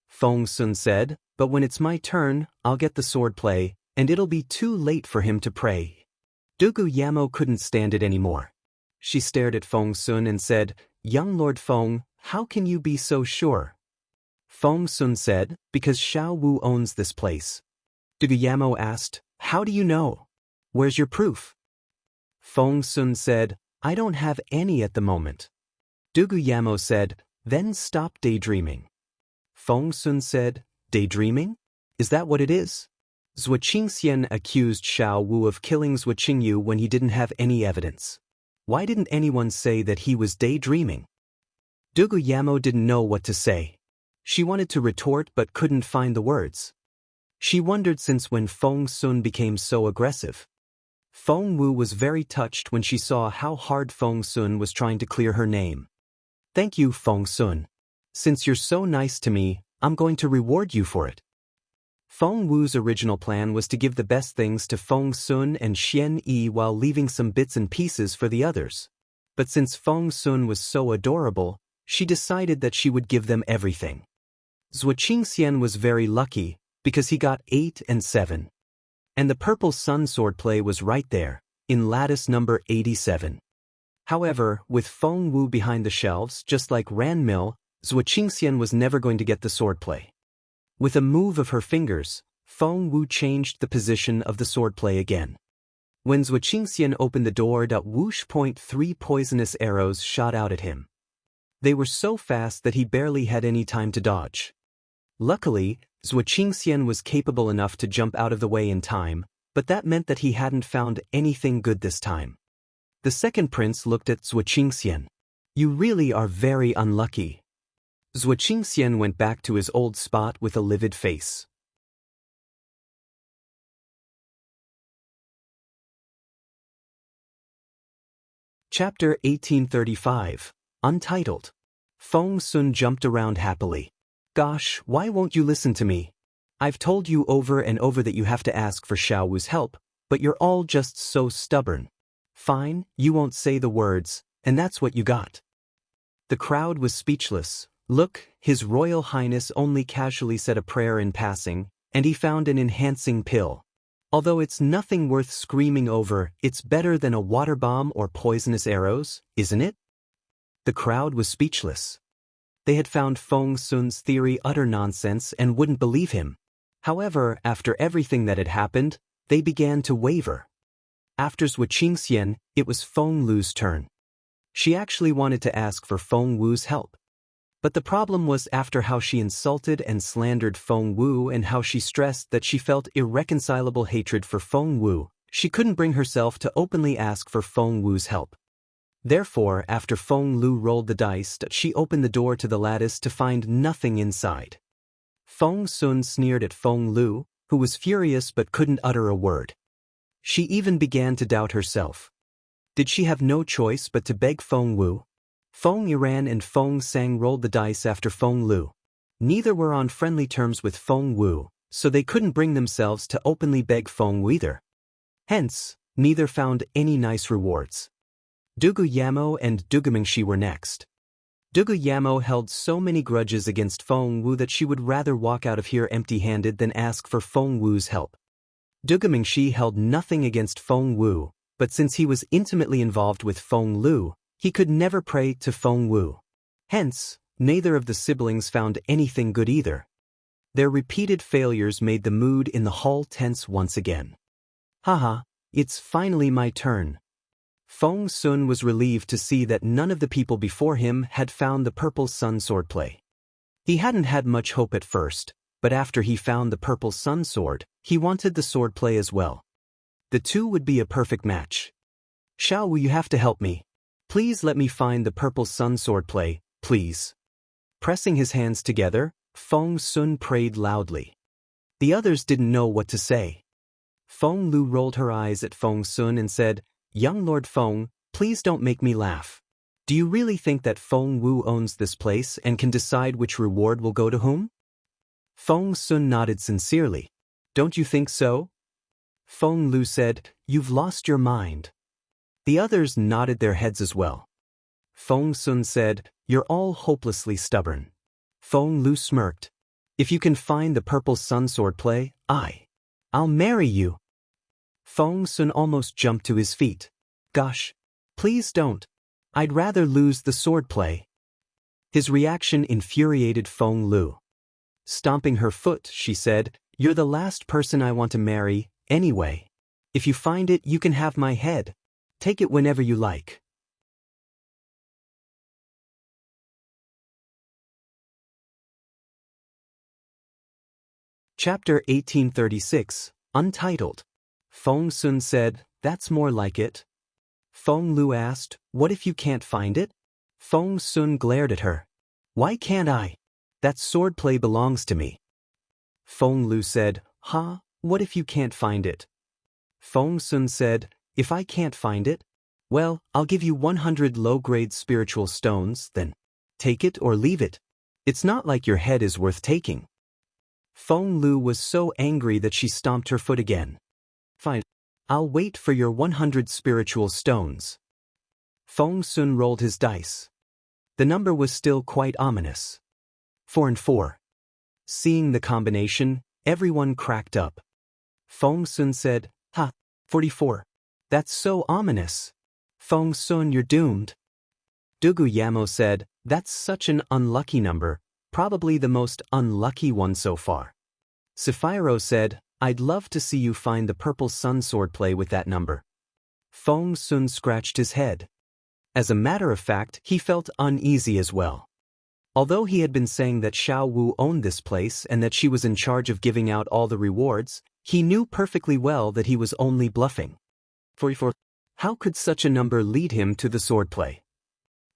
Feng Sun said, But when it's my turn, I'll get the swordplay, and it'll be too late for him to pray. Duguyamo couldn't stand it anymore. She stared at Feng Sun and said, Young Lord Feng, how can you be so sure? Feng Sun said, Because Xiao Wu owns this place. Duguyamo asked, How do you know? Where's your proof? Feng Sun said, I don't have any at the moment. Duguyamo said, Then stop daydreaming. Feng Sun said, Daydreaming? Is that what it is? Zhuo Qingxian accused Xiao Wu of killing Zhuo Qingyu when he didn't have any evidence. Why didn't anyone say that he was daydreaming? Duguyamo didn't know what to say. She wanted to retort but couldn't find the words. She wondered since when Feng Sun became so aggressive. Feng Wu was very touched when she saw how hard Feng Sun was trying to clear her name. Thank you, Feng Sun. Since you're so nice to me, I'm going to reward you for it. Feng Wu's original plan was to give the best things to Feng Sun and Xian Yi while leaving some bits and pieces for the others. But since Feng Sun was so adorable, she decided that she would give them everything. Zhuo Qingxian was very lucky, because he got 8 and 7. And the purple sun swordplay was right there, in lattice number 87. However, with Feng Wu behind the shelves, just like Ran Mill, Zhuo Qingxian was never going to get the swordplay. With a move of her fingers, Feng Wu changed the position of the swordplay again. When Zhuo Qingxian opened the door, whoosh! 3 poisonous arrows shot out at him. They were so fast that he barely had any time to dodge. Luckily, Zhuo Qingxian was capable enough to jump out of the way in time, but that meant that he hadn't found anything good this time. The second prince looked at Zhuo Qingxian. You really are very unlucky. Zhuo Qingxian went back to his old spot with a livid face. Chapter 1835, Untitled. Feng Sun jumped around happily. Gosh, why won't you listen to me? I've told you over and over that you have to ask for Xiao Wu's help, but you're all just so stubborn. Fine, you won't say the words, and that's what you got. The crowd was speechless. Look, His Royal Highness only casually said a prayer in passing, and he found an enhancing pill. Although it's nothing worth screaming over, it's better than a water bomb or poisonous arrows, isn't it? The crowd was speechless. They had found Feng Sun's theory utter nonsense and wouldn't believe him. However, after everything that had happened, they began to waver. After Zhu Qingxian, it was Feng Lu's turn. She actually wanted to ask for Feng Wu's help. But the problem was after how she insulted and slandered Feng Wu and how she stressed that she felt irreconcilable hatred for Feng Wu, she couldn't bring herself to openly ask for Feng Wu's help. Therefore, after Feng Lu rolled the dice, she opened the door to the lattice to find nothing inside. Feng Sun sneered at Feng Lu, who was furious but couldn't utter a word. She even began to doubt herself. Did she have no choice but to beg Feng Wu? Feng Yiran and Feng Sang rolled the dice after Feng Lu. Neither were on friendly terms with Feng Wu, so they couldn't bring themselves to openly beg Feng Wu either. Hence, neither found any nice rewards. Dugu Yamo and Dugu Mingxi were next. Dugu Yamo held so many grudges against Feng Wu that she would rather walk out of here empty-handed than ask for Feng Wu's help. Dugu Mingxi held nothing against Feng Wu, but since he was intimately involved with Feng Lu, he could never pray to Feng Wu. Hence, neither of the siblings found anything good either. Their repeated failures made the mood in the hall tense once again. Haha, it's finally my turn. Feng Sun was relieved to see that none of the people before him had found the purple sun swordplay. He hadn't had much hope at first, but after he found the purple sun sword, he wanted the swordplay as well. The two would be a perfect match. Xiao Wu, you have to help me. Please let me find the purple sun swordplay, please. Pressing his hands together, Feng Sun prayed loudly. The others didn't know what to say. Feng Lu rolled her eyes at Feng Sun and said, "Young Lord Feng, please don't make me laugh. Do you really think that Feng Wu owns this place and can decide which reward will go to whom?" Feng Sun nodded sincerely. "Don't you think so?" Feng Lu said, "You've lost your mind." The others nodded their heads as well. Feng Sun said, "You're all hopelessly stubborn." Feng Lu smirked. "If you can find the purple sun swordplay, I'll marry you." Feng Sun almost jumped to his feet. "Gosh, please don't. I'd rather lose the swordplay." His reaction infuriated Feng Lu. Stomping her foot, she said, "You're the last person I want to marry, anyway. If you find it, you can have my head. Take it whenever you like." Chapter 1836, Untitled. Feng Sun said, "That's more like it." Feng Lu asked, "What if you can't find it?" Feng Sun glared at her. "Why can't I? That swordplay belongs to me." Feng Lu said, What if you can't find it?" Feng Sun said, "If I can't find it, well, I'll give you 100 low-grade spiritual stones, then take it or leave it. It's not like your head is worth taking." Feng Lu was so angry that she stomped her foot again. "Fine. I'll wait for your 100 spiritual stones." Feng Sun rolled his dice. The number was still quite ominous. 4 and 4. Seeing the combination, everyone cracked up. Feng Sun said, 44. That's so ominous. Feng Sun, you're doomed." Dugu Yamo said, "That's such an unlucky number, probably the most unlucky one so far." Sapphiro said, "I'd love to see you find the purple sun swordplay with that number." Feng Sun scratched his head. As a matter of fact, he felt uneasy as well. Although he had been saying that Xiao Wu owned this place and that she was in charge of giving out all the rewards, he knew perfectly well that he was only bluffing. 44. How could such a number lead him to the swordplay?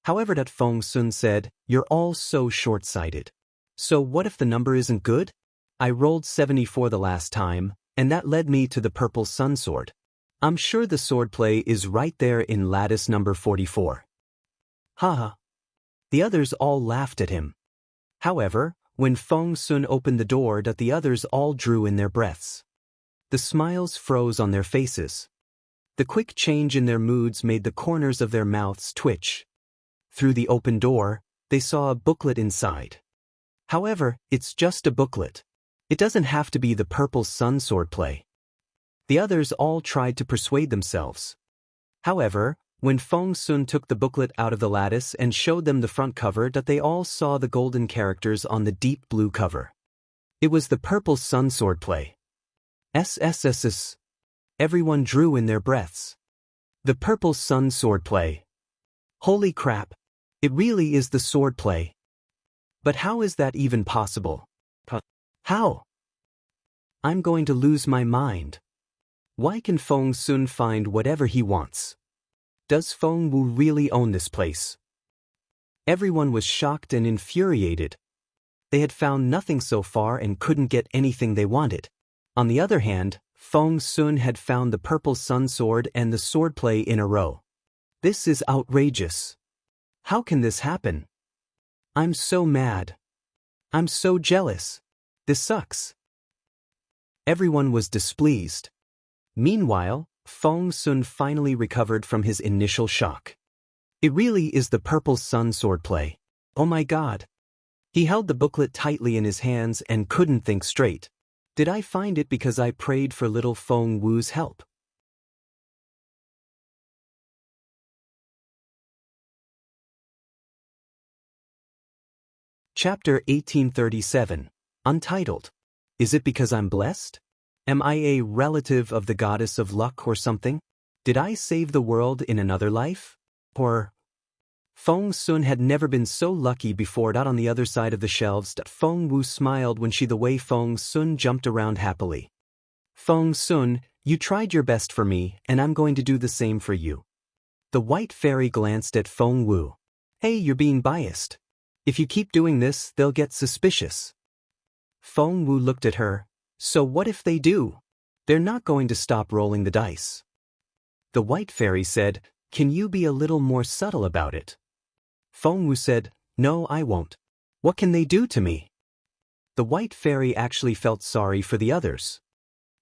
However, that Feng Sun said, "You're all so short-sighted. So what if the number isn't good? I rolled 74 the last time, and that led me to the purple sun sword. I'm sure the swordplay is right there in lattice number 44. Haha. The others all laughed at him. However, when Feng Sun opened the door, the others all drew in their breaths. The smiles froze on their faces. The quick change in their moods made the corners of their mouths twitch. Through the open door, they saw a booklet inside. However, it's just a booklet. It doesn't have to be the purple sun swordplay. The others all tried to persuade themselves. However, when Feng Sun took the booklet out of the lattice and showed them the front cover, that they all saw the golden characters on the deep blue cover. It was the purple sun swordplay. SSSS. Everyone drew in their breaths. The purple sun swordplay. Holy crap! It really is the swordplay. But how is that even possible? How? I'm going to lose my mind. Why can Feng Sun find whatever he wants? Does Feng Wu really own this place? Everyone was shocked and infuriated. They had found nothing so far and couldn't get anything they wanted. On the other hand, Feng Sun had found the purple sun sword and the swordplay in a row. This is outrageous. How can this happen? I'm so mad. I'm so jealous. This sucks. Everyone was displeased. Meanwhile, Feng Sun finally recovered from his initial shock. It really is the purple sun swordplay. Oh my god. He held the booklet tightly in his hands and couldn't think straight. Did I find it because I prayed for little Feng Wu's help? Chapter 1837. Untitled. Is it because I'm blessed? Am I a relative of the goddess of luck or something? Did I save the world in another life? Or... Feng Sun had never been so lucky before. On the other side of the shelves, Feng Wu smiled when the way Feng Sun jumped around happily. Feng Sun, you tried your best for me, and I'm going to do the same for you. The white fairy glanced at Feng Wu. Hey, you're being biased. If you keep doing this, they'll get suspicious. Feng Wu looked at her. So what if they do? They're not going to stop rolling the dice. The white fairy said, can you be a little more subtle about it? Feng Wu said, no, I won't. What can they do to me? The white fairy actually felt sorry for the others.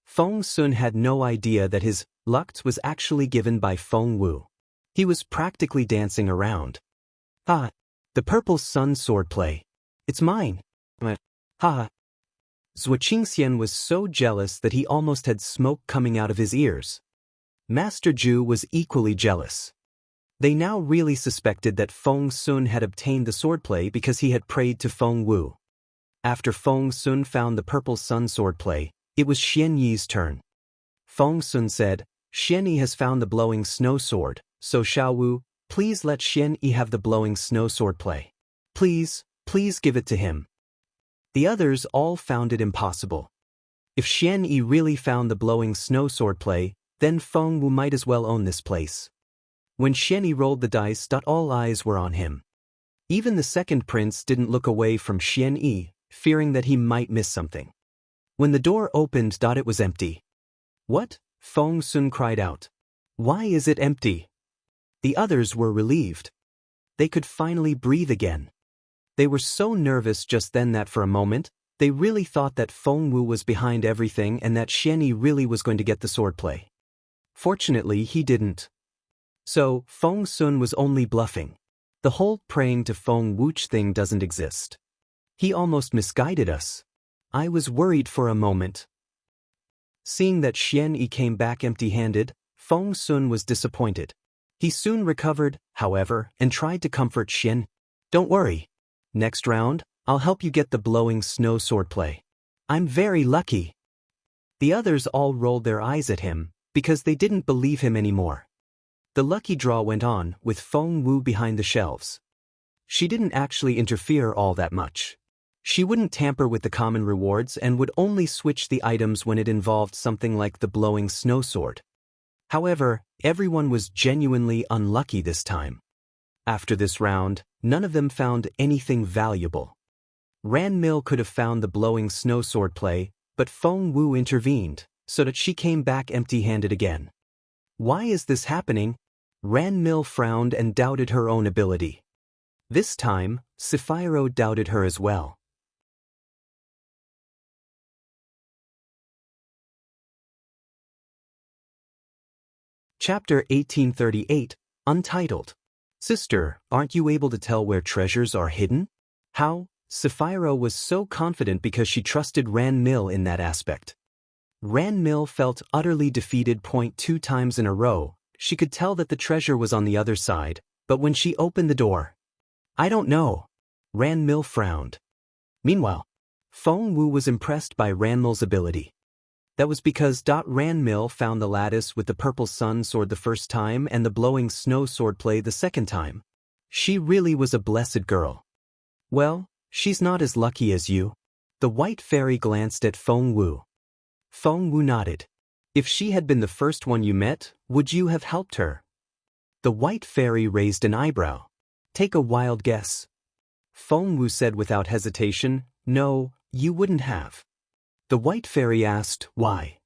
Feng Sun had no idea that his luck was actually given by Feng Wu. He was practically dancing around. Ha! The purple sun swordplay. It's mine. Ha! Zhuo Qingxian was so jealous that he almost had smoke coming out of his ears. Master Ju was equally jealous. They now really suspected that Feng Sun had obtained the swordplay because he had prayed to Feng Wu. After Feng Sun found the purple sun swordplay, it was Xian Yi's turn. Feng Sun said, Xian Yi has found the blowing snow sword, so Xiao Wu, please let Xian Yi have the blowing snow swordplay. Please give it to him. The others all found it impossible. If Xian Yi really found the blowing snow swordplay, then Feng Wu might as well own this place. When Xian Yi rolled the dice, all eyes were on him. Even the second prince didn't look away from Xian Yi, fearing that he might miss something. When the door opened, it was empty. What? Feng Sun cried out. Why is it empty? The others were relieved. They could finally breathe again. They were so nervous just then that for a moment, they really thought that Feng Wu was behind everything and that Xian Yi really was going to get the swordplay. Fortunately, he didn't. So, Feng Sun was only bluffing. The whole praying to Feng Wu thing doesn't exist. He almost misguided us. I was worried for a moment. Seeing that Xian Yi came back empty-handed, Feng Sun was disappointed. He soon recovered, however, and tried to comfort Xian. Don't worry. Next round, I'll help you get the blowing snow swordplay. I'm very lucky. The others all rolled their eyes at him, because they didn't believe him anymore. The lucky draw went on, with Feng Wu behind the shelves. She didn't actually interfere all that much. She wouldn't tamper with the common rewards and would only switch the items when it involved something like the blowing snow sword. However, everyone was genuinely unlucky this time. After this round, none of them found anything valuable. Ran Mill could have found the blowing snow swordplay, but Feng Wu intervened, so that she came back empty-handed again. Why is this happening? Ran Mill frowned and doubted her own ability. This time, Sapphiro doubted her as well. Chapter 1838, Untitled. Sister, aren't you able to tell where treasures are hidden? How? Sapphira was so confident because she trusted Ran Mill in that aspect. Ran Mill felt utterly defeated. 2 times in a row, she could tell that the treasure was on the other side, but when she opened the door, I don't know. Ran Mill frowned. Meanwhile, Feng Wu was impressed by Ran Mill's ability. That was because Ran Mill found the lattice with the purple sun sword the first time and the blowing snow swordplay the second time. She really was a blessed girl. Well, she's not as lucky as you. The white fairy glanced at Feng Wu. Feng Wu nodded. If she had been the first one you met, would you have helped her? The white fairy raised an eyebrow. Take a wild guess. Feng Wu said without hesitation, no, you wouldn't have. The white fairy asked, why?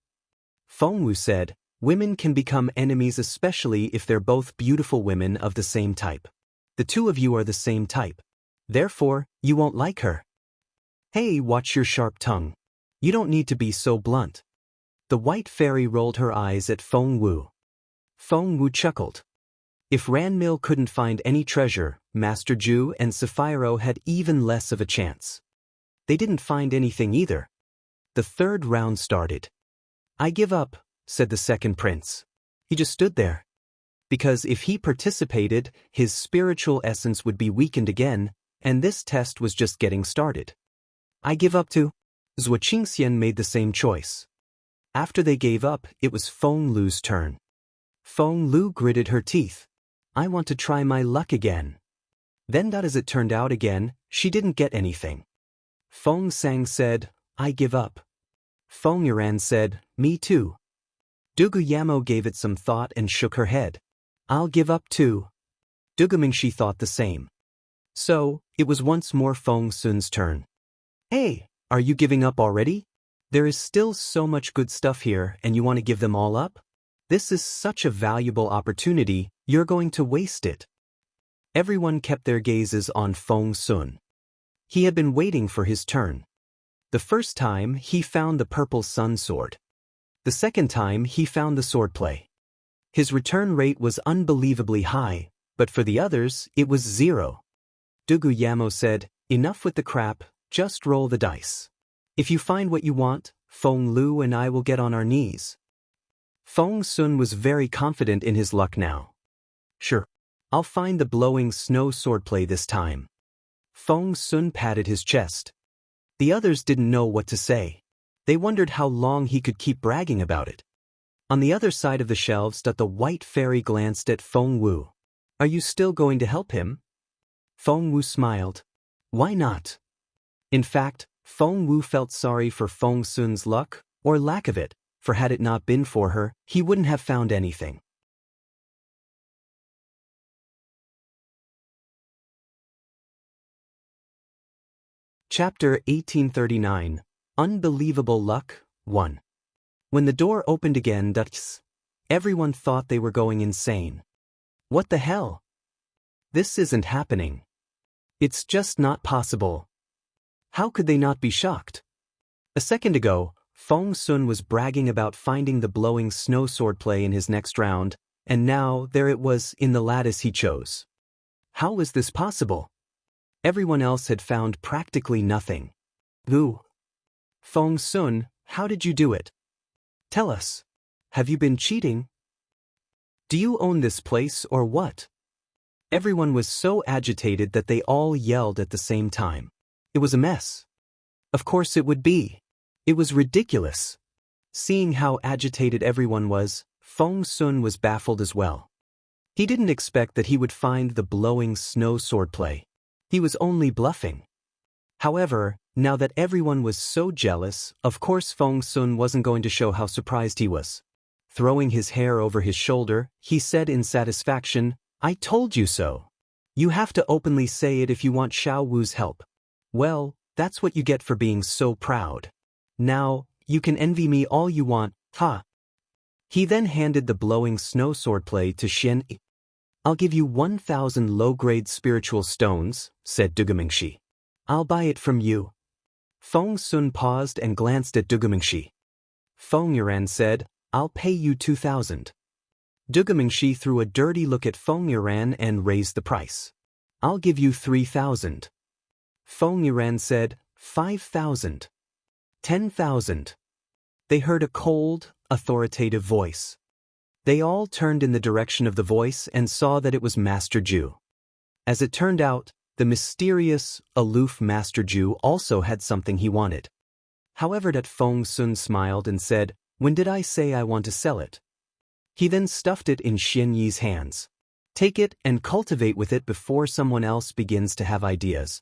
Feng Wu said, women can become enemies especially if they're both beautiful women of the same type. The two of you are the same type. Therefore, you won't like her. Hey, watch your sharp tongue. You don't need to be so blunt. The white fairy rolled her eyes at Feng Wu. Feng Wu chuckled. If Ran Mill couldn't find any treasure, Master Ju and Sapphira had even less of a chance. They didn't find anything either. The third round started. I give up, said the second prince. He just stood there. Because if he participated, his spiritual essence would be weakened again, and this test was just getting started. I give up too. Zhuo Qingxian made the same choice. After they gave up, it was Feng Lu's turn. Feng Lu gritted her teeth. I want to try my luck again. Then as it turned out again, she didn't get anything. Feng Sang said, I give up. Feng Yuran said, me too. Dugu Yamo gave it some thought and shook her head. I'll give up too. Dugu Mingxi thought the same. So, it was once more Feng Sun's turn. Hey, are you giving up already? There is still so much good stuff here and you want to give them all up? This is such a valuable opportunity, you're going to waste it. Everyone kept their gazes on Feng Sun. He had been waiting for his turn. The first time, he found the purple sun sword. The second time, he found the swordplay. His return rate was unbelievably high, but for the others, it was 0. Dugu Yamo said, enough with the crap, just roll the dice. If you find what you want, Feng Lu and I will get on our knees. Feng Sun was very confident in his luck now. Sure, I'll find the blowing snow swordplay this time. Feng Sun patted his chest. The others didn't know what to say. They wondered how long he could keep bragging about it. On the other side of the shelves, the white fairy glanced at Feng Wu. Are you still going to help him? Feng Wu smiled. Why not? In fact, Feng Wu felt sorry for Feng Sun's luck, or lack of it, for had it not been for her, he wouldn't have found anything. Chapter 1839, Unbelievable Luck, 1. When the door opened again, everyone thought they were going insane. What the hell? This isn't happening. It's just not possible. How could they not be shocked? A second ago, Feng Sun was bragging about finding the blowing snow swordplay in his next round, and now there it was in the lattice he chose. How was this possible? Everyone else had found practically nothing. Ooh. Feng Sun, how did you do it? Tell us. Have you been cheating? Do you own this place or what? Everyone was so agitated that they all yelled at the same time. It was a mess. Of course it would be. It was ridiculous. Seeing how agitated everyone was, Feng Sun was baffled as well. He didn't expect that he would find the blowing snow swordplay. He was only bluffing. However, now that everyone was so jealous, of course Feng Sun wasn't going to show how surprised he was. Throwing his hair over his shoulder, he said in satisfaction, I told you so. You have to openly say it if you want Xiao Wu's help. Well, that's what you get for being so proud. Now, you can envy me all you want, ha. He then handed the blowing snow swordplay to Xian Yi. I'll give you 1,000 low-grade spiritual stones, said Dugu Mingxi. I'll buy it from you. Feng Sun paused and glanced at Dugu Mingxi. Feng Yuran said, I'll pay you 2,000. Dugamingshi threw a dirty look at Feng Yuran and raised the price. I'll give you 3,000. Feng Yuran said, 5,000. 10,000. They heard a cold, authoritative voice. They all turned in the direction of the voice and saw that it was Master Ju. As it turned out, the mysterious, aloof Master Ju also had something he wanted. However, that Feng Sun smiled and said, "When did I say I want to sell it?" He then stuffed it in Xian Yi's hands. "Take it and cultivate with it before someone else begins to have ideas."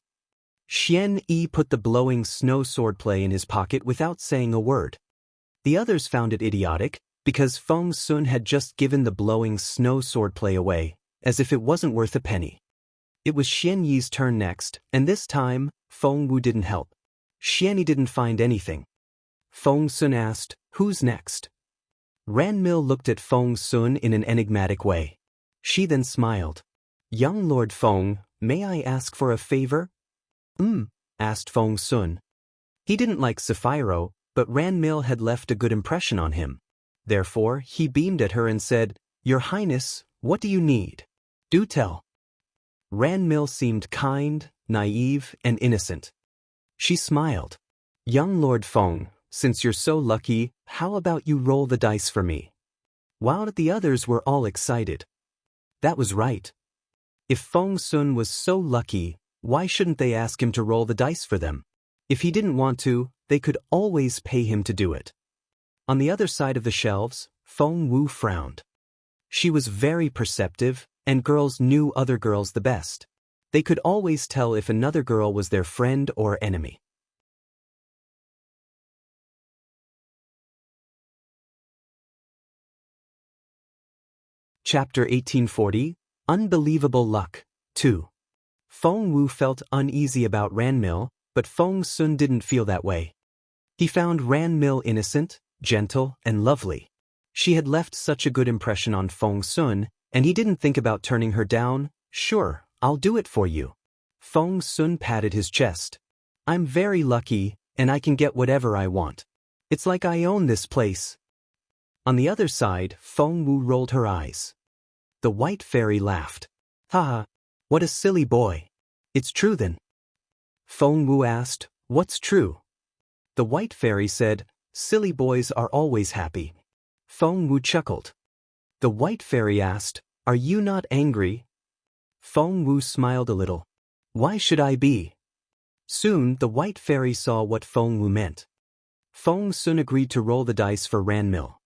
Xian Yi put the blowing snow swordplay in his pocket without saying a word. The others found it idiotic, because Feng Sun had just given the blowing snow swordplay away, as if it wasn't worth a penny. It was Xian Yi's turn next, and this time, Feng Wu didn't help. Xian Yi didn't find anything. Feng Sun asked, "Who's next?" Ran Mil looked at Feng Sun in an enigmatic way. She then smiled. "Young Lord Feng, may I ask for a favor?" Asked Feng Sun. He didn't like Sapphiro, but Ran Mil had left a good impression on him. Therefore, he beamed at her and said, "Your Highness, what do you need? Do tell." Ran Mil seemed kind, naive, and innocent. She smiled. "Young Lord Feng, since you're so lucky, how about you roll the dice for me?" While the others were all excited. That was right. If Feng Sun was so lucky, why shouldn't they ask him to roll the dice for them? If he didn't want to, they could always pay him to do it. On the other side of the shelves, Feng Wu frowned. She was very perceptive, and girls knew other girls the best. They could always tell if another girl was their friend or enemy. Chapter 1840, Unbelievable Luck, 2. Feng Wu felt uneasy about Ran Mil, but Feng Sun didn't feel that way. He found Ran Mil innocent, gentle, and lovely. She had left such a good impression on Feng Sun, and he didn't think about turning her down. "Sure, I'll do it for you." Feng Sun patted his chest. "I'm very lucky, and I can get whatever I want. It's like I own this place." On the other side, Feng Wu rolled her eyes. The white fairy laughed. "Haha, what a silly boy. It's true then." Feng Wu asked, "What's true?" The white fairy said, "Silly boys are always happy." Feng Wu chuckled. The white fairy asked, "Are you not angry?" Feng Wu smiled a little. "Why should I be?" Soon the white fairy saw what Feng Wu meant. Feng Sun agreed to roll the dice for Ran Mil.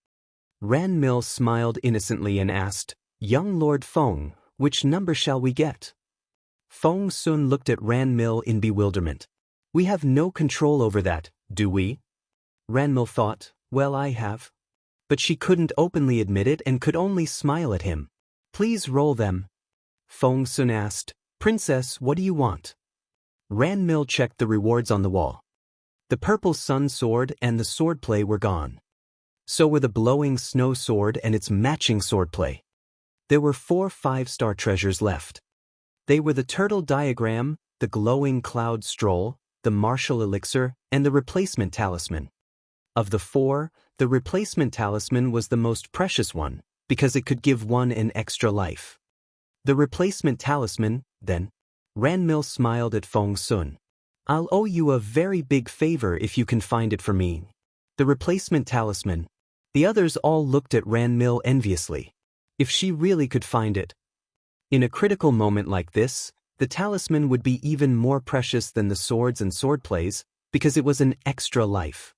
Ran Mil smiled innocently and asked, "Young Lord Feng, which number shall we get?" Feng Sun looked at Ran Mil in bewilderment. "We have no control over that, do we?" Ran Mil thought, "Well, I have." But she couldn't openly admit it and could only smile at him. "Please roll them." Feng Sun asked, "Princess, what do you want?" Ran Mil checked the rewards on the wall. The purple sun sword and the swordplay were gone. So were the blowing snow sword and its matching swordplay. There were 4 5-star treasures left. They were the turtle diagram, the glowing cloud stroll, the martial elixir, and the replacement talisman. Of the 4, the replacement talisman was the most precious one, because it could give one an extra life. The replacement talisman, then. Ran Mil smiled at Feng Sun. "I'll owe you a very big favor if you can find it for me." The replacement talisman. The others all looked at Ran Mil enviously. If she really could find it. In a critical moment like this, the talisman would be even more precious than the swords and swordplays, because it was an extra life.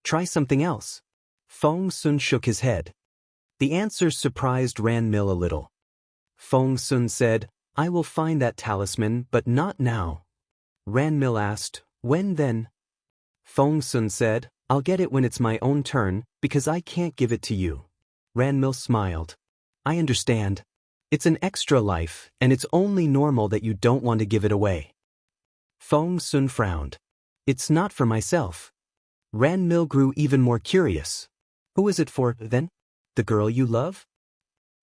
"Try something else." Feng Sun shook his head. The answer surprised Ran Mil a little. Feng Sun said, "I will find that talisman, but not now." Ran Mil asked, "When then?" Feng Sun said, "I'll get it when it's my own turn, because I can't give it to you." Ran Mil smiled. "I understand. It's an extra life, and it's only normal that you don't want to give it away." Feng Sun frowned. "It's not for myself." Ran Mil grew even more curious. "Who is it for, then? The girl you love?"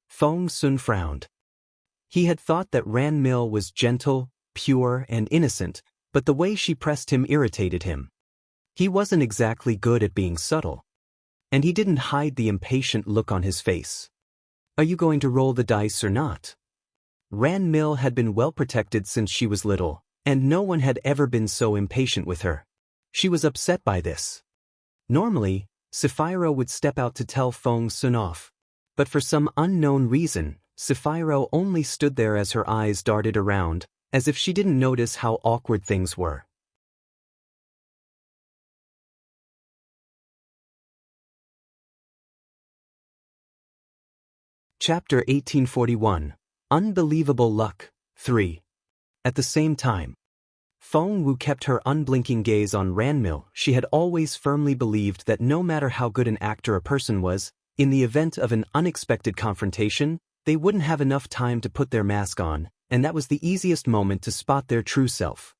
Feng Sun frowned. He had thought that Ran Mil was gentle, pure, and innocent, but the way she pressed him irritated him. He wasn't exactly good at being subtle. And he didn't hide the impatient look on his face. Are you going to roll the dice or not? Ran Mill had been well protected since she was little, and no one had ever been so impatient with her. She was upset by this. Normally, Sapphira would step out to tell Feng Sun off. But for some unknown reason, Sapphira only stood there as her eyes darted around, as if she didn't notice how awkward things were. Chapter 1841. Unbelievable Luck, 3. At the same time, Feng Wu kept her unblinking gaze on Ranmil. She had always firmly believed that no matter how good an actor a person was, in the event of an unexpected confrontation, they wouldn't have enough time to put their mask on, and that was the easiest moment to spot their true self.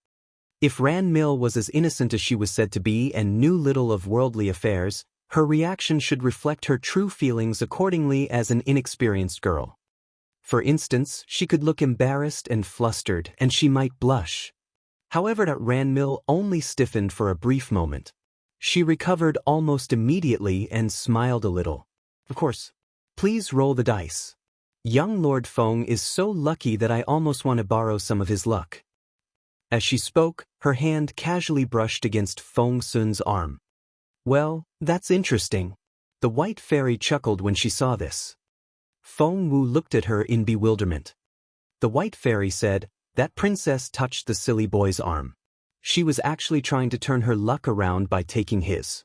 If Ranmil was as innocent as she was said to be and knew little of worldly affairs, her reaction should reflect her true feelings accordingly as an inexperienced girl. For instance, she could look embarrassed and flustered, and she might blush. However, that Ranmil only stiffened for a brief moment. She recovered almost immediately and smiled a little. Of course. Please roll the dice. Young Lord Feng is so lucky that I almost want to borrow some of his luck. As she spoke, her hand casually brushed against Feng Sun's arm. Well, that's interesting. The white fairy chuckled when she saw this. Feng Wu looked at her in bewilderment. The white fairy said, "That princess touched the silly boy's arm. She was actually trying to turn her luck around by taking his."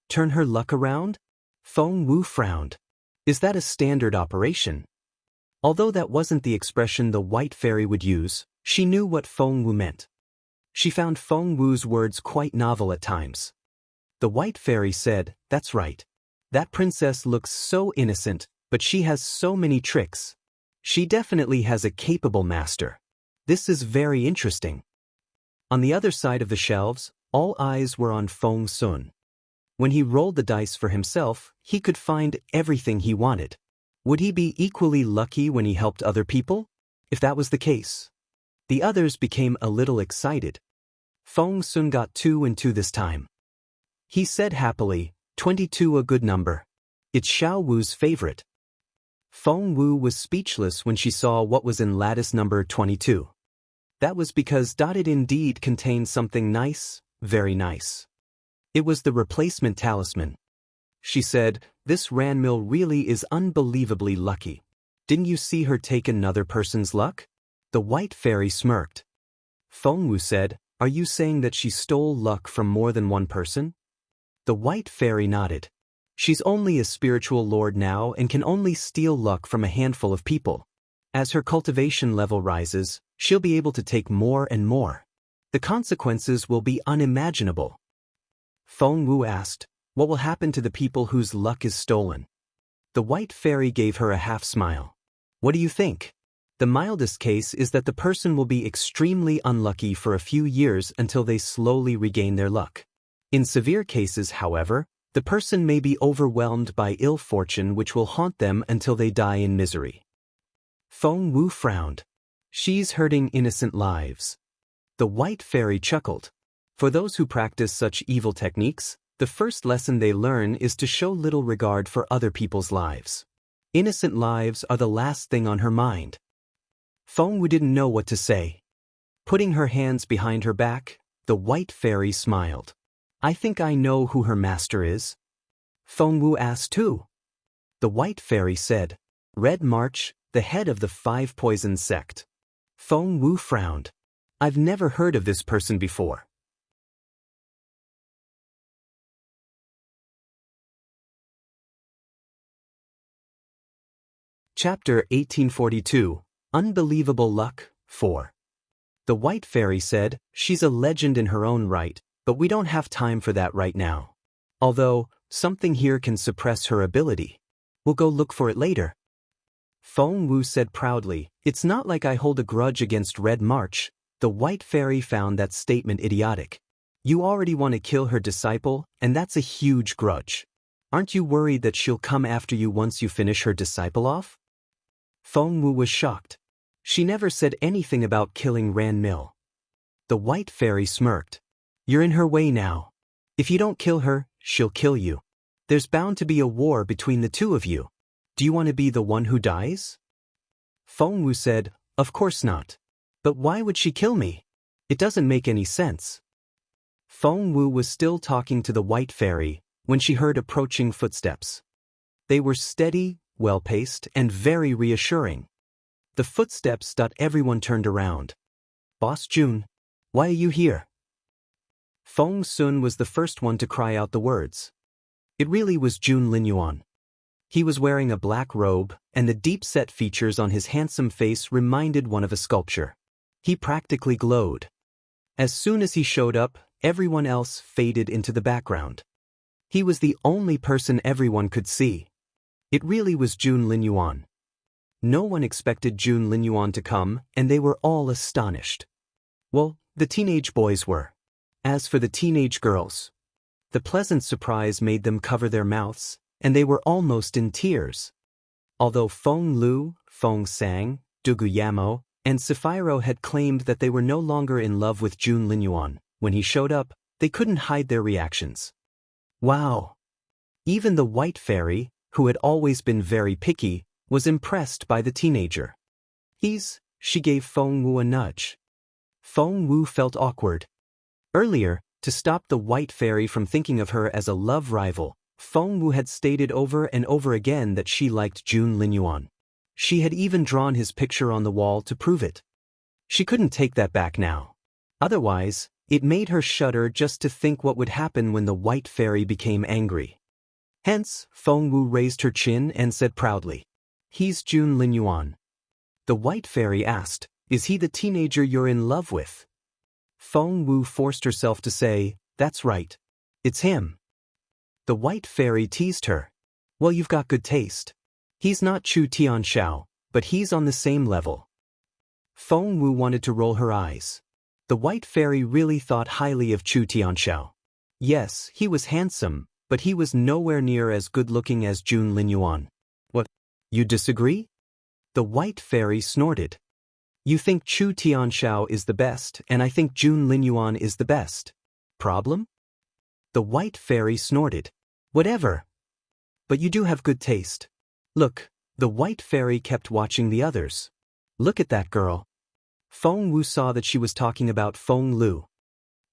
Turn her luck around? Feng Wu frowned. Is that a standard operation? Although that wasn't the expression the white fairy would use, she knew what Feng Wu meant. She found Feng Wu's words quite novel at times. The white fairy said, "That's right. That princess looks so innocent, but she has so many tricks. She definitely has a capable master. This is very interesting." On the other side of the shelves, all eyes were on Feng Sun. When he rolled the dice for himself, he could find everything he wanted. Would he be equally lucky when he helped other people? If that was the case. The others became a little excited. Feng Sun got 2 and 2 this time. He said happily, 22 a good number. It's Xiao Wu's favorite. Feng Wu was speechless when she saw what was in lattice number 22. That was because it indeed contained something nice, very nice. It was the replacement talisman. She said, "This Ranmil really is unbelievably lucky. Didn't you see her take another person's luck?" The white fairy smirked. Feng Wu said, "Are you saying that she stole luck from more than one person?" The white fairy nodded. She's only a spiritual lord now and can only steal luck from a handful of people. As her cultivation level rises, she'll be able to take more and more. The consequences will be unimaginable. Feng Wu asked, "What will happen to the people whose luck is stolen?" The white fairy gave her a half smile. "What do you think? The mildest case is that the person will be extremely unlucky for a few years until they slowly regain their luck. In severe cases, however, the person may be overwhelmed by ill fortune which will haunt them until they die in misery." Feng Wu frowned. "She's hurting innocent lives." The white fairy chuckled. For those who practice such evil techniques, the first lesson they learn is to show little regard for other people's lives. Innocent lives are the last thing on her mind. Feng Wu didn't know what to say. Putting her hands behind her back, the white fairy smiled. "I think I know who her master is." Feng Wu asked who. The white fairy said, "Red March, the head of the 5 Poison sect." Feng Wu frowned. "I've never heard of this person before." Chapter 1842. Unbelievable Luck, 4. The white fairy said, "She's a legend in her own right, but we don't have time for that right now. Although, something here can suppress her ability. We'll go look for it later." Feng Wu said proudly, "It's not like I hold a grudge against Red March." The white fairy found that statement idiotic. You already want to kill her disciple, and that's a huge grudge. Aren't you worried that she'll come after you once you finish her disciple off? Feng Wu was shocked. She never said anything about killing Ranmil. The white fairy smirked. "You're in her way now. If you don't kill her, she'll kill you. There's bound to be a war between the two of you. Do you want to be the one who dies? Feng Wu said, Of course not. But why would she kill me? It doesn't make any sense. Feng Wu was still talking to the white fairy when she heard approaching footsteps. They were steady, well-paced, and very reassuring. The footsteps. Everyone turned around. Boss Jun, why are you here? Feng Sun was the first one to cry out the words. It really was Jun Linyuan. He was wearing a black robe, and the deep-set features on his handsome face reminded one of a sculpture. He practically glowed. As soon as he showed up, everyone else faded into the background. He was the only person everyone could see. It really was Jun Linyuan. No one expected Jun Linyuan to come, and they were all astonished. Well, the teenage boys were. As for the teenage girls, the pleasant surprise made them cover their mouths, and they were almost in tears. Although Feng Lu, Feng Sang, Duguyamo, and Sapphiro had claimed that they were no longer in love with Jun Linyuan, when he showed up, they couldn't hide their reactions. Wow! Even the white fairy, who had always been very picky, was impressed by the teenager. She gave Feng Wu a nudge. Feng Wu felt awkward. Earlier, to stop the white fairy from thinking of her as a love rival, Feng Wu had stated over and over again that she liked Jun Linyuan. She had even drawn his picture on the wall to prove it. She couldn't take that back now. Otherwise, it made her shudder just to think what would happen when the white fairy became angry. Hence, Feng Wu raised her chin and said proudly, He's Jun Linyuan. The white fairy asked, Is he the teenager you're in love with? Feng Wu forced herself to say, That's right. It's him. The white fairy teased her. Well, you've got good taste. He's not Chu Tianxiao, but he's on the same level. Feng Wu wanted to roll her eyes. The white fairy really thought highly of Chu Tianxiao. Yes, he was handsome, but he was nowhere near as good-looking as Jun Linyuan. What? You disagree? The white fairy snorted. You think Chu Tianxiao is the best, and I think Jun Linyuan is the best. Problem? The white fairy snorted. Whatever. But you do have good taste. Look, the white fairy kept watching the others. Look at that girl. Feng Wu saw that she was talking about Feng Lu.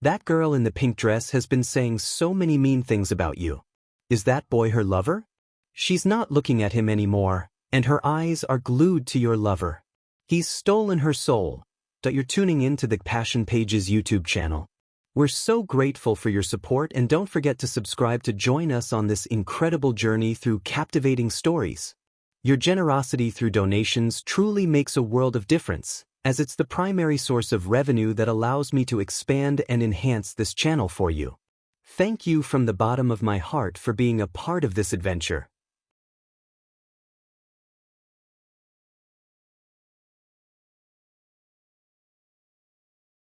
That girl in the pink dress has been saying so many mean things about you. Is that boy her lover? She's not looking at him anymore, and her eyes are glued to your lover. He's stolen her soul. You're tuning in to the Passion Pages YouTube channel. We're so grateful for your support, and don't forget to subscribe to join us on this incredible journey through captivating stories. Your generosity through donations truly makes a world of difference, as it's the primary source of revenue that allows me to expand and enhance this channel for you. Thank you from the bottom of my heart for being a part of this adventure.